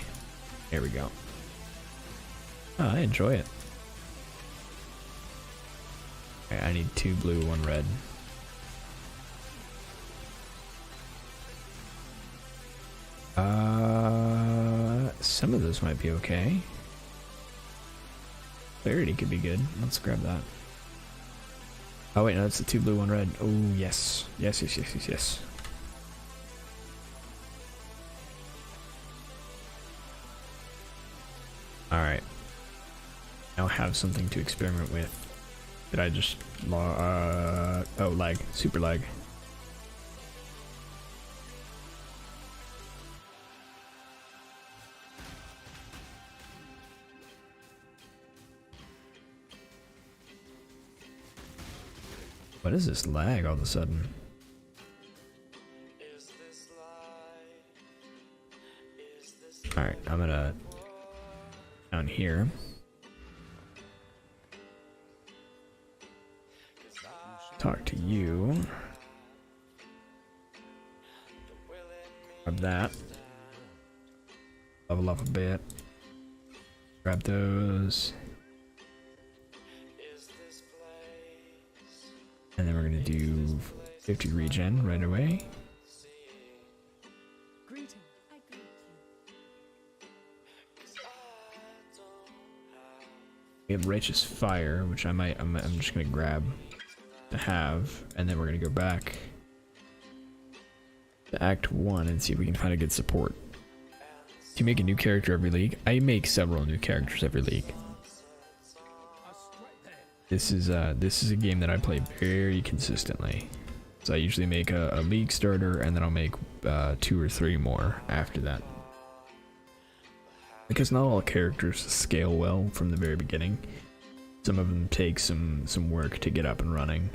There we go. Oh, I enjoy it. Okay, I need 2 blue, 1 red. Some of those might be okay. Clarity could be good. Let's grab that. Oh wait, no, it's the 2 blue, 1 red. Oh yes. Yes, yes, yes, yes, yes. Alright. Now have something to experiment with. Did I just oh, lag. Super lag. What is this lag all of a sudden? Alright, I'm gonna down here. Talk to you. Grab that. Level up a bit. Grab those. And then we're gonna do 50 regen right away. Greeting. I greet you. We have Righteous Fire, which I'm just gonna grab to have, and then we're gonna go back to Act 1 and see if we can find a good support. Do you make a new character every league? I make several new characters every league. This is a game that I play very consistently. So I usually make a league starter, and then I'll make 2 or 3 more after that. Because not all characters scale well from the very beginning. Some of them take some work to get up and running.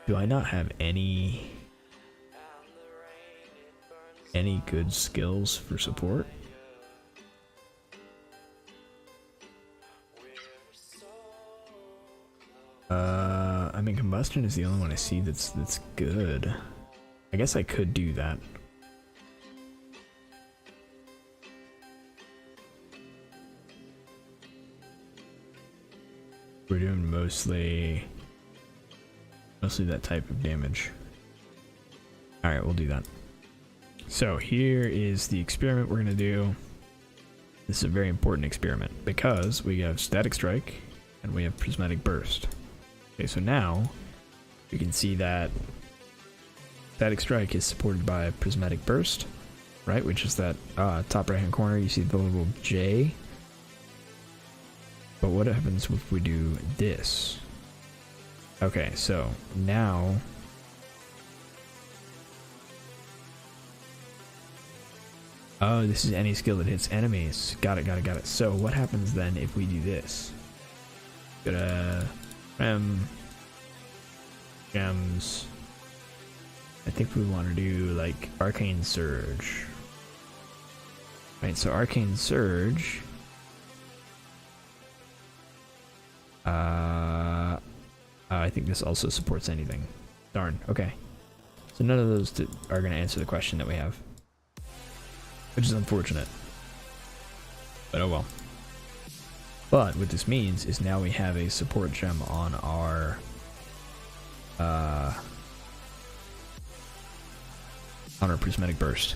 Do I not have any good skills for support? I mean, Combustion is the only one I see that's good. I guess I could do that. We're doing mostly that type of damage. Alright, we'll do that. So here is the experiment we're gonna do. This is a very important experiment because we have Static Strike and we have Prismatic Burst. Okay, so now you can see that Static Strike is supported by Prismatic Burst, right? Which is that top right hand corner, you see the little J. But what happens if we do this? Okay, so now Oh, this is any skill that hits enemies. Got it, got it, got it. So what happens then if we do this? Gonna gems. I think we want to do like Arcane Surge. Right, so Arcane Surge. I think this also supports anything. Darn, okay. So none of those are going to answer the question that we have. Which is unfortunate. But oh well. But what this means is now we have a support gem on our Prismatic Burst.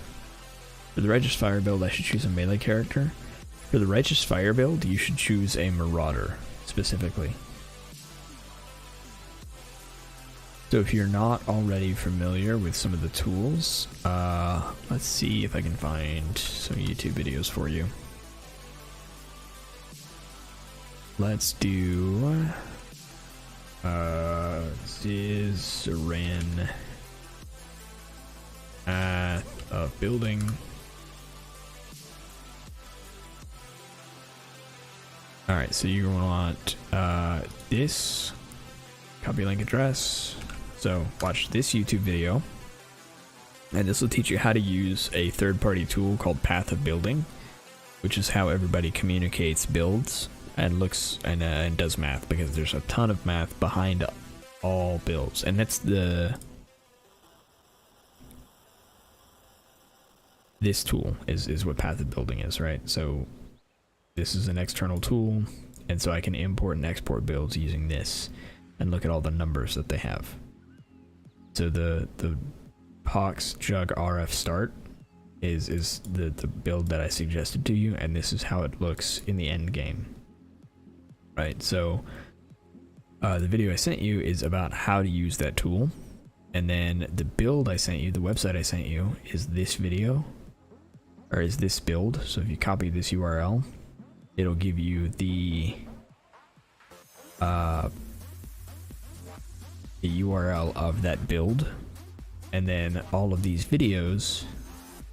For the Righteous Fire build, I should choose a melee character. For the Righteous Fire build, you should choose a Marauder, specifically. So if you're not already familiar with some of the tools, let's see if I can find some YouTube videos for you. Let's do Zizaran building. Alright, so you want this, copy link address. So watch this YouTube video, and this will teach you how to use a third-party tool called Path of Building, which is how everybody communicates builds and looks and does math, because there's a ton of math behind all builds, and that's this tool is what Path of Building is, right? So this is an external tool, and so I can import and export builds using this and look at all the numbers that they have. So the Pox Jugg RF start is the build that I suggested to you, and this is how it looks in the end game. Right, so the video I sent you is about how to use that tool, and then the build I sent you, the website I sent you, is this video, or is this build. So if you copy this URL, it'll give you the URL of that build, and then all of these videos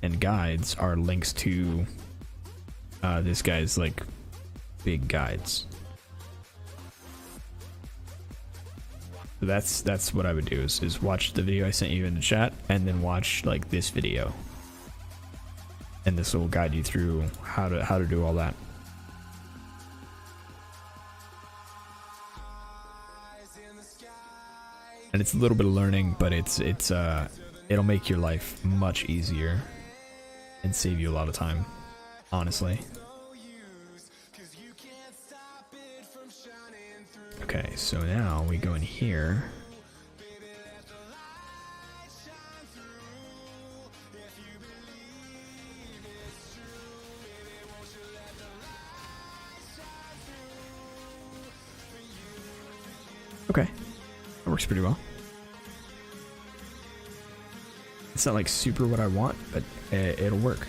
and guides are links to this guy's like big guides. So that's what I would do is watch the video I sent you in the chat, and then watch like this video, and this will guide you through how to do all that. And it's a little bit of learning, but it'll make your life much easier and save you a lot of time, honestly. Okay, so now we go in here. Okay, that works pretty well. It's not like super what I want, but it'll work.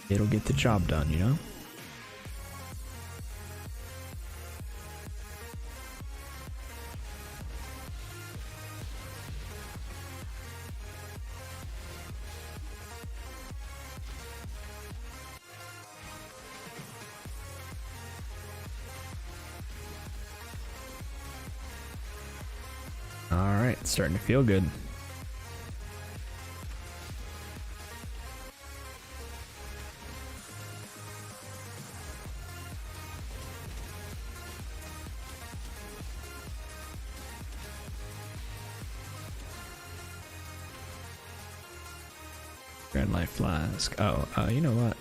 It'll get the job done, you know? Alright, it's starting to feel good. Grand Life Flask. Oh, you know what?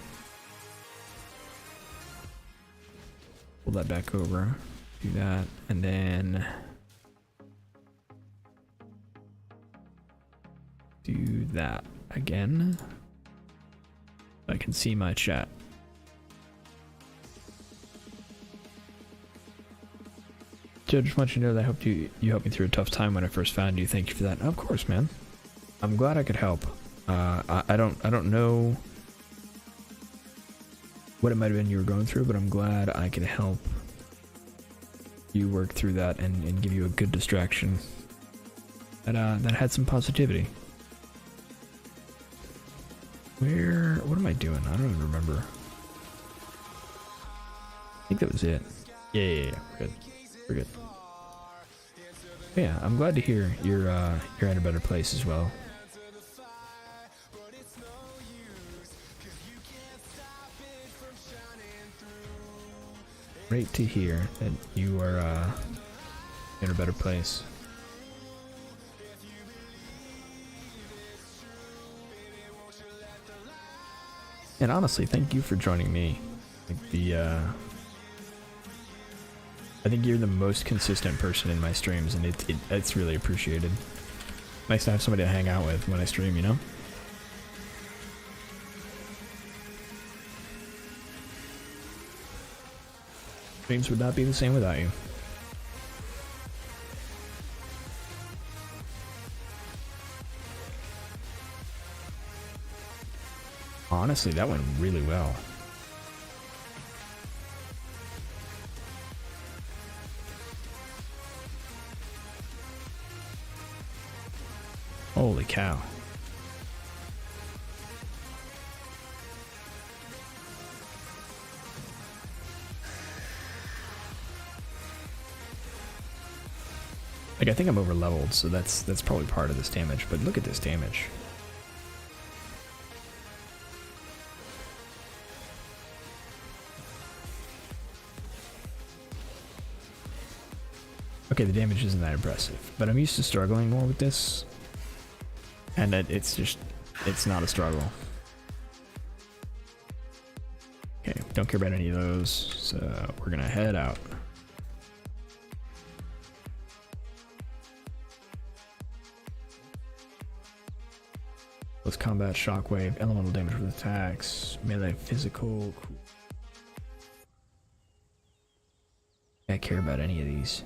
Pull that back over. Do that, and then do that again. I can see my chat. Joe, just want you to know that I hope you helped me through a tough time when I first found you. Thank you for that. Of course, man. I'm glad I could help. I don't know what it might have been you were going through, but I'm glad I could help you work through that and give you a good distraction that had some positivity. Where? What am I doing? I don't even remember. I think that was it. Yeah. We're good. We're good. Yeah, I'm glad to hear you're in a better place as well. Great to hear that you are in a better place. And honestly, thank you for joining me. Like I think you're the most consistent person in my streams, and it's really appreciated. Nice to have somebody to hang out with when I stream, you know? Streams would not be the same without you. Honestly, that went really well. Holy cow. Like, I think I'm over leveled, so that's probably part of this damage, but look at this damage. Okay, the damage isn't that impressive, but I'm used to struggling more with this, and it's not a struggle. Okay, don't care about any of those, so we're gonna head out. Close combat, shockwave, elemental damage with attacks, melee, physical. Cool. I care about any of these.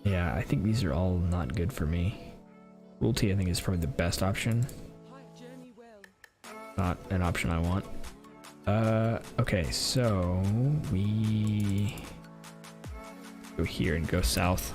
Yeah, I think these are all not good for me. Cruelty, I think, is probably the best option. Not an option I want. Okay, so we go here and go south.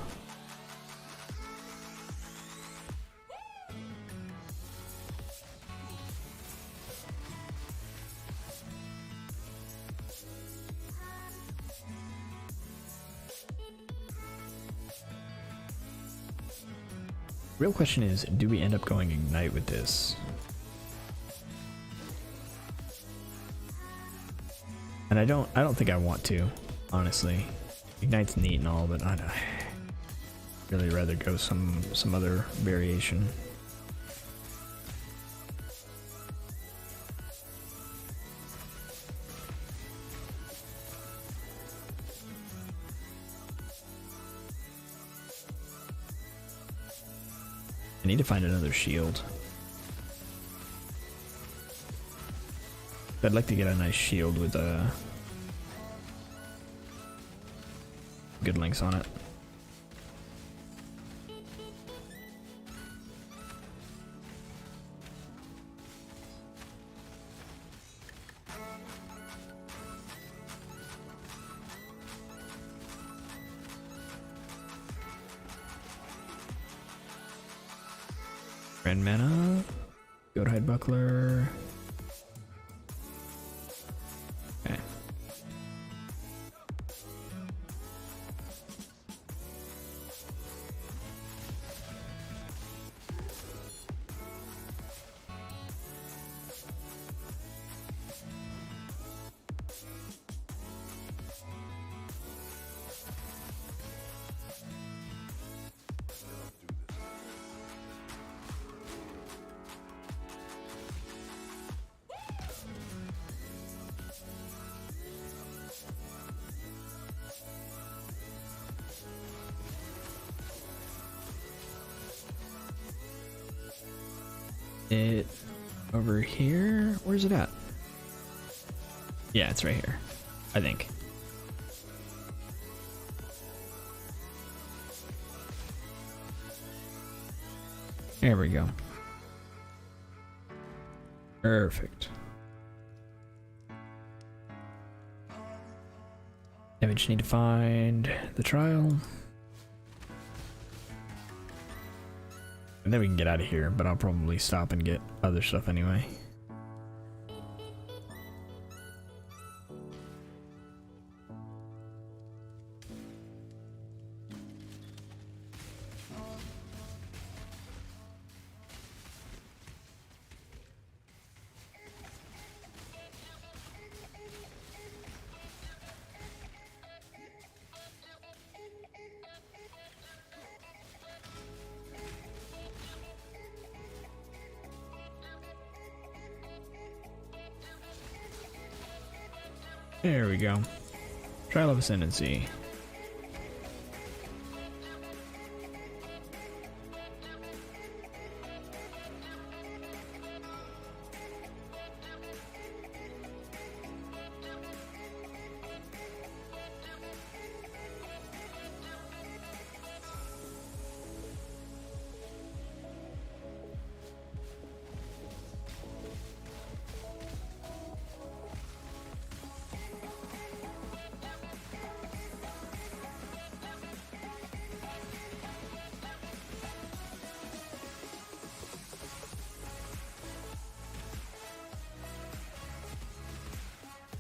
Real question is, do we end up going Ignite with this? And I don't think I want to, honestly. Ignite's neat and all, but I'd really rather go some other variation. I need to find another shield. I'd like to get a nice shield with good links on it. Grand mana, Goat Hide Buckler. Okay. It over here? Where's it at? Yeah, it's right here, I think. There we go. Perfect. Then we just need to find the trial. And then we can get out of here, but I'll probably stop and get other stuff anyway. There we go. Trial of Ascendancy.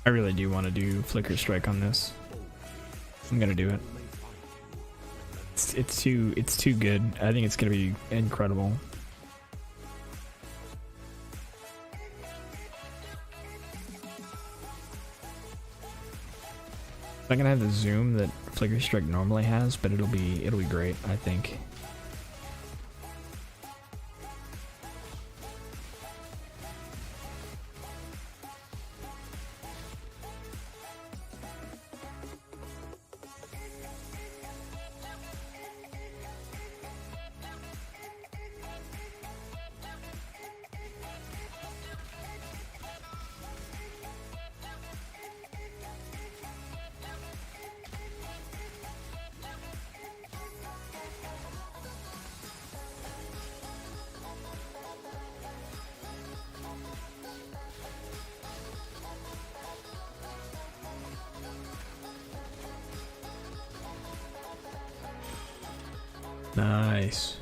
I really do want to do Flicker Strike on this. I'm gonna do it. It's too good. I think it's gonna be incredible. I'm not gonna have the zoom that Flicker Strike normally has, but it'll be great, I think. Nice.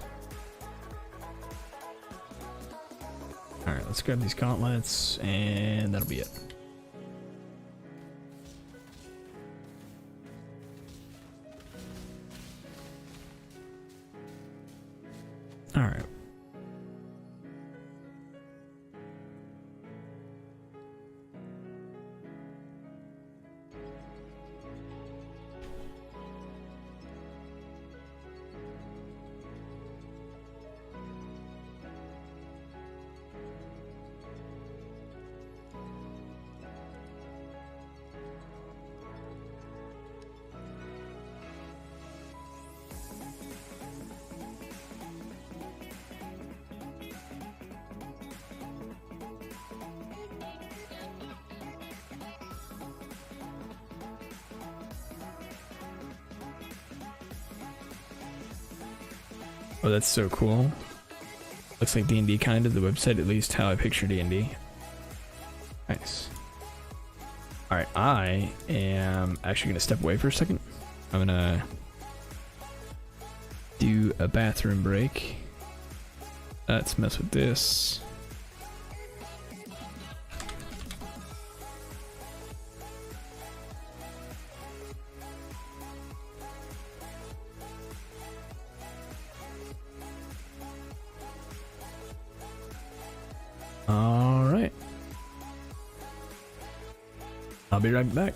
Alright, let's grab these gauntlets, and that'll be it. Alright. Oh, that's so cool. Looks like D&D kind of, the website, at least how I picture D&D. Nice. Alright, I am actually going to step away for a second. I'm going to do a bathroom break. Let's mess with this. Alright. I'll be right back.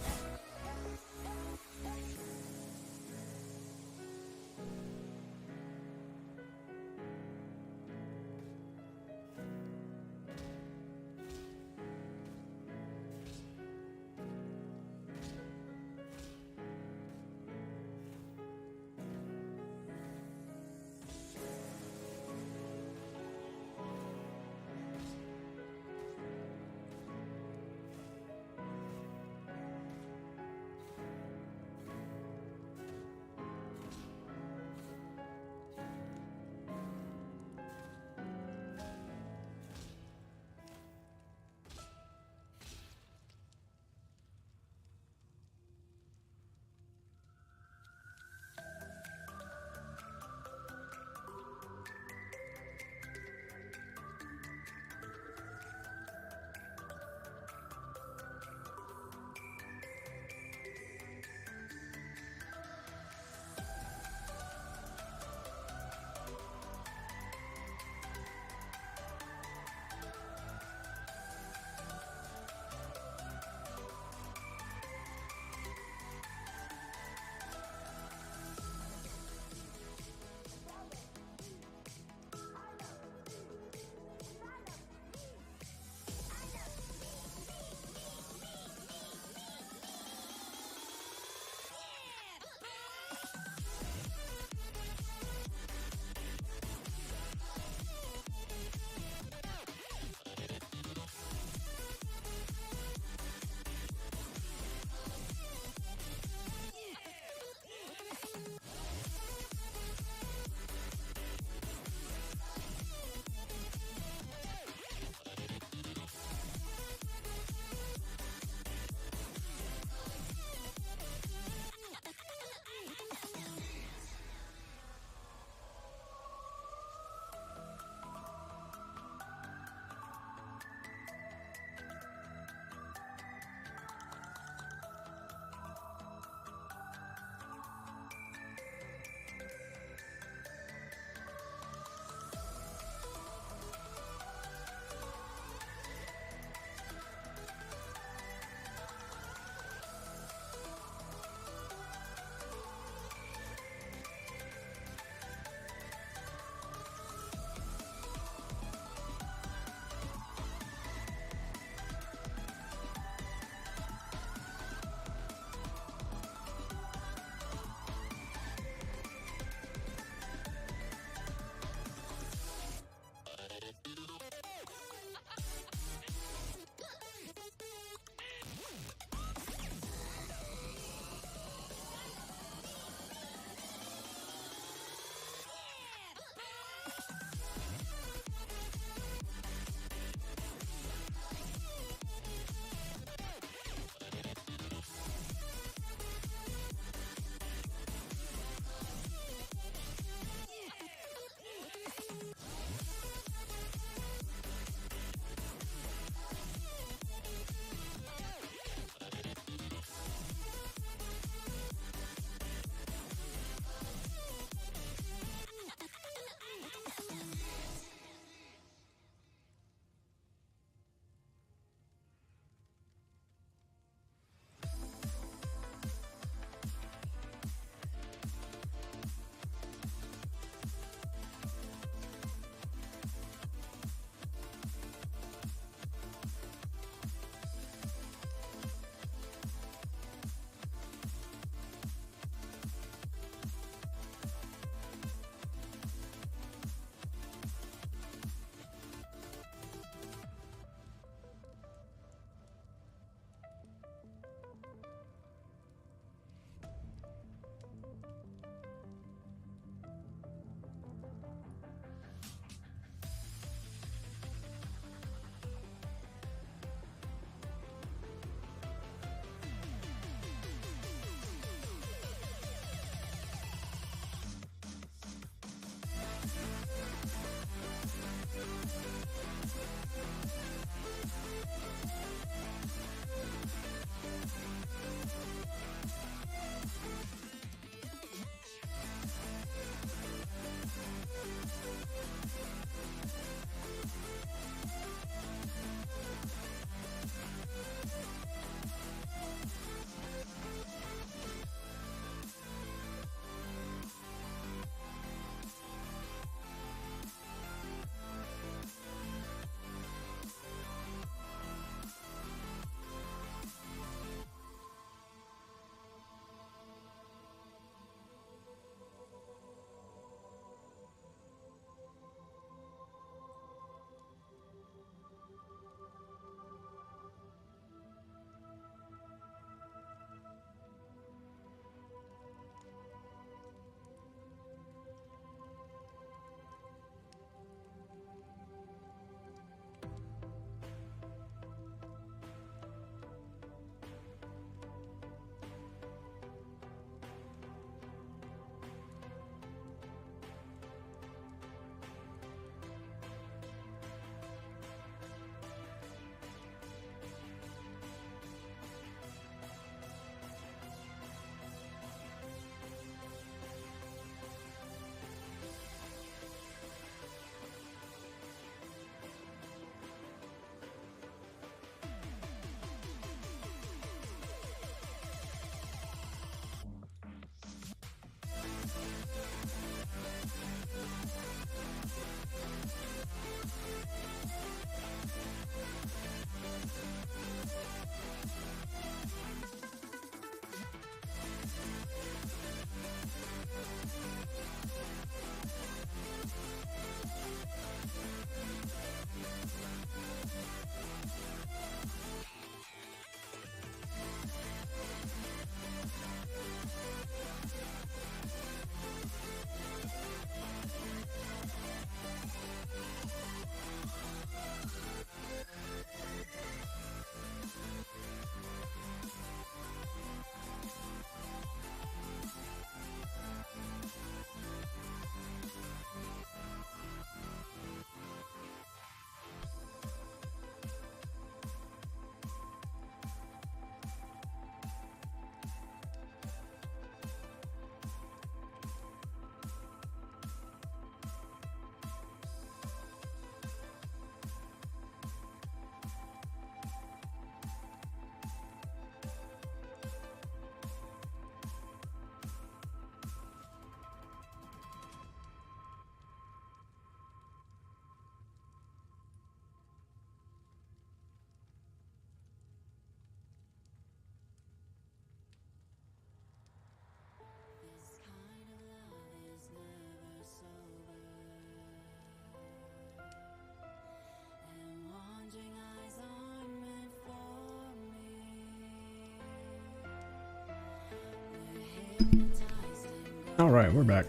Alright, we're back.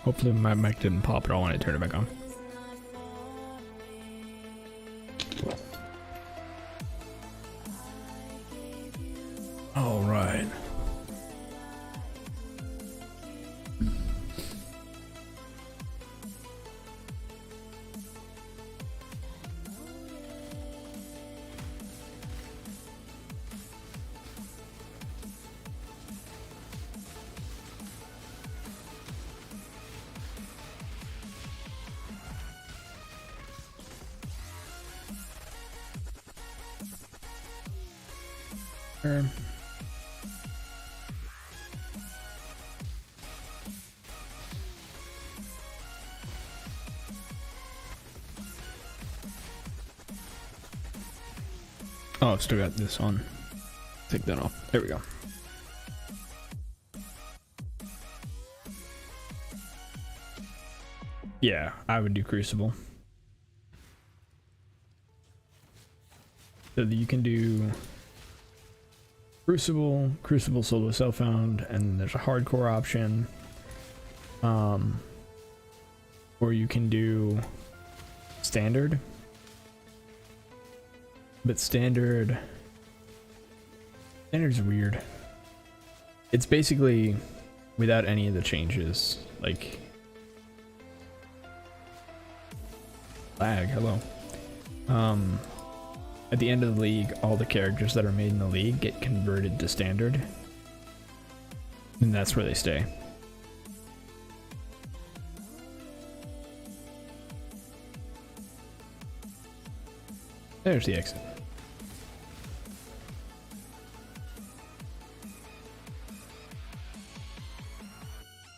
Hopefully my mic didn't pop at all when I turned it back on. Alright. Oh, I've still got this on. Take that off. There we go. Yeah, I would do Crucible. So that you can do Crucible, Crucible solo self-found, and there's a hardcore option. Or you can do standard. But standard's weird. It's basically without any of the changes. Like lag, hello. At the end of the league, all the characters that are made in the league get converted to standard. And that's where they stay. There's the exit.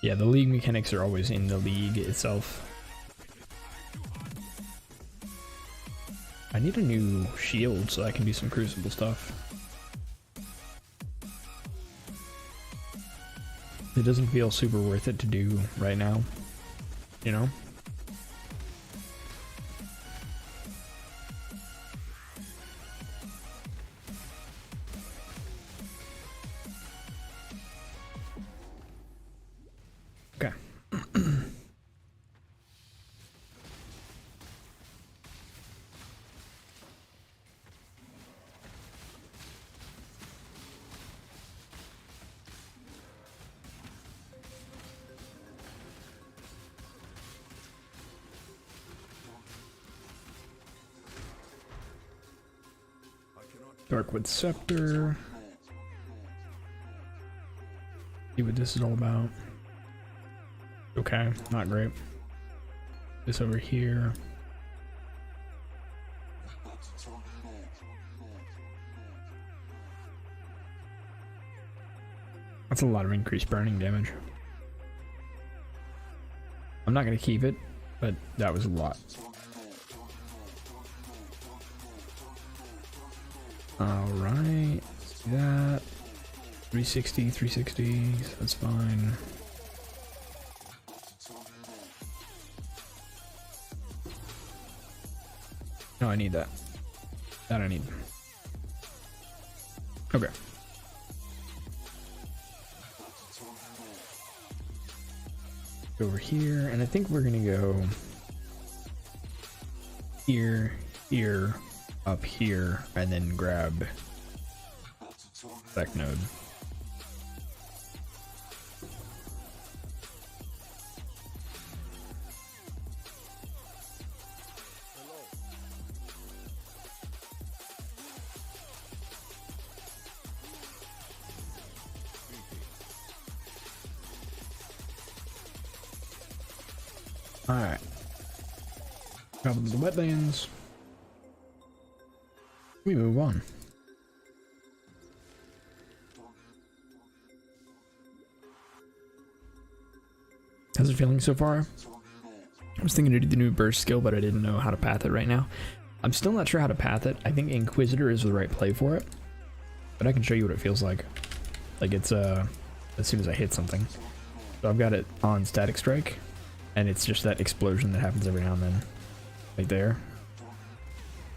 Yeah, the league mechanics are always in the league itself. I need a new shield so I can do some Crucible stuff. It doesn't feel super worth it to do right now, you know? Okay. Darkwood Scepter. See what this is all about. Okay, not great. This over here. That's a lot of increased burning damage. I'm not gonna keep it, but that was a lot. Alright, that 360, 360, that's fine. No, I need that. That I need. Okay. Over here, and I think we're gonna go here, here, up here, and then grab Spec Node. Alright. Travel to the wetlands. We move on. How's it feeling so far? I was thinking to do the new burst skill, but I didn't know how to path it right now. I'm still not sure how to path it. I think Inquisitor is the right play for it, but I can show you what it feels like. Like it's as soon as I hit something. So I've got it on Static Strike, and it's just that explosion that happens every now and then, right there.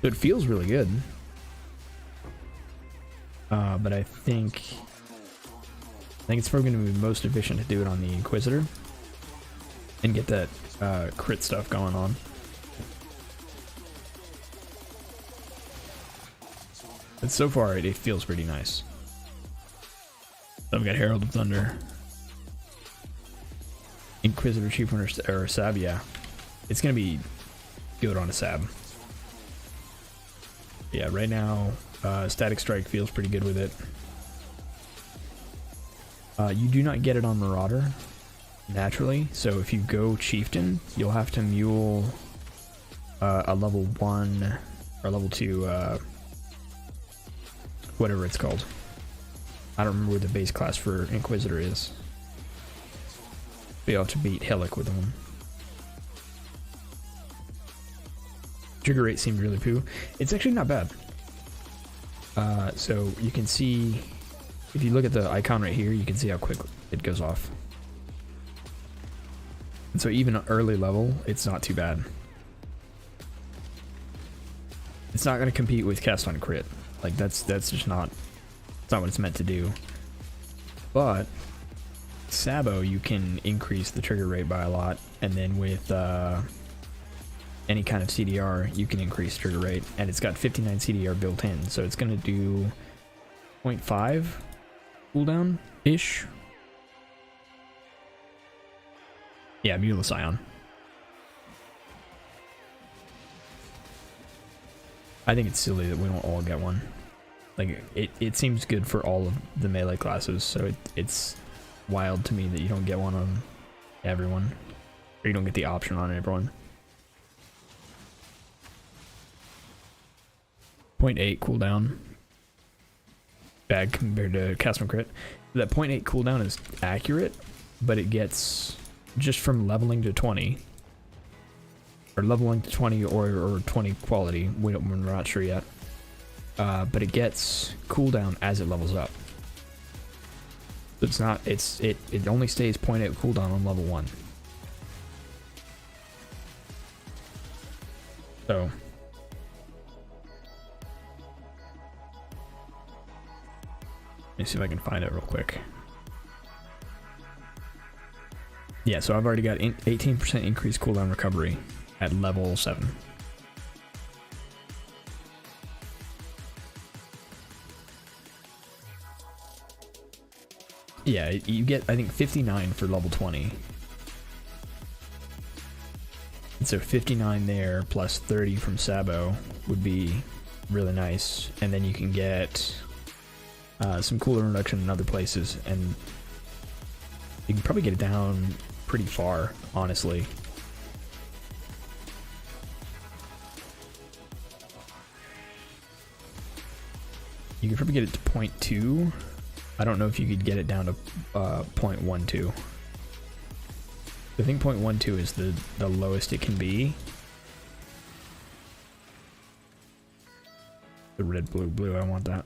So it feels really good. But I think think it's probably going to be most efficient to do it on the Inquisitor and get that crit stuff going on. But so far, it feels pretty nice. So I've got Herald of Thunder, Inquisitor, Chief Runner, or Sab. Yeah, it's gonna be good on a Sab. Yeah, right now, Static Strike feels pretty good with it. You do not get it on Marauder naturally, so if you go Chieftain, you'll have to mule a level 1 or level 2. Whatever it's called. I don't remember what the base class for Inquisitor is. But you'll have to beat Hellick with one. Trigger rate seemed really poo. It's actually not bad. So you can see, if you look at the icon right here, you can see how quick it goes off. And so even early level, it's not too bad. It's not going to compete with Cast on Crit. Like that's just not, it's not what it's meant to do. But Sabo, you can increase the trigger rate by a lot, and then with any kind of CDR, you can increase trigger rate, and it's got 59 CDR built in, so it's gonna do 0.5 cooldown ish. Yeah, Mule Scion. I think it's silly that we don't all get one. Like, it seems good for all of the melee classes, so it's wild to me that you don't get one on everyone. Or you don't get the option on everyone. 0.8 cooldown. Bad compared to Cast on Crit. That 0.8 cooldown is accurate, but it gets just from leveling to 20. Or leveling to 20 or 20 quality, we're not sure yet. But it gets cooldown as it levels up. It's not, it only stays 0.8 cooldown on level 1. So let me see if I can find it real quick. Yeah, so I've already got 18% increased cooldown recovery at level 7. Yeah, you get, I think, 59 for level 20. And so 59 there plus 30 from Sabo would be really nice. And then you can get some cooler reduction in other places, and you can probably get it down pretty far, honestly. You could probably get it to 0.2. I don't know if you could get it down to 0.12. I think 0.12 is the lowest it can be. The red, blue, blue, I want that.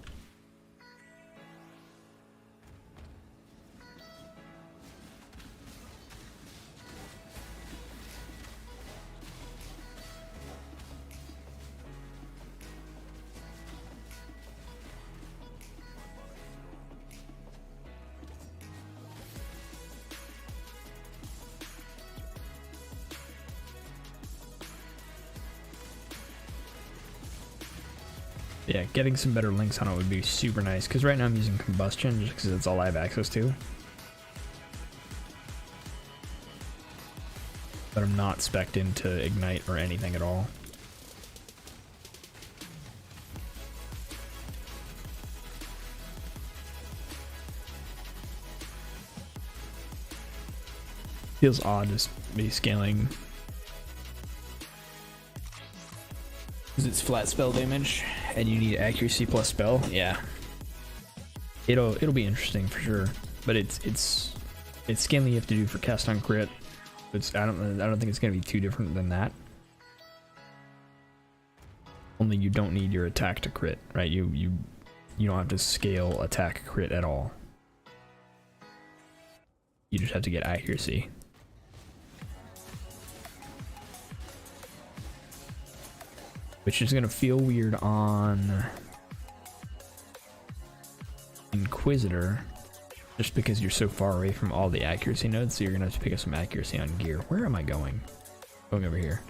Yeah, getting some better links on it would be super nice, because right now I'm using Combustion just because it's all I have access to. But I'm not spec'd into Ignite or anything at all. Feels odd just me scaling. Because it's flat spell damage, and you need accuracy plus spell. Yeah, it'll be interesting for sure. But it's scaling you have to do for Cast on Crit. I don't think it's gonna be too different than that. Only you don't need your attack to crit, right? You don't have to scale attack crit at all. You just have to get accuracy. Which is gonna feel weird on Inquisitor, Just because you're so far away from all the accuracy nodes, so you're gonna have to pick up some accuracy on gear. Where am I going? Going over here.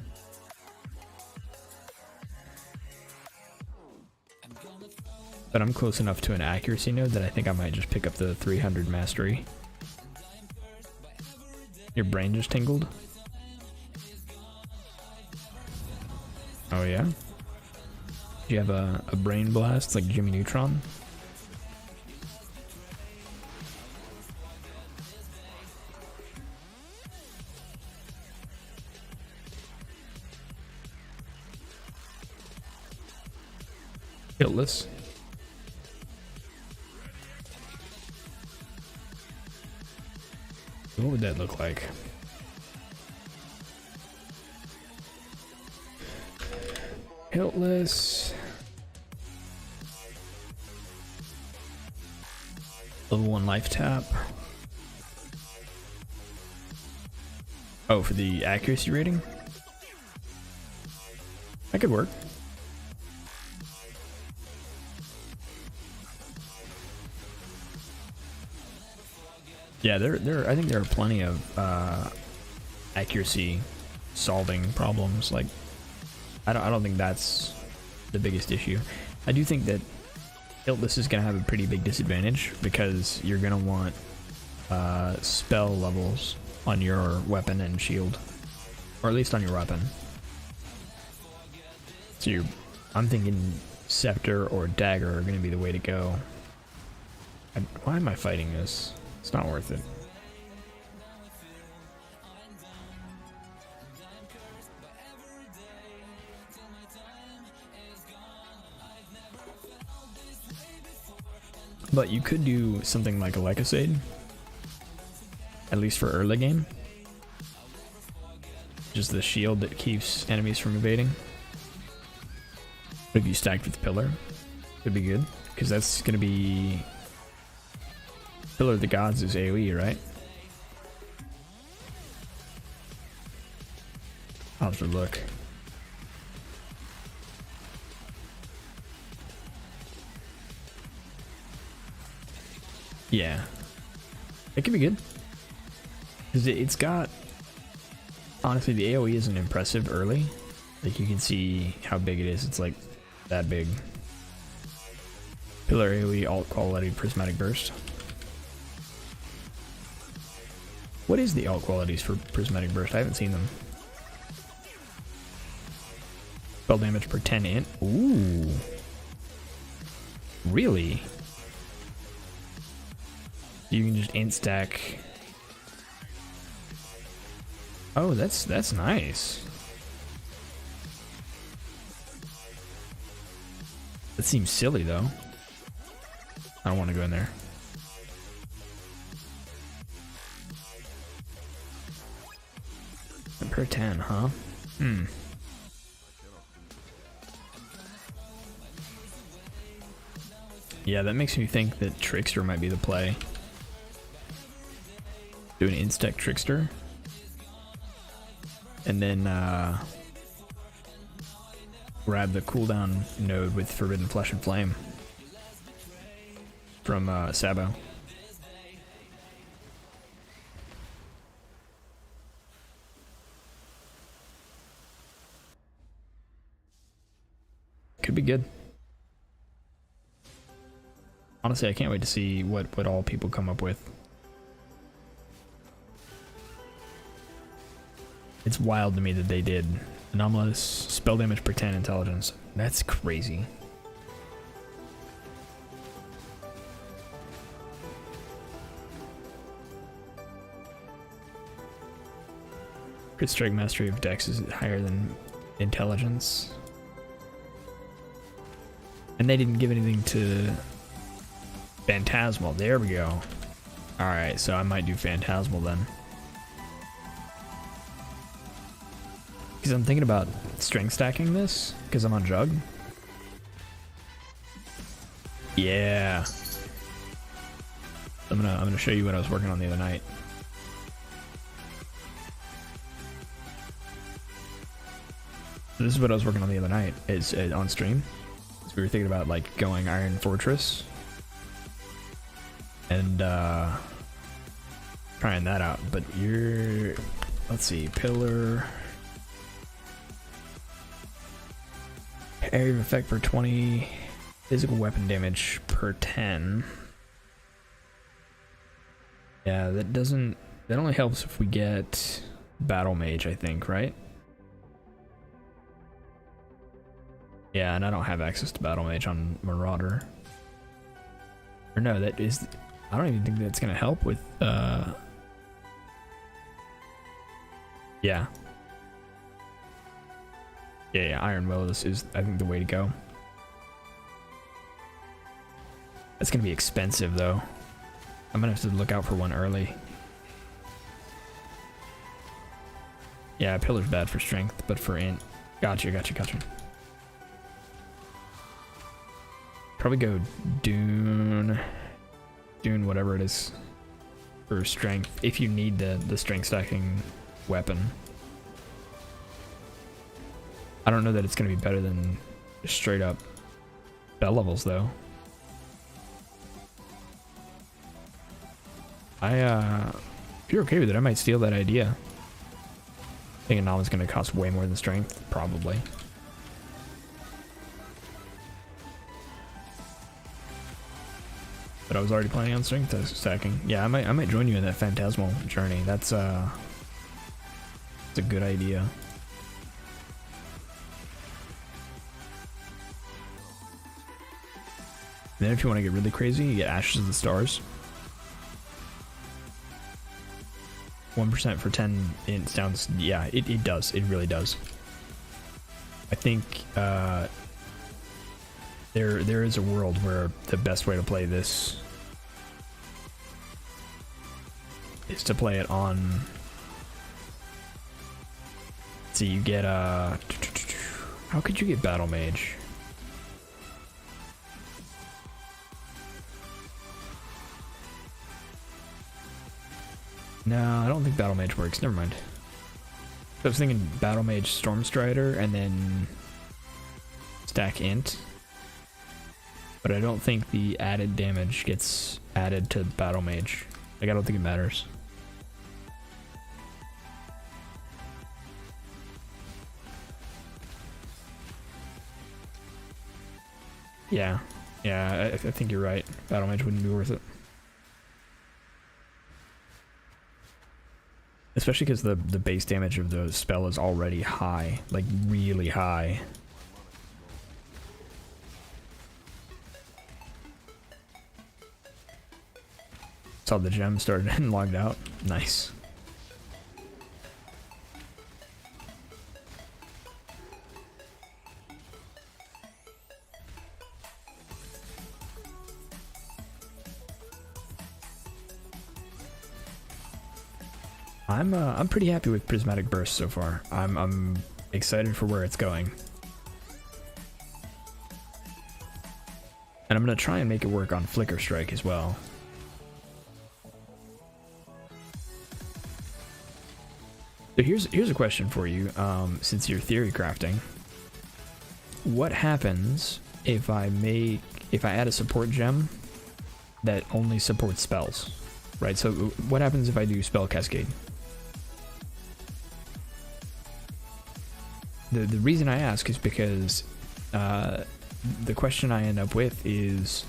But I'm close enough to an accuracy node that I think I might just pick up the 300 mastery. Your brain just tingled? Oh yeah? Do you have a brain blast like Jimmy Neutron? Guiltless. What would that look like? Hiltless. Level 1 life tap. Oh, for the accuracy rating? That could work. Yeah, I think there are plenty of accuracy solving problems. Like, I don't think that's the biggest issue. I do think that Hiltless is gonna have a pretty big disadvantage because you're gonna want spell levels on your weapon and shield, or at least on your weapon. So I'm thinking Scepter or Dagger are gonna be the way to go. Why am I fighting this? It's not worth it. But you could do something like a Lycosade, at least for early game. Just the shield that keeps enemies from evading. If you stacked with Pillar, could be good, because that's going to be... Pillar of the Gods is AoE, right? I'll have to look. Yeah. It could be good. Because it's got... Honestly, the AoE isn't impressive early. Like, you can see how big it is. It's like that big. Pillar AoE, alt quality, Prismatic Burst. What is the alt qualities for Prismatic Burst? I haven't seen them. Spell damage per 10 int. Ooh. Really? You can just int stack. Oh, that's nice. That seems silly though. I don't want to go in there. Per 10, huh? Yeah, that makes me think that Trickster might be the play. Do an Instack Trickster. And then grab the cooldown node with Forbidden Flesh and Flame from Sabo. Could be good. Honestly, I can't wait to see what all people come up with. It's wild to me that they did anomalous spell damage per 10 intelligence. That's crazy. Crit strike mastery of Dex is higher than intelligence. And they didn't give anything to Phantasmal. There we go. Alright, so I might do Phantasmal then. Because I'm thinking about strength stacking this, because I'm on Jugg. Yeah. I'm gonna show you what I was working on the other night. So this is what I was working on the other night. It's on stream. We were thinking about like going Iron Fortress and trying that out. But you're, let's see, pillar, area of effect per 20, physical weapon damage per 10. Yeah, that doesn't, that only helps if we get battle mage, I think, right? Yeah, and I don't have access to battle mage on Marauder. Or no, that is, I don't even think that's gonna help with yeah. Yeah, Iron Will is I think the way to go. That's gonna be expensive though. I'm gonna have to look out for one early. Yeah, pillar's bad for strength, but for int. Gotcha. Probably go Dune whatever it is for strength if you need the strength stacking weapon. I don't know that it's gonna be better than just straight up spell levels though. If you're okay with it, I might steal that idea. Thinking Nama's gonna cost way more than strength, probably. But I was already planning on strength stacking. Yeah, I might join you in that phantasmal journey. That's a good idea. And then if you want to get really crazy, you get Ashes of the Stars. 1% for 10 ints down. Yeah, it does. It really does. I think there is a world where the best way to play this is to play it on. So you get how could you get Battle Mage? No, I don't think Battle Mage works. Never mind. I was thinking Battle Mage Storm Strider and then stack int. But I don't think the added damage gets added to Battle Mage. Like, I don't think it matters. Yeah. Yeah, I think you're right. Battle Mage wouldn't be worth it. Especially because the base damage of the spell is already high. Like, really high. Saw the gem started and logged out. Nice. I'm pretty happy with Prismatic Burst so far. I'm excited for where it's going. And I'm gonna try and make it work on Flicker Strike as well. So here's a question for you, since you're theory crafting. What happens if I add a support gem that only supports spells? Right, so what happens if I do Spell Cascade? The reason I ask is because the question I end up with is,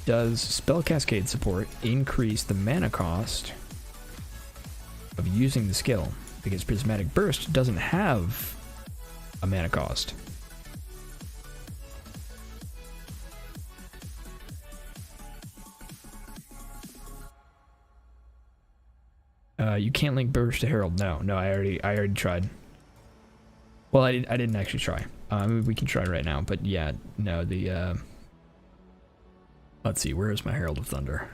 does Spell Cascade support increase the mana cost of using the skill? Because Prismatic Burst doesn't have a mana cost. You can't link Burst to Herald. No, I already tried. Well, I didn't actually try. We can try right now, but yeah, no, let's see, where is my Herald of Thunder?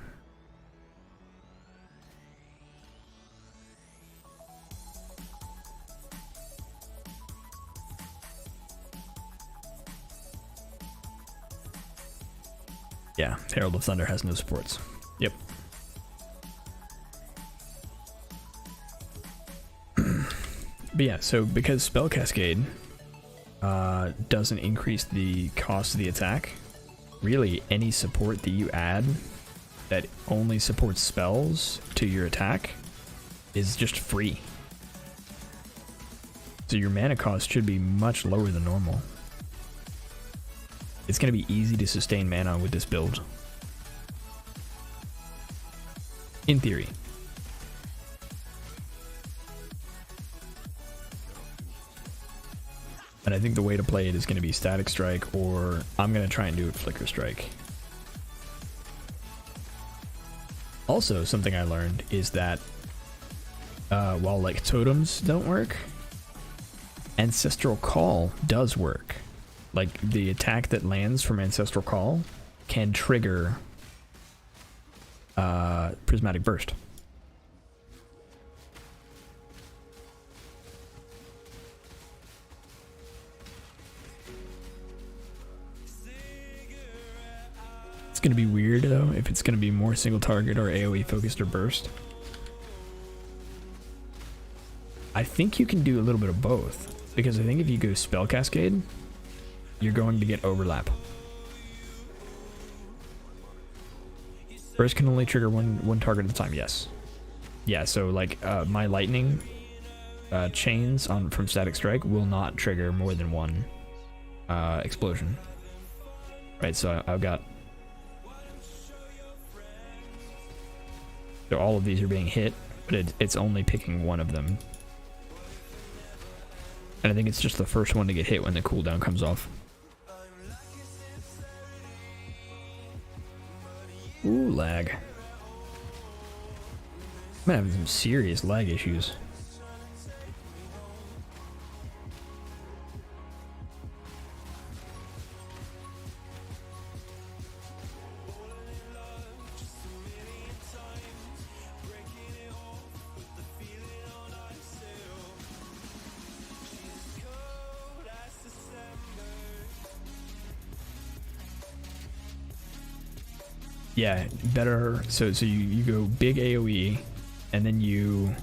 Yeah, Herald of Thunder has no supports. Yep. But yeah, so because Spell Cascade doesn't increase the cost of the attack, really any support that you add that only supports spells to your attack is just free. So your mana cost should be much lower than normal. It's going to be easy to sustain mana with this build. In theory. And I think the way to play it is going to be Static Strike, or I'm going to try and do it Flicker Strike. Also, something I learned is that while like totems don't work, Ancestral Call does work. Like the attack that lands from Ancestral Call can trigger Prismatic Burst. It's gonna be weird though if it's gonna be more single target or AoE focused or burst. I think you can do a little bit of both, because I think if you go Spell Cascade, you're going to get overlap. Burst can only trigger one target at a time, yes. Yeah, so like my lightning chains from Static Strike will not trigger more than one explosion. Right, so I've got... So all of these are being hit, but it's only picking one of them. And I think it's just the first one to get hit when the cooldown comes off. Ooh, lag. I'm having some serious lag issues. Yeah, better. So you go big AoE, and then you...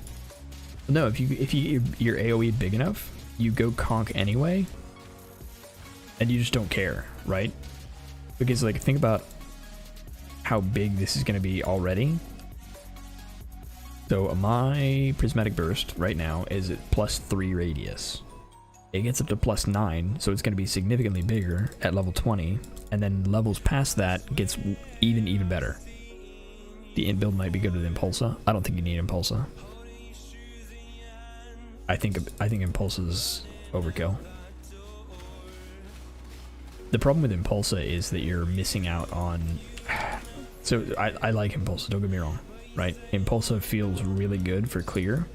No, if your AoE big enough, you go conk anyway, and you just don't care, right? Because like think about how big this is going to be already. So my Prismatic Burst right now is at +3 radius. It gets up to +9, so it's going to be significantly bigger at level 20, and then levels past that gets even better. The int build might be good with Impulsa. I don't think you need Impulsa. I think Impulsa is overkill. The problem with Impulsa is that you're missing out on... So I like Impulsa, don't get me wrong, right? Impulsa feels really good for clear.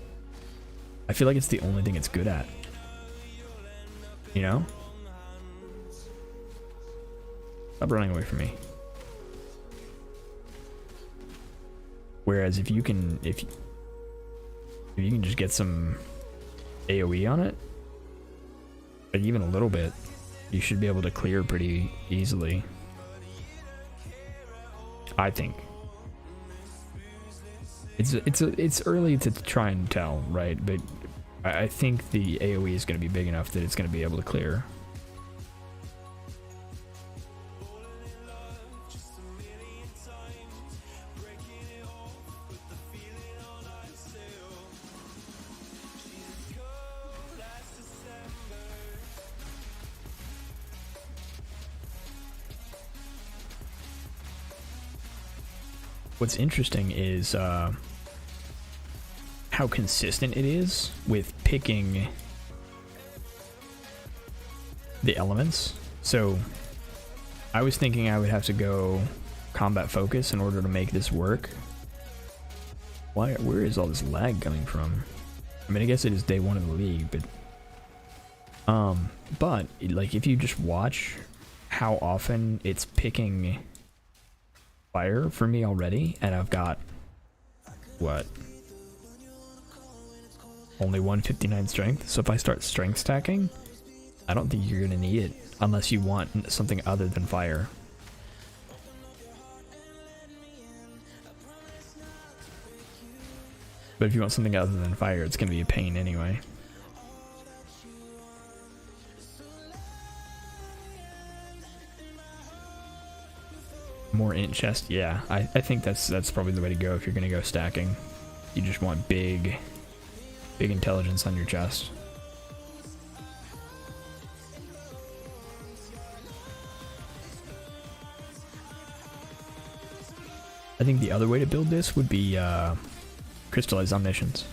I feel like it's the only thing it's good at. You know? Stop running away from me. Whereas if you can just get some AoE on it, like even a little bit, you should be able to clear pretty easily. I think. It's early to try and tell, right? But I think the AoE is going to be big enough that it's going to be able to clear. What's interesting is how consistent it is with picking the elements. So I was thinking I would have to go combat focus in order to make this work. Where is all this lag coming from? I mean, I guess it is day one of the league, but like if you just watch how often it's picking fire for me already, and I've got what, only 159 strength. So if I start strength stacking, I don't think you're gonna need it unless you want something other than fire. But if you want something other than fire, it's gonna be a pain anyway. More int chest, yeah. I think that's probably the way to go if you're gonna go stacking. You just want big intelligence on your chest. I think the other way to build this would be crystallized omniscience.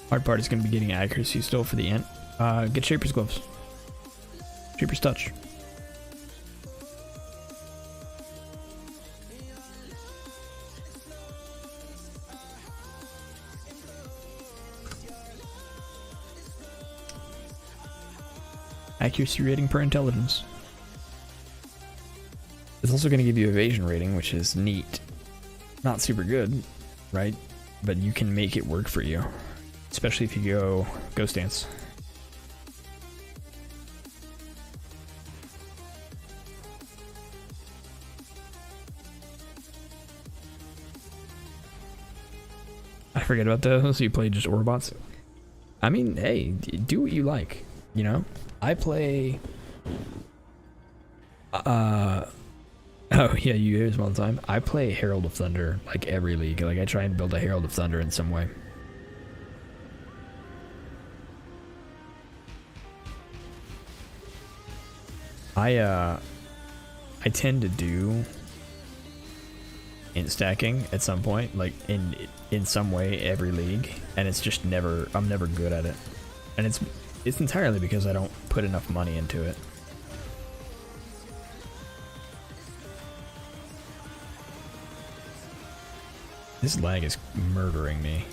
Hard part is going to be getting accuracy still for the int. Get Shaper's Gloves. Shaper's Touch. Accuracy rating per intelligence. It's also going to give you evasion rating, which is neat. Not super good, right? But you can make it work for you. Especially if you go Ghost Dance. I forget about those. You play just Orbots. I mean, hey, do what you like, you know? I play... oh yeah, you hear this all the time. I play Herald of Thunder like every league. Like I try and build a Herald of Thunder in some way. I tend to do int stacking at some point, like in some way every league, and it's just never, I'm never good at it. And it's entirely because I don't put enough money into it. This lag is murdering me.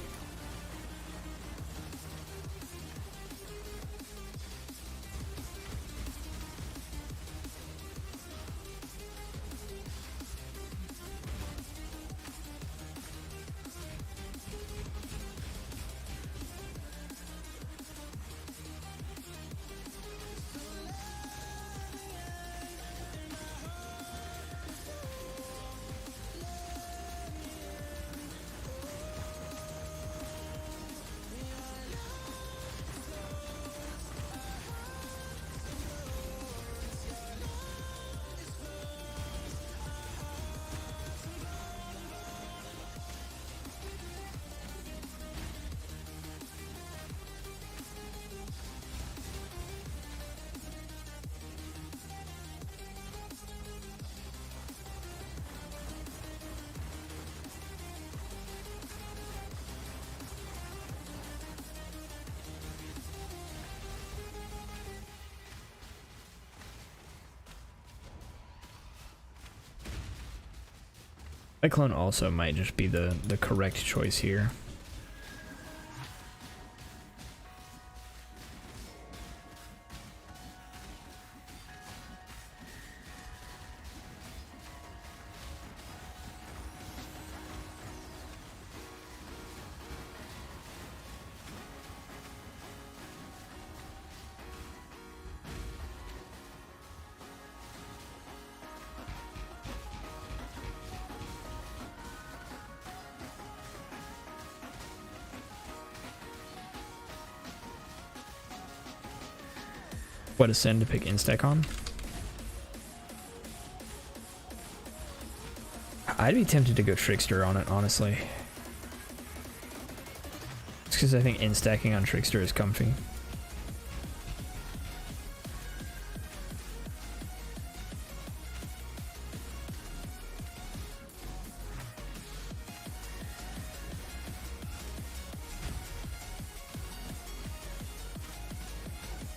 Cyclone also might just be the correct choice here. What ascend to pick instack on? I'd be tempted to go Trickster on it, honestly. It's because I think instacking on Trickster is comfy.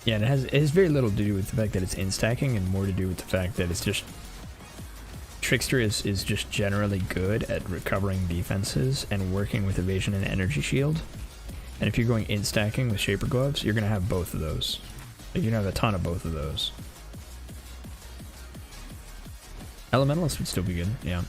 Yeah, and it has very little to do with the fact that it's instacking and more to do with the fact that it's just... Trickster is just generally good at recovering defenses and working with evasion and energy shield. And if you're going instacking with Shaper Gloves, you're going to have both of those. You're going to have a ton of both of those. Elementalist would still be good, yeah.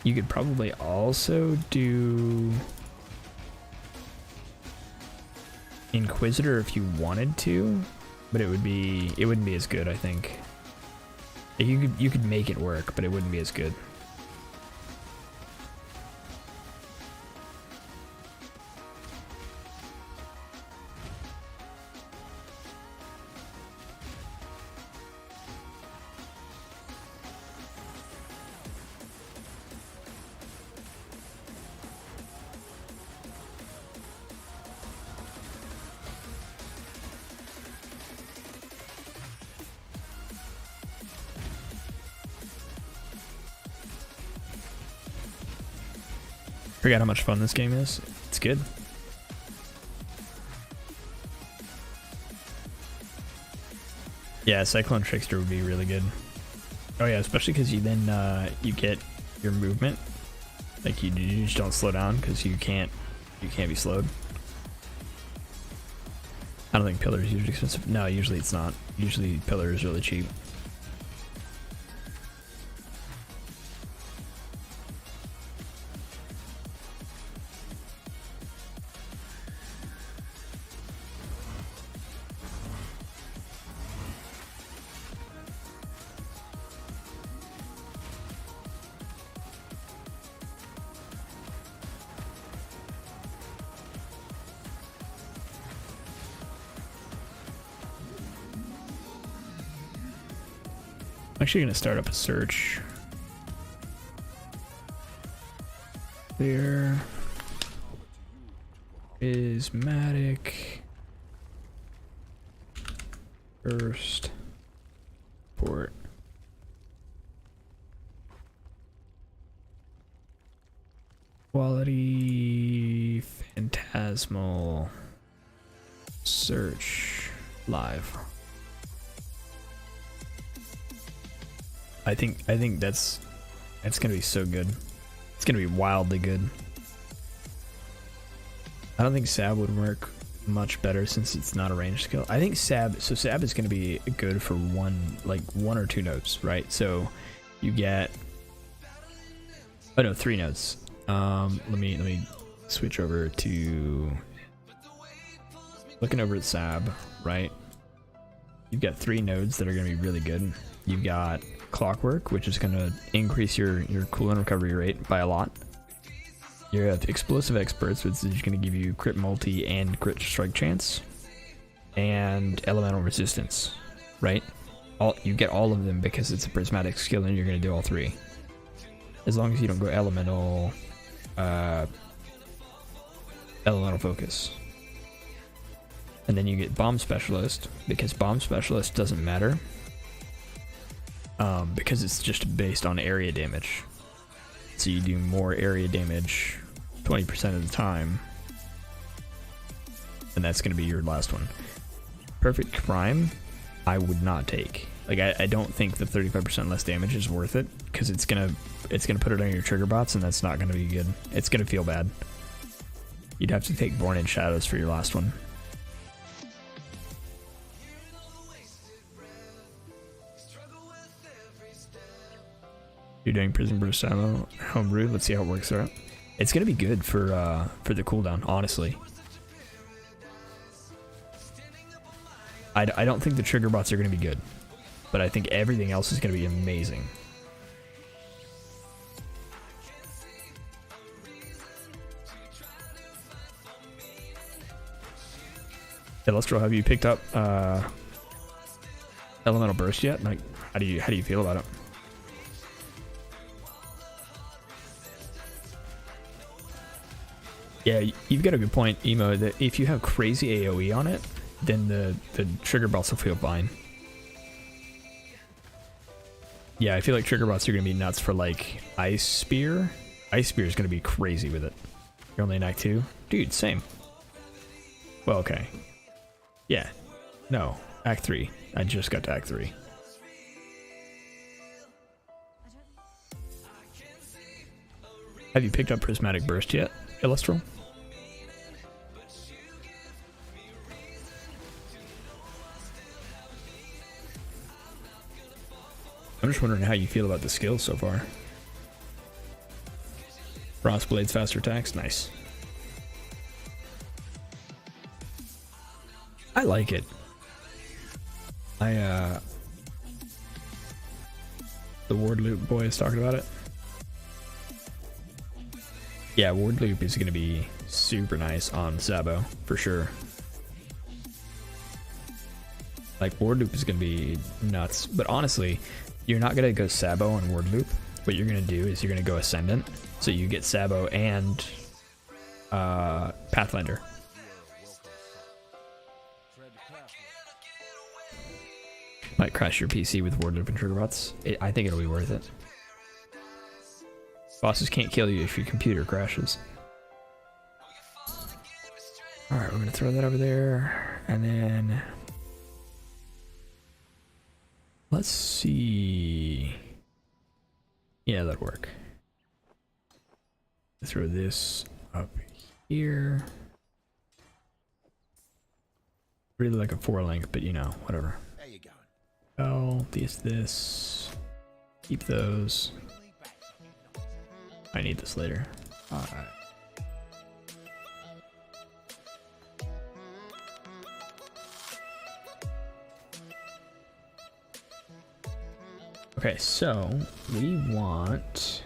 You could probably also do Inquisitor if you wanted to, but it wouldn't be as good, I think. You could make it work, but it wouldn't be as good. Forgot how much fun this game is. It's good. Yeah, Cyclone Trickster would be really good. Oh yeah, especially because you then you get your movement. Like you just don't slow down because you can't be slowed. I don't think Pillar is usually expensive. No, usually it's not. Usually Pillar is really cheap. I'm actually going to start up a search. There. Prismatic. First. Port. Quality. Phantasmal. Search. Live. I think that's gonna be so good. It's gonna be wildly good. I don't think Sab would work much better since it's not a ranged skill. I think Sab is gonna be good for one or two nodes, right? So you get, oh no, 3 nodes. Let me switch over to looking over at Sab, right? You've got 3 nodes that are gonna be really good. You've got Clockwork, which is going to increase your cooldown recovery rate by a lot. You have Explosive Experts, which is going to give you crit multi and crit strike chance, and Elemental Resistance, right? You get all of them because it's a prismatic skill, and you're going to do all 3. As long as you don't go Elemental Focus. And then you get Bomb Specialist, because Bomb Specialist doesn't matter. Because it's just based on area damage. So you do more area damage 20% of the time. And that's going to be your last one. Perfect Crime, I would not take. Like, I don't think the 35% less damage is worth it, because it's gonna put it on your trigger bots, and that's not going to be good. It's going to feel bad. You'd have to take Born in Shadows for your last one. You're doing Prison Brew Silo homebrew. Let's see how it works out. It's gonna be good for the cooldown, honestly. I don't think the trigger bots are gonna be good, but I think everything else is gonna be amazing. Illustro, have you picked up Elemental Burst yet? Like, how do you feel about it? Yeah, you've got a good point, Emo, that if you have crazy AoE on it, then the trigger bots will feel fine. Yeah, I feel like trigger bots are going to be nuts for, like, Ice Spear. Ice Spear is going to be crazy with it. You're only in Act 2? Dude, same. Well, okay. Yeah. No, Act 3. I just got to Act 3. Have you picked up Prismatic Burst yet, Illustral? I'm just wondering how you feel about the skills so far. Frost blades, faster attacks, nice. I like it. The Ward Loop boy is talking about it. Yeah, Ward Loop is going to be super nice on Sabo, for sure. Like, Ward Loop is going to be nuts. But honestly, you're not going to go Sabo on Ward Loop. What you're going to do is you're going to go Ascendant. So you get Sabo and Pathfinder. Might crash your PC with Ward Loop and Trigger Bots. I think it'll be worth it. Bosses can't kill you if your computer crashes. Alright, we're going to throw that over there. And then... let's see... yeah, that'll work. Throw this up here. Really like a 4-link, but you know, whatever. There you go. Oh, this. Keep those. I need this later. Alright. Okay, so we want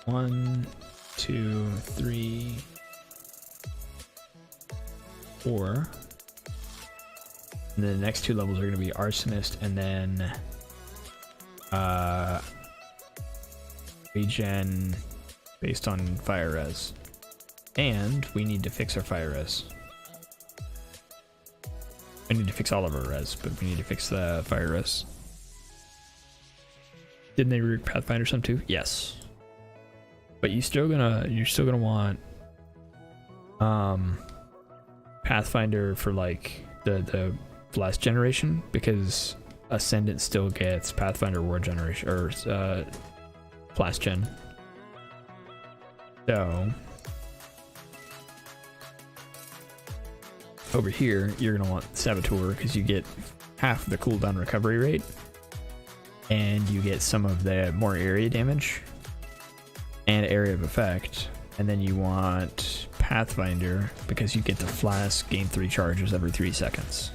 1, 2, 3, 4. And then the next 2 levels are going to be Arsonist and then regen based on fire res. And we need to fix our fire res. I need to fix all of our res, but we need to fix the fire res. Didn't they rework Pathfinder some too? Yes. But you're still gonna want Pathfinder for like the last generation, because Ascendant still gets Pathfinder War generation or last gen. So over here you're gonna want Saboteur because you get half the cooldown recovery rate and you get some of the more area damage and area of effect. And then you want Pathfinder because you get the flask, gain 3 charges every 3 seconds.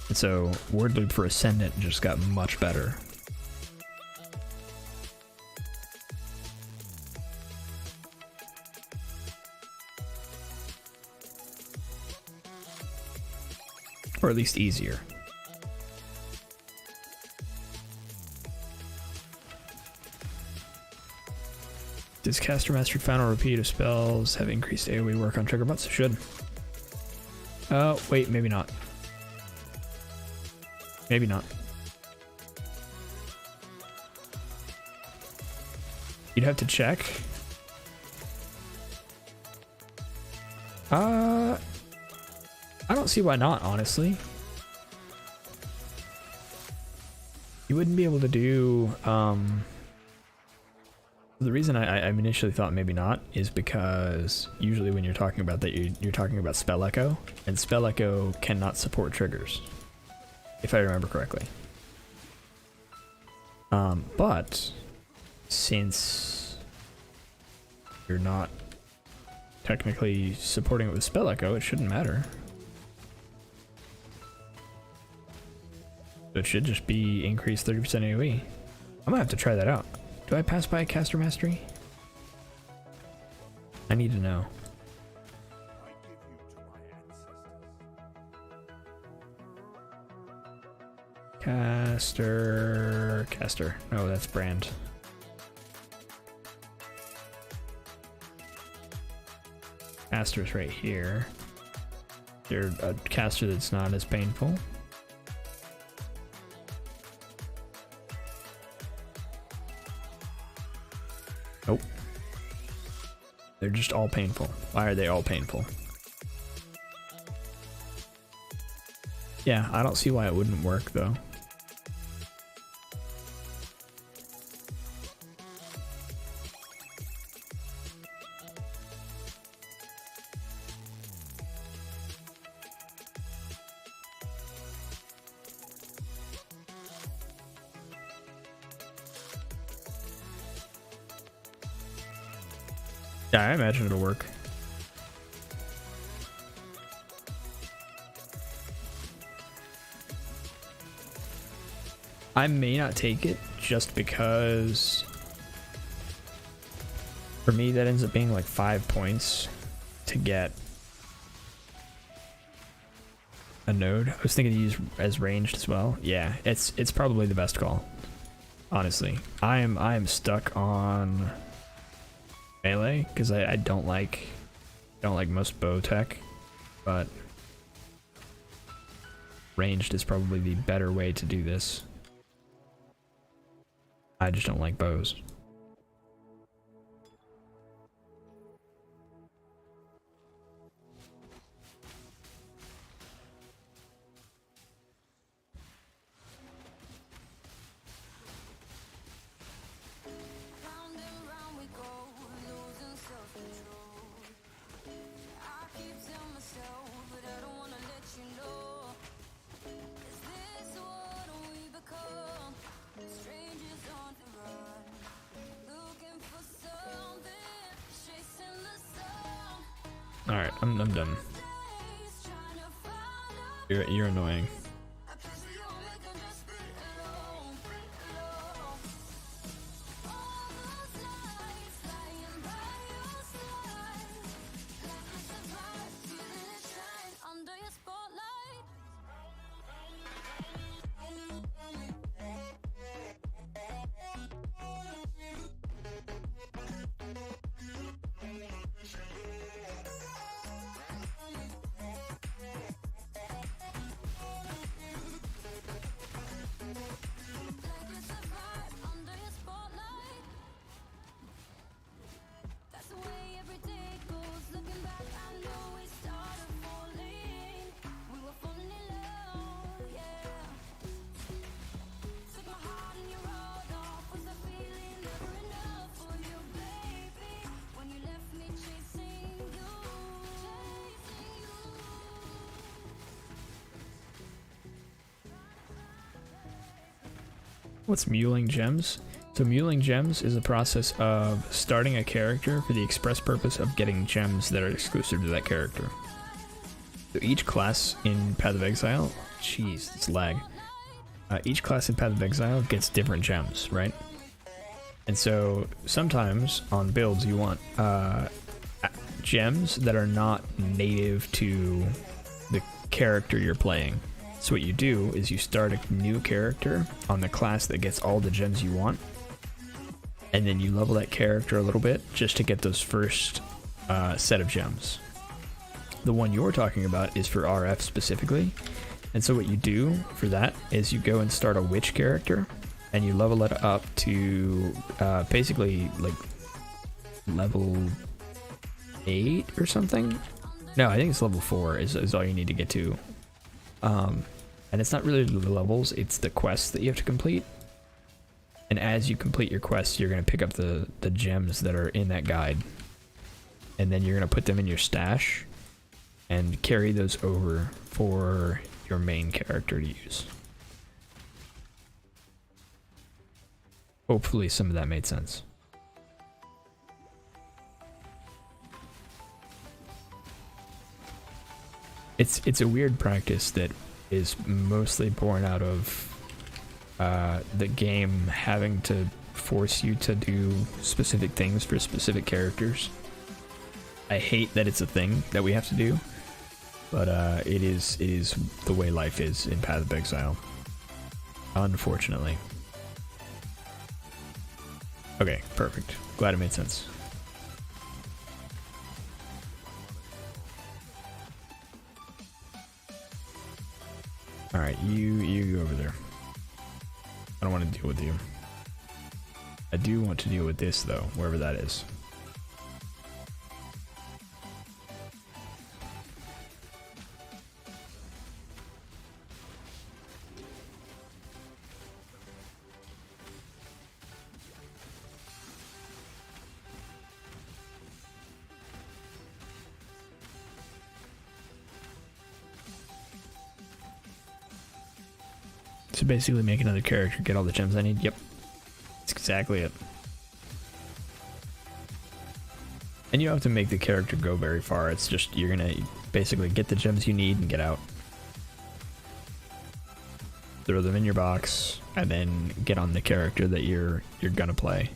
And so Word Loop for Ascendant just got much better. Or at least easier. Does Caster Mastery Final Repeat of spells have increased AoE work on trigger bots? It should. Oh, wait, maybe not. Maybe not. You'd have to check. I don't see why not, honestly. You wouldn't be able to do, the reason I initially thought maybe not is because usually when you're talking about that, you're talking about Spell Echo, and Spell Echo cannot support triggers, if I remember correctly. But since you're not technically supporting it with Spell Echo, it shouldn't matter. So it should just be increased 30% AoE. I'm gonna have to try that out. Do I pass by Caster Mastery? I need to know. Caster. No, that's Brand. Caster's right here. They're a caster that's not as painful. Nope. They're just all painful. Why are they all painful? Yeah, I don't see why it wouldn't work though. Yeah, I imagine it'll work. I may not take it just because for me that ends up being like 5 points to get a node. I was thinking to use as ranged as well. Yeah, it's probably the best call. Honestly, I am stuck on melee because I don't like most bow tech, but ranged is probably the better way to do this. I just don't like bows. Alright, I'm done. You're annoying. What's muling gems? So muling gems is a process of starting a character for the express purpose of getting gems that are exclusive to that character. So each class in Path of Exile, jeez, it's lag. Each class in Path of Exile gets different gems, right? And so sometimes on builds you want gems that are not native to the character you're playing. So what you do is you start a new character on the class that gets all the gems you want, and then you level that character a little bit just to get those first set of gems. The one you're talking about is for RF specifically, and so what you do for that is you go and start a witch character, and you level it up to basically like level 8 or something. No, I think it's level 4 is all you need to get to. And it's not really the levels, it's the quests that you have to complete. And as you complete your quests, you're going to pick up the gems that are in that guide. And then you're going to put them in your stash and carry those over for your main character to use. Hopefully some of that made sense. It's a weird practice that is mostly born out of the game having to force you to do specific things for specific characters. I hate that it's a thing that we have to do, but it is the way life is in Path of Exile, unfortunately. Okay, perfect. Glad it made sense. Alright, you go over there. I don't want to deal with you. I do want to deal with this, though, wherever that is. So basically make another character, get all the gems I need. Yep. That's exactly it. And you don't have to make the character go very far. It's just you're gonna basically get the gems you need and get out. Throw them in your box, and then get on the character that you're gonna play.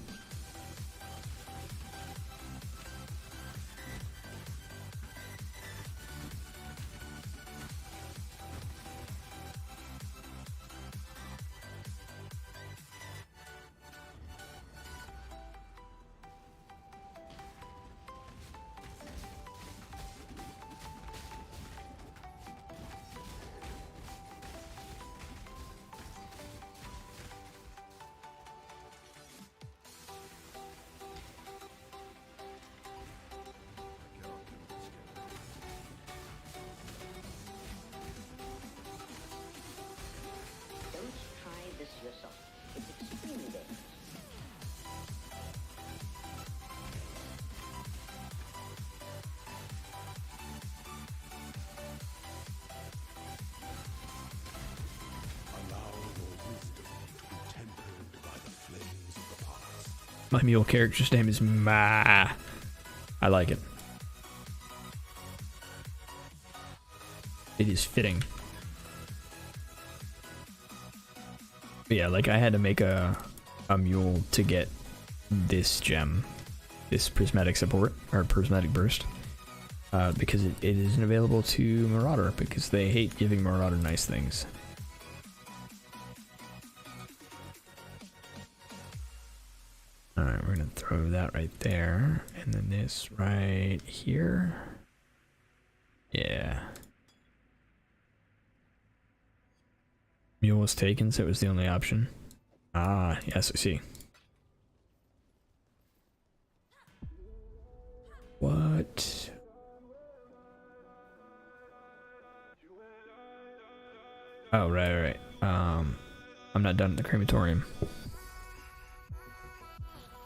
Don't try this yourself. It's extremely dangerous. Allow your wisdom to be tempered by the flames of the past. My mule character's name is Ma. I like it. It is fitting. But yeah, like I had to make a mule to get this gem, this prismatic support or prismatic burst, because it isn't available to Marauder because they hate giving Marauder nice things. Alright, we're gonna throw that right there, and then this right here. Yeah. Mule was taken, so it was the only option. Ah, yes, I see. What? Oh, right. I'm not done at the crematorium.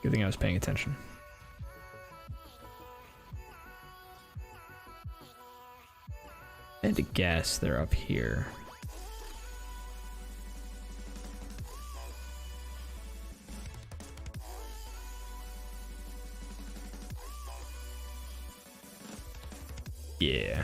Good thing I was paying attention. I had to guess they're up here. Yeah.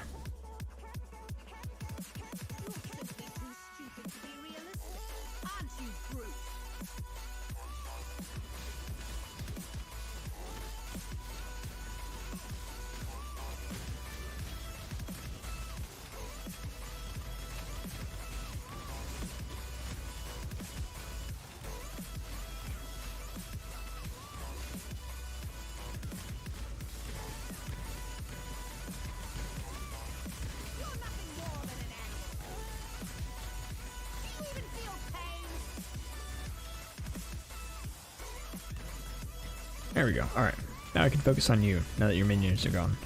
There we go. Alright. Now I can focus on you, now that your minions are gone.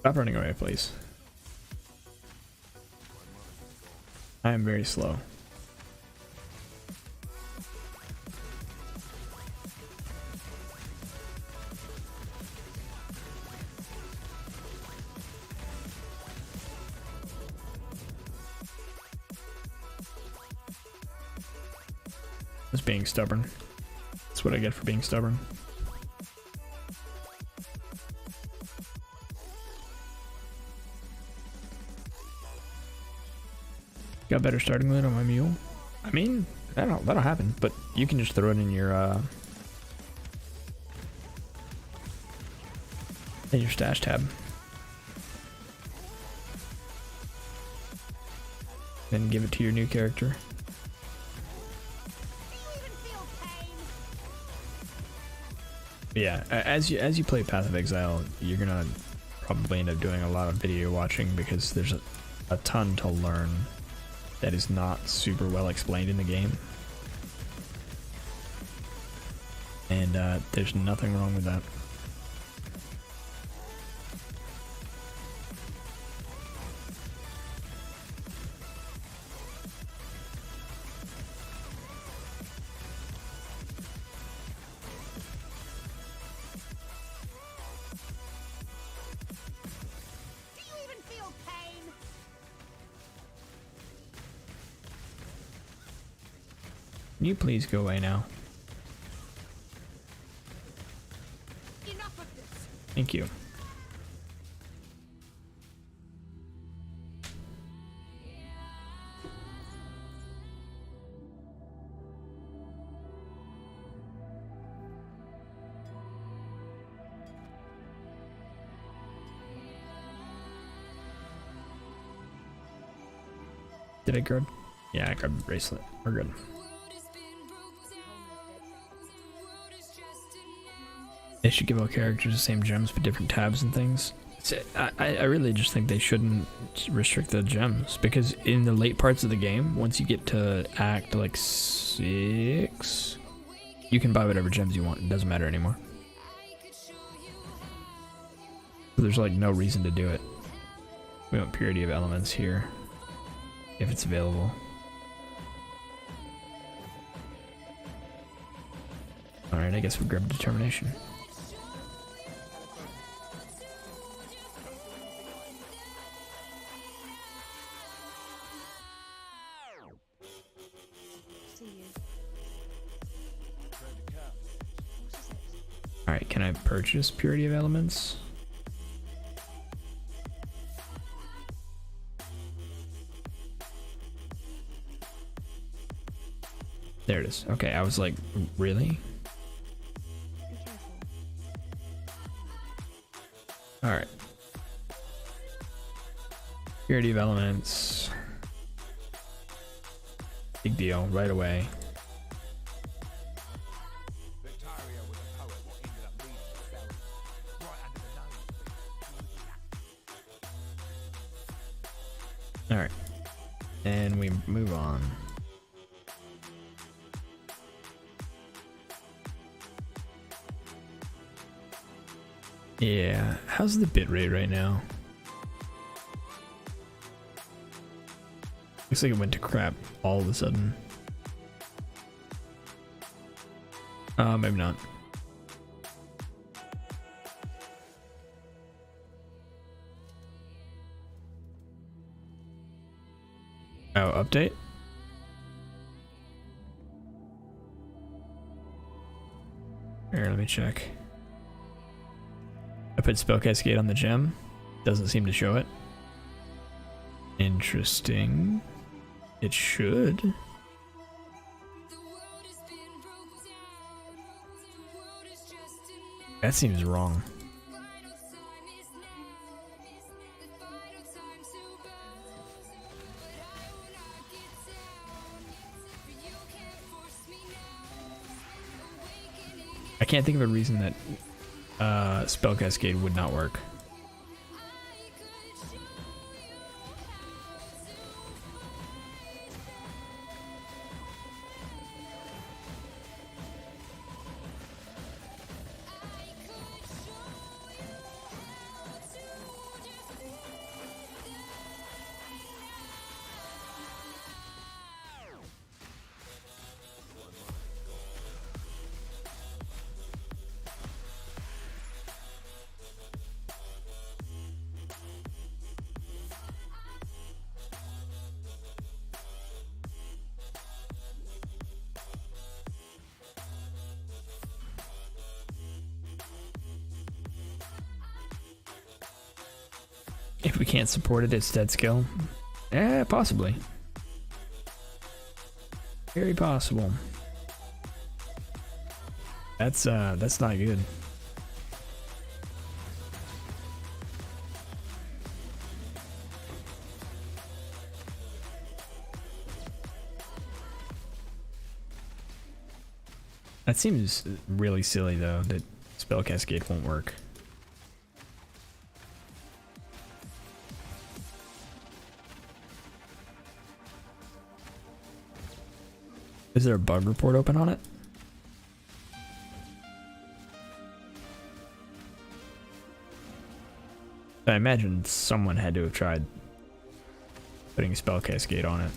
Stop running away, please. I am very slow. Just being stubborn. That's what I get for being stubborn. Got better starting loot on my mule. I mean, that'll happen, but you can just throw it in your stash tab. Then give it to your new character. But yeah, as you play Path of Exile, you're gonna probably end up doing a lot of video watching because there's a ton to learn that is not super well explained in the game. And there's nothing wrong with that. Can you please go away now? Enough of this. Thank you. Did I grab? Yeah, I grabbed the bracelet. We're good. They should give all characters the same gems but different tabs and things. I really just think they shouldn't restrict the gems, because in the late parts of the game, once you get to act like 6, you can buy whatever gems you want. It doesn't matter anymore. There's like no reason to do it. We want purity of elements here, if it's available. Alright, I guess we'll grab determination. Alright, can I purchase purity of elements? There it is. Okay, I was like, really? Alright. Purity of elements. Big deal, right away. Alright. And we move on. Yeah, how's the bitrate right now? Looks like it went to crap all of a sudden. Maybe not. Oh, update? Here, let me check. I put Spell Cascade on the gem. Doesn't seem to show it. Interesting. It should. That seems wrong. I can't think of a reason that Spell Cascade would not work. If we can't support it, it's dead skill. Yeah, possibly. Very possible. That's not good. That seems really silly though, that Spell Cascade won't work. Is there a bug report open on it? I imagine someone had to have tried putting a Spell Cascade on it.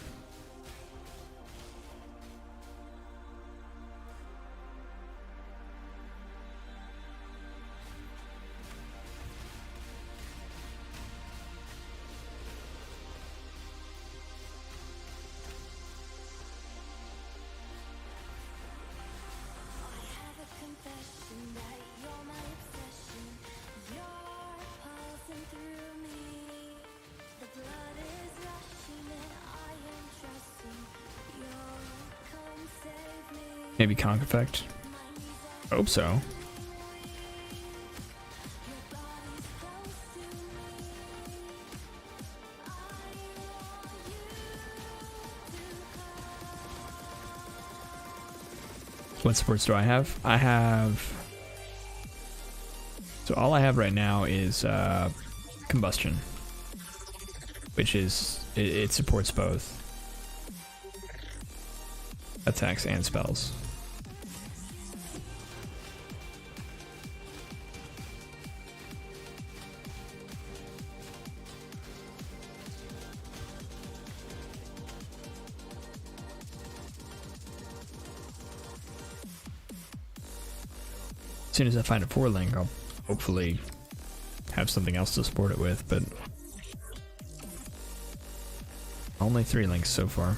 Maybe Conk Effect. Hope so. What supports do I have? I have... So all I have right now is Combustion. Which is... It supports both attacks and spells. As soon as I find a 4-link, I'll hopefully have something else to support it with, but only 3 links so far.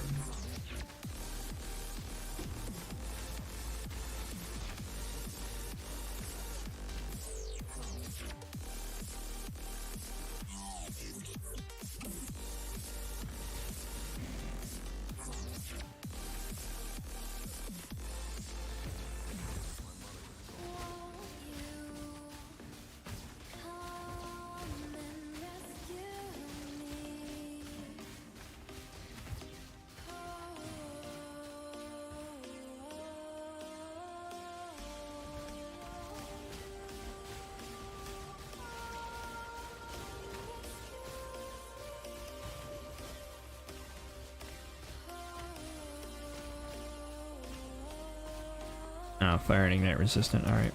Oh, fire and ignite resistant, alright.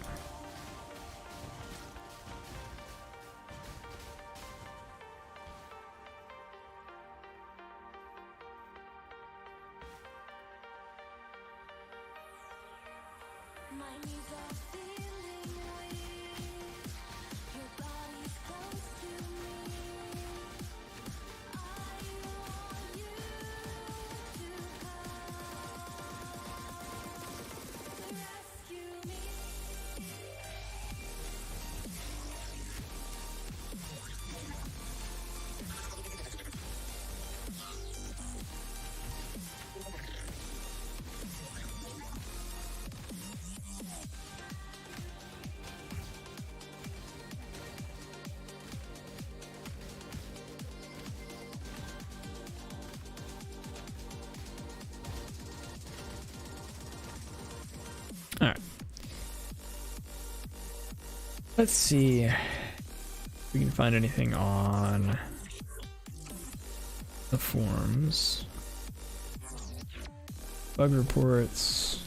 Alright. Let's see if we can find anything on the forums. Bug reports.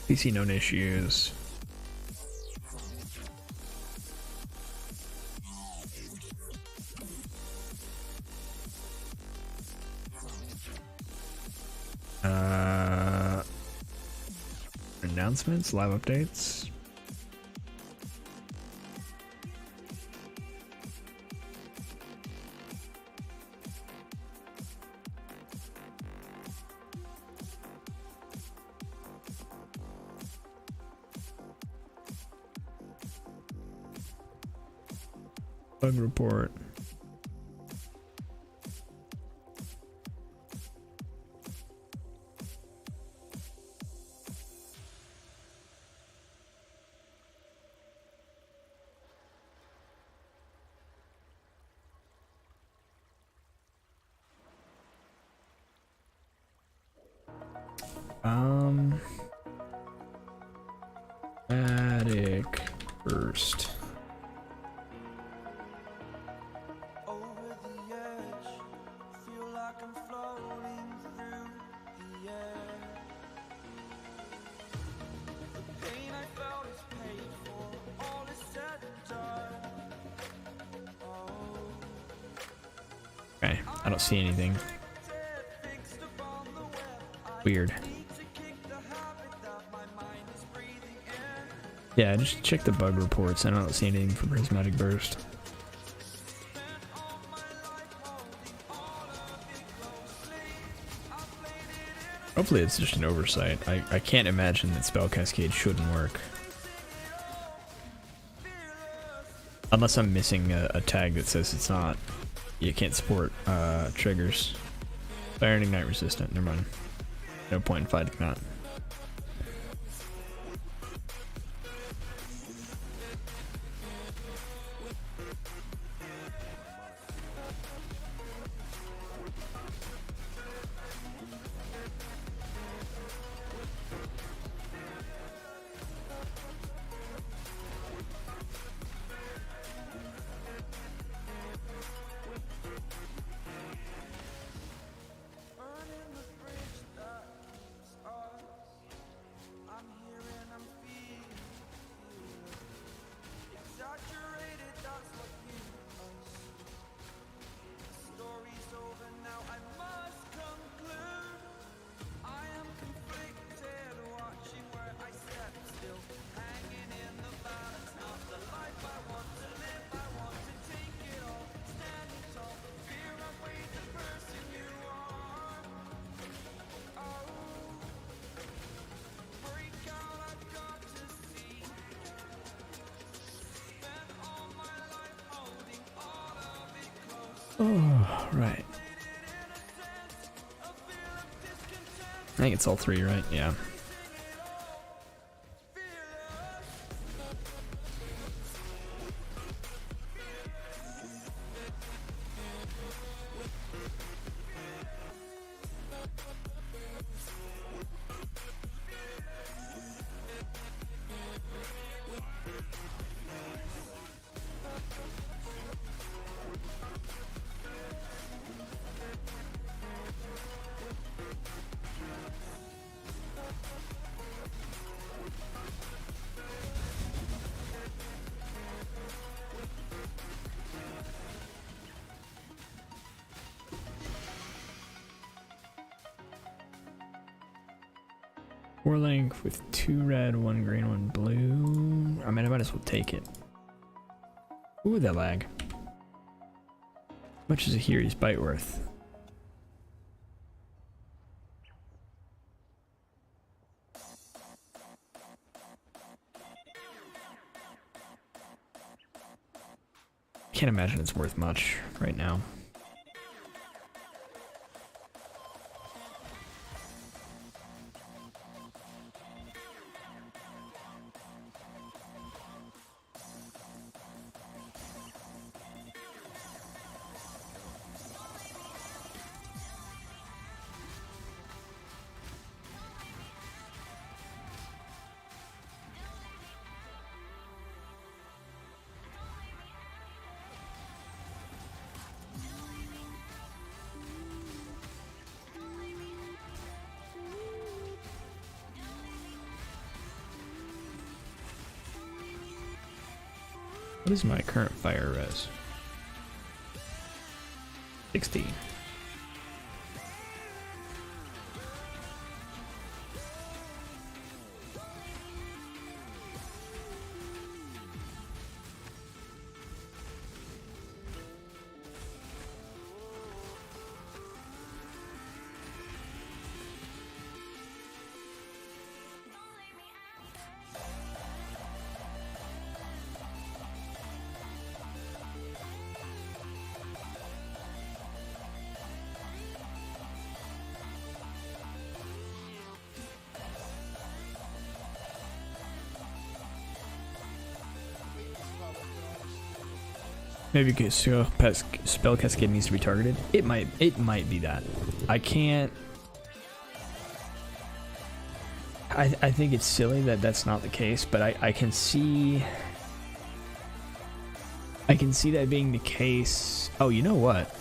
PC known issues. Announcements, live updates. Bug report. Prismatic first. Over the edge, feel like I'm floating through the air. The pain I felt is paid for, all is said and done. Oh, Okay, I don't see anything. fixed upon the web. Weird. Need to kick the habit that my mind is breathing in. Yeah, just check the bug reports. I don't see anything for Prismatic Burst. Hopefully it's just an oversight. I can't imagine that Spell Cascade shouldn't work. Unless I'm missing a tag that says it's not. You can't support triggers. Fire and ignite resistant, never mind. No point in fighting that. Burning the bridge that keeps us. I'm here and I'm feeling exaggerated, that's what you assume. The story's over now, I must conclude. I am conflicted, watching where I step still, hanging in the balance, not the life I want to live. I want to take it all, standing tall, fear outweighs the person you are. Oh, break out, I've got to see. Spent all my life holding all of it close. Oh, right. I think it's all three, right? Yeah. Four length with 2 red, 1 green, 1 blue. I mean, I might as well take it. Ooh, that lag. How much is a Hiri's bite worth? Can't imagine it's worth much right now. What is my current fire res? 16. Maybe because spell cascade needs to be targeted. It might be that. I can't. I think it's silly that that's not the case, but I can see. I can see that being the case. Oh, you know what?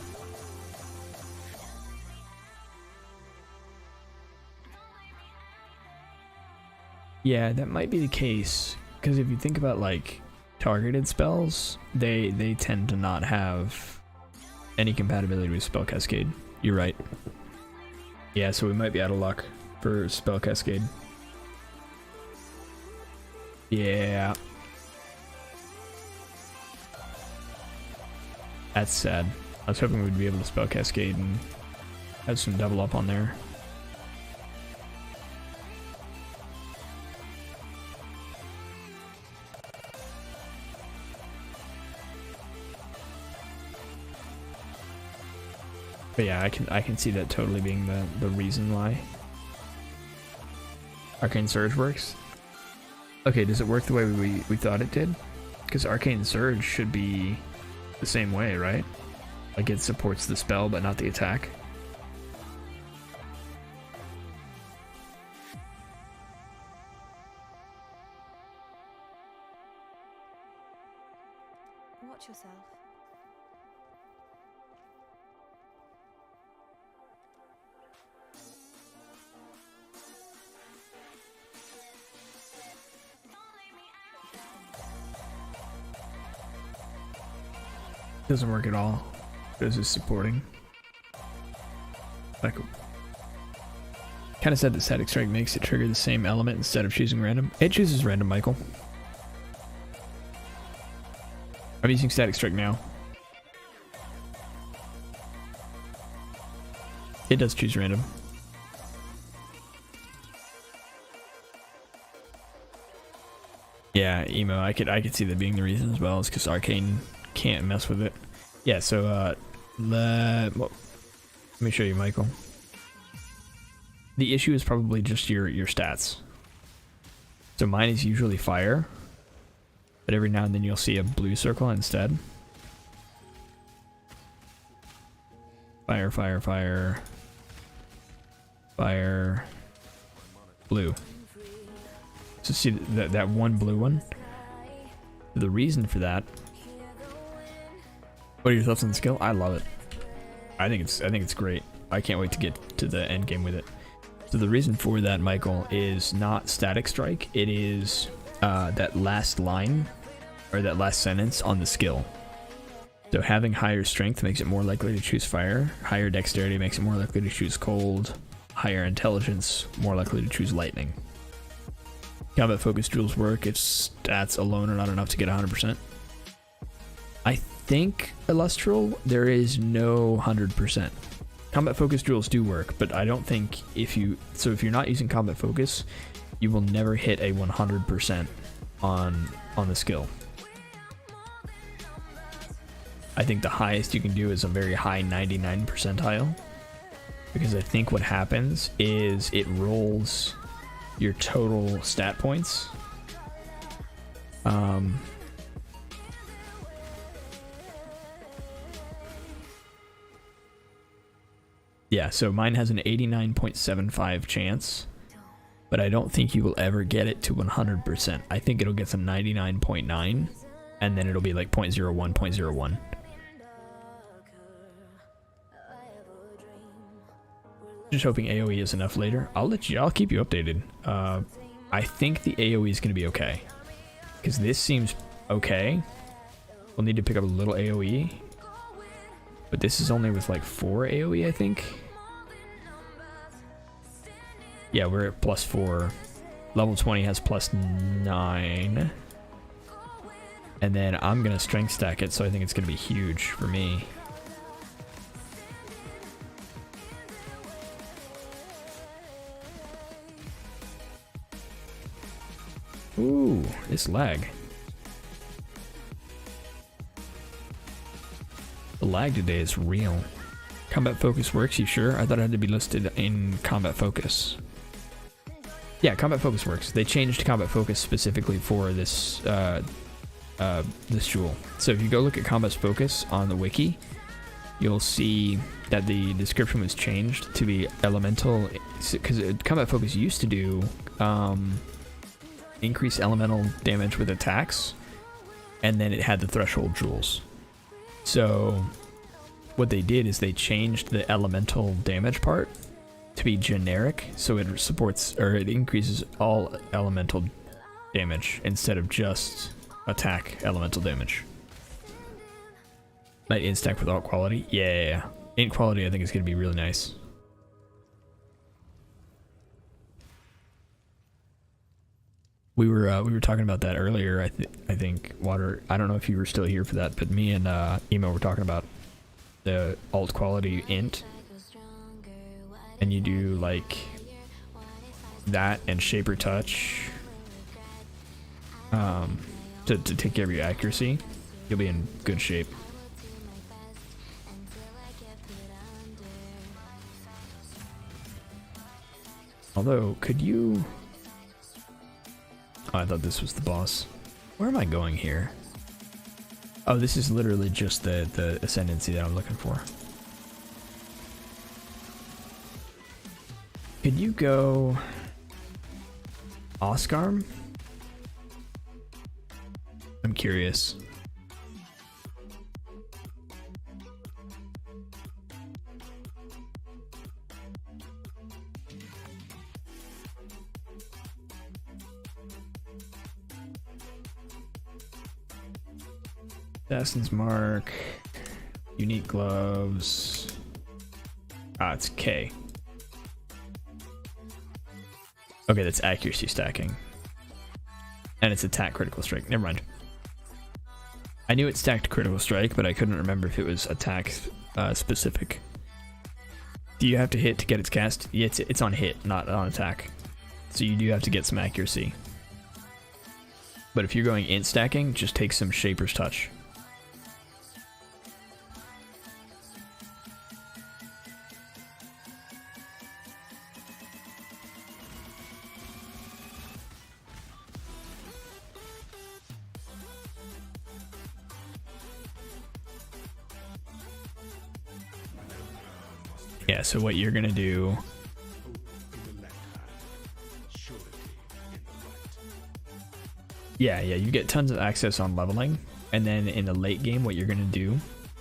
Yeah, that might be the case, because if you think about like targeted spells, they tend to not have any compatibility with spell cascade. You're right. Yeah, so we might be out of luck for spell cascade. Yeah. That's sad. I was hoping we'd be able to spell cascade and have some double up on there. But yeah, I can see that totally being the reason why. Arcane Surge works? Okay, does it work the way we thought it did? Because Arcane Surge should be the same way, right? Like it supports the spell but not the attack. Watch yourself. Doesn't work at all. This is supporting. Like, kind of said that Static Strike makes it trigger the same element instead of choosing random. It chooses random, Michael. I'm using Static Strike now. It does choose random. Yeah, emo. I could see that being the reason as well. It's because Arcane can't mess with it. Yeah. So let me show you, Michael. The issue is probably just your stats. So mine is usually fire, but every now and then you'll see a blue circle instead. Fire, fire, fire, fire, blue. So see that one blue one? The reason for that. What are your thoughts on the skill? I love it. I think it's great. I can't wait to get to the end game with it. So the reason for that, Michael, is not Static Strike. It is that last line or that last sentence on the skill. So having higher strength makes it more likely to choose fire. Higher dexterity makes it more likely to choose cold. Higher intelligence, more likely to choose lightning. Combat focus rules work if stats alone are not enough to get 100%. I think Illustral, there is no 100%. Combat focus rules do work, but I don't think if you're not using combat focus, you will never hit a 100% on the skill. I think the highest you can do is a very high 99 percentile, because I think what happens is it rolls your total stat points. Yeah, so mine has an 89.75 chance, but I don't think you will ever get it to 100%. I think it'll get some 99.9, and then it'll be like 0.01, 0.01. Just hoping AoE is enough later. I'll keep you updated. I think the AoE is going to be okay, because this seems okay. We'll need to pick up a little AoE, but this is only with like 4 AoE, I think. Yeah, we're at +4. Level 20 has +9. And then I'm going to strength stack it, so I think it's going to be huge for me. Ooh, this lag. The lag today is real. Combat focus works, you sure? I thought it had to be listed in combat focus. Yeah, combat focus works. They changed combat focus specifically for this this jewel. So if you go look at combat focus on the wiki, you'll see that the description was changed to be elemental, because combat focus used to do increase elemental damage with attacks, and then it had the threshold jewels. So what they did is they changed the elemental damage part to be generic, so it supports, or it increases all elemental damage instead of just attack elemental damage. Might instack with alt quality. Yeah. Int quality I think is going to be really nice. We were talking about that earlier. I think Water. I don't know if you were still here for that, but me and Emo were talking about the alt quality int, and you do like that and Shaper Touch to take care of your accuracy. You'll be in good shape. Although, could you? Oh, I thought this was the boss. Where am I going here? Oh, this is literally just the ascendancy that I'm looking for. Could you go Oscarm? I'm curious. Assassin's Mark, unique gloves. Ah, it's K. Okay, that's accuracy stacking. And it's attack critical strike. Never mind. I knew it stacked critical strike, but I couldn't remember if it was attack specific. Do you have to hit to get its cast? Yeah, it's on hit, not on attack. So you do have to get some accuracy. But if you're going int stacking, just take some Shaper's Touch. Yeah, so what you're gonna do, Hope in the left hand, surety in the right. yeah, you get tons of access on leveling, and then in the late game, what you're gonna do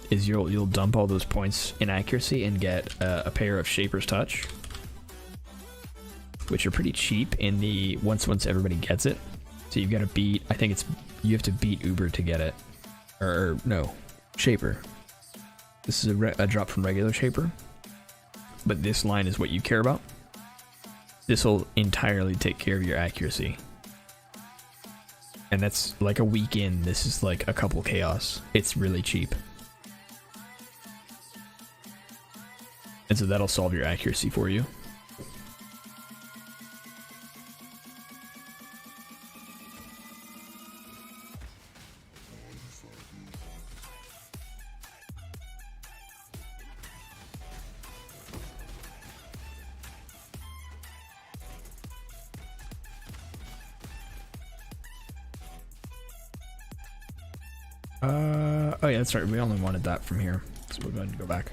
is you'll dump all those points in accuracy and get a pair of Shaper's Touch, which are pretty cheap in the once everybody gets it. So you've got to beat, I think you have to beat Uber to get it, or no, Shaper. This is a drop from regular Shaper. But this line is what you care about. This will entirely take care of your accuracy. And that's like a week in. This is like a couple chaos. It's really cheap. And so that'll solve your accuracy for you. Oh yeah, that's right. We only wanted that from here, so we're going to go back.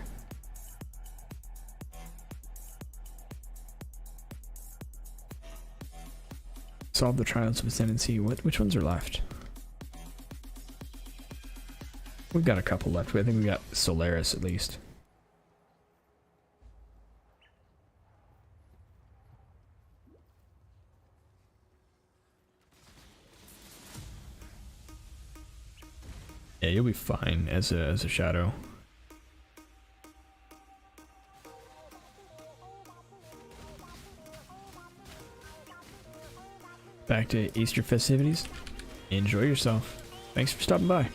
Solve the trials of ascendancy. Which ones are left? We've got a couple left. I think we got Solaris at least. Yeah, you'll be fine as a shadow. Back to Easter festivities. Enjoy yourself. Thanks for stopping by.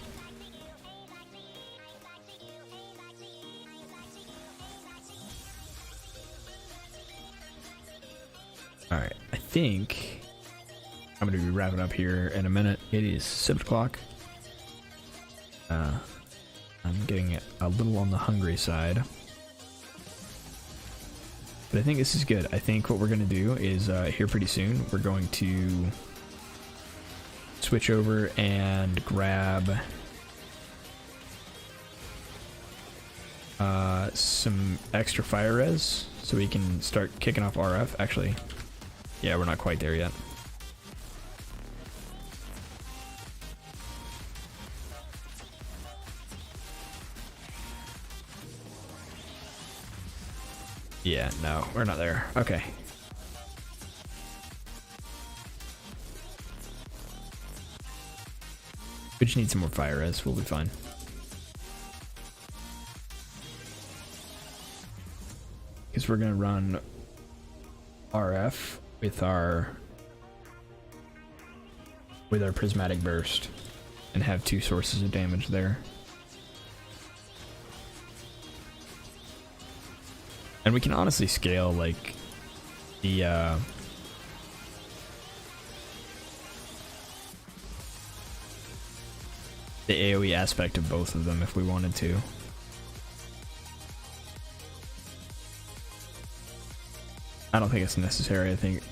Alright, I think I'm going to be wrapping up here in a minute. It is 7 o'clock. I'm getting a little on the hungry side. But I think this is good. I think what we're going to do is here pretty soon, we're going to switch over and grab some extra fire res so we can start kicking off RF. Actually, yeah, we're not quite there yet. Yeah, no, we're not there. Okay. We just need some more fire res. We'll be fine. Because we're going to run RF with our prismatic burst and have 2 sources of damage there. And we can honestly scale like the AoE aspect of both of them if we wanted to. I don't think it's necessary. I think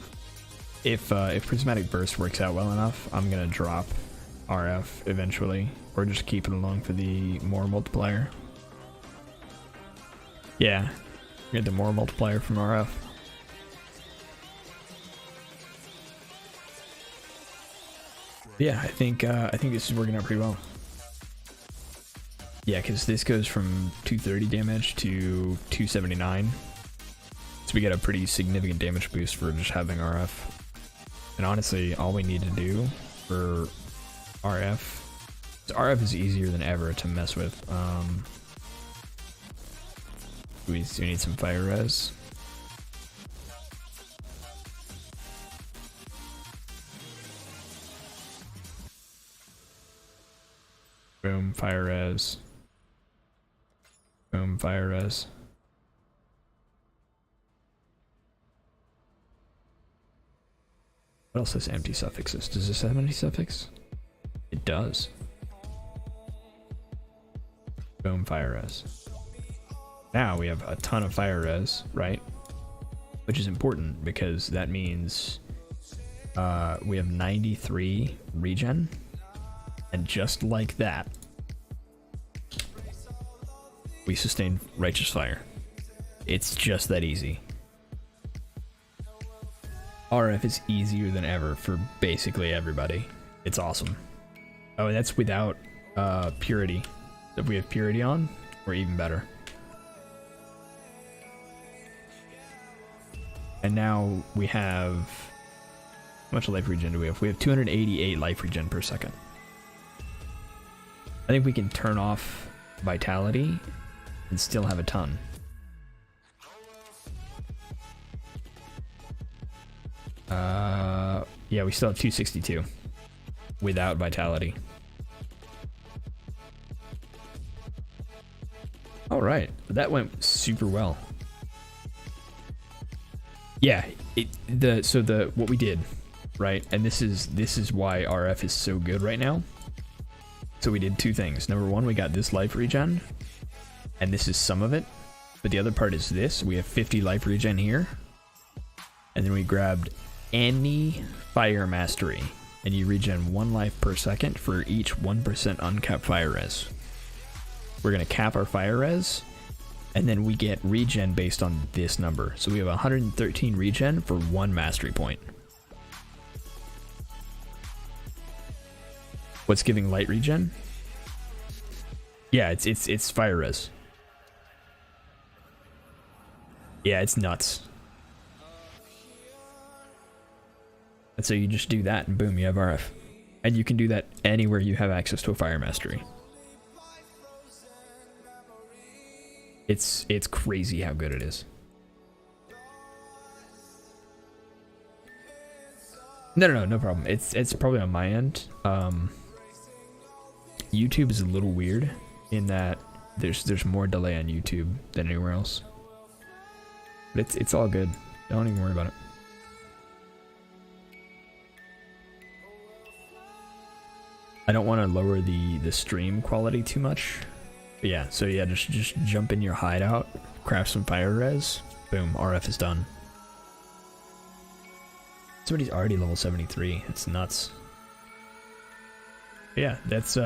if Prismatic Burst works out well enough, I'm gonna drop RF eventually, or just keep it along for the more multiplier. Yeah, get the more multiplier from RF. Yeah, I think this is working out pretty well. Yeah, because this goes from 230 damage to 279, so we get a pretty significant damage boost for just having RF. And honestly, all we need to do for RF, RF is easier than ever to mess with. We need some fire res. Boom, fire res. Boom, fire res. What else has empty suffixes? Does this have any suffix? It does. Boom, fire res. Now we have a ton of fire res, right? Which is important because that means we have 93 regen. And just like that, we sustain Righteous Fire. It's just that easy. RF is easier than ever for basically everybody. It's awesome. Oh, and that's without Purity. If we have Purity on, we're even better. And now we have... How much life regen do we have? We have 288 life regen per second. I think we can turn off Vitality and still have a ton. Yeah, we still have 262 without Vitality. All right, that went super well. Yeah, what we did, right? And this is why RF is so good right now. So we did two things. Number one, we got this life regen, and this is some of it, but the other part is this. We have 50 life regen here, and then we grabbed any fire mastery, and you regen 1 life per second for each 1% uncapped fire res. We're gonna cap our fire res, and then we get regen based on this number. So we have 113 regen for 1 mastery point. What's giving light regen? Yeah, it's fire res. Yeah, it's nuts. And so you just do that and boom, you have RF. And you can do that anywhere you have access to a fire mastery. It's crazy how good it is. No problem. It's probably on my end. YouTube is a little weird in that there's more delay on YouTube than anywhere else. But it's all good. Don't even worry about it. I don't want to lower the stream quality too much. But yeah, so yeah, just jump in your hideout, craft some fire res, boom, RF is done. Somebody's already level 73. It's nuts. But yeah, that's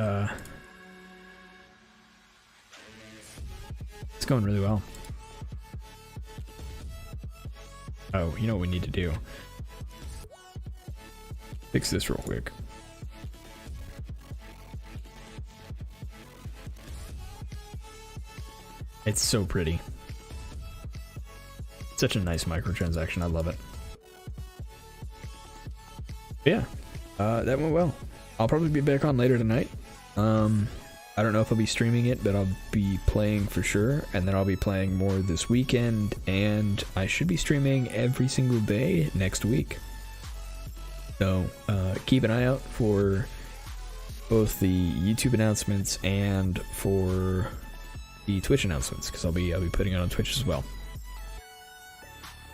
it's going really well. Oh, you know what we need to do? Fix this real quick. It's so pretty. Such a nice microtransaction. I love it. But yeah, that went well. I'll probably be back on later tonight. I don't know if I'll be streaming it, but I'll be playing for sure. And then I'll be playing more this weekend. And I should be streaming every single day next week. So keep an eye out for both the YouTube announcements and for the Twitch announcements, because I'll be putting it on Twitch as well.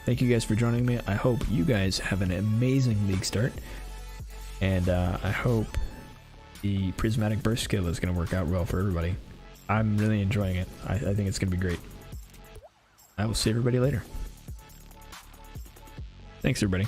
Thank you guys for joining me. I hope you guys have an amazing league start, and I hope the Prismatic Burst skill is going to work out well for everybody. I'm really enjoying it. I think it's going to be great. I will see everybody later. Thanks, everybody.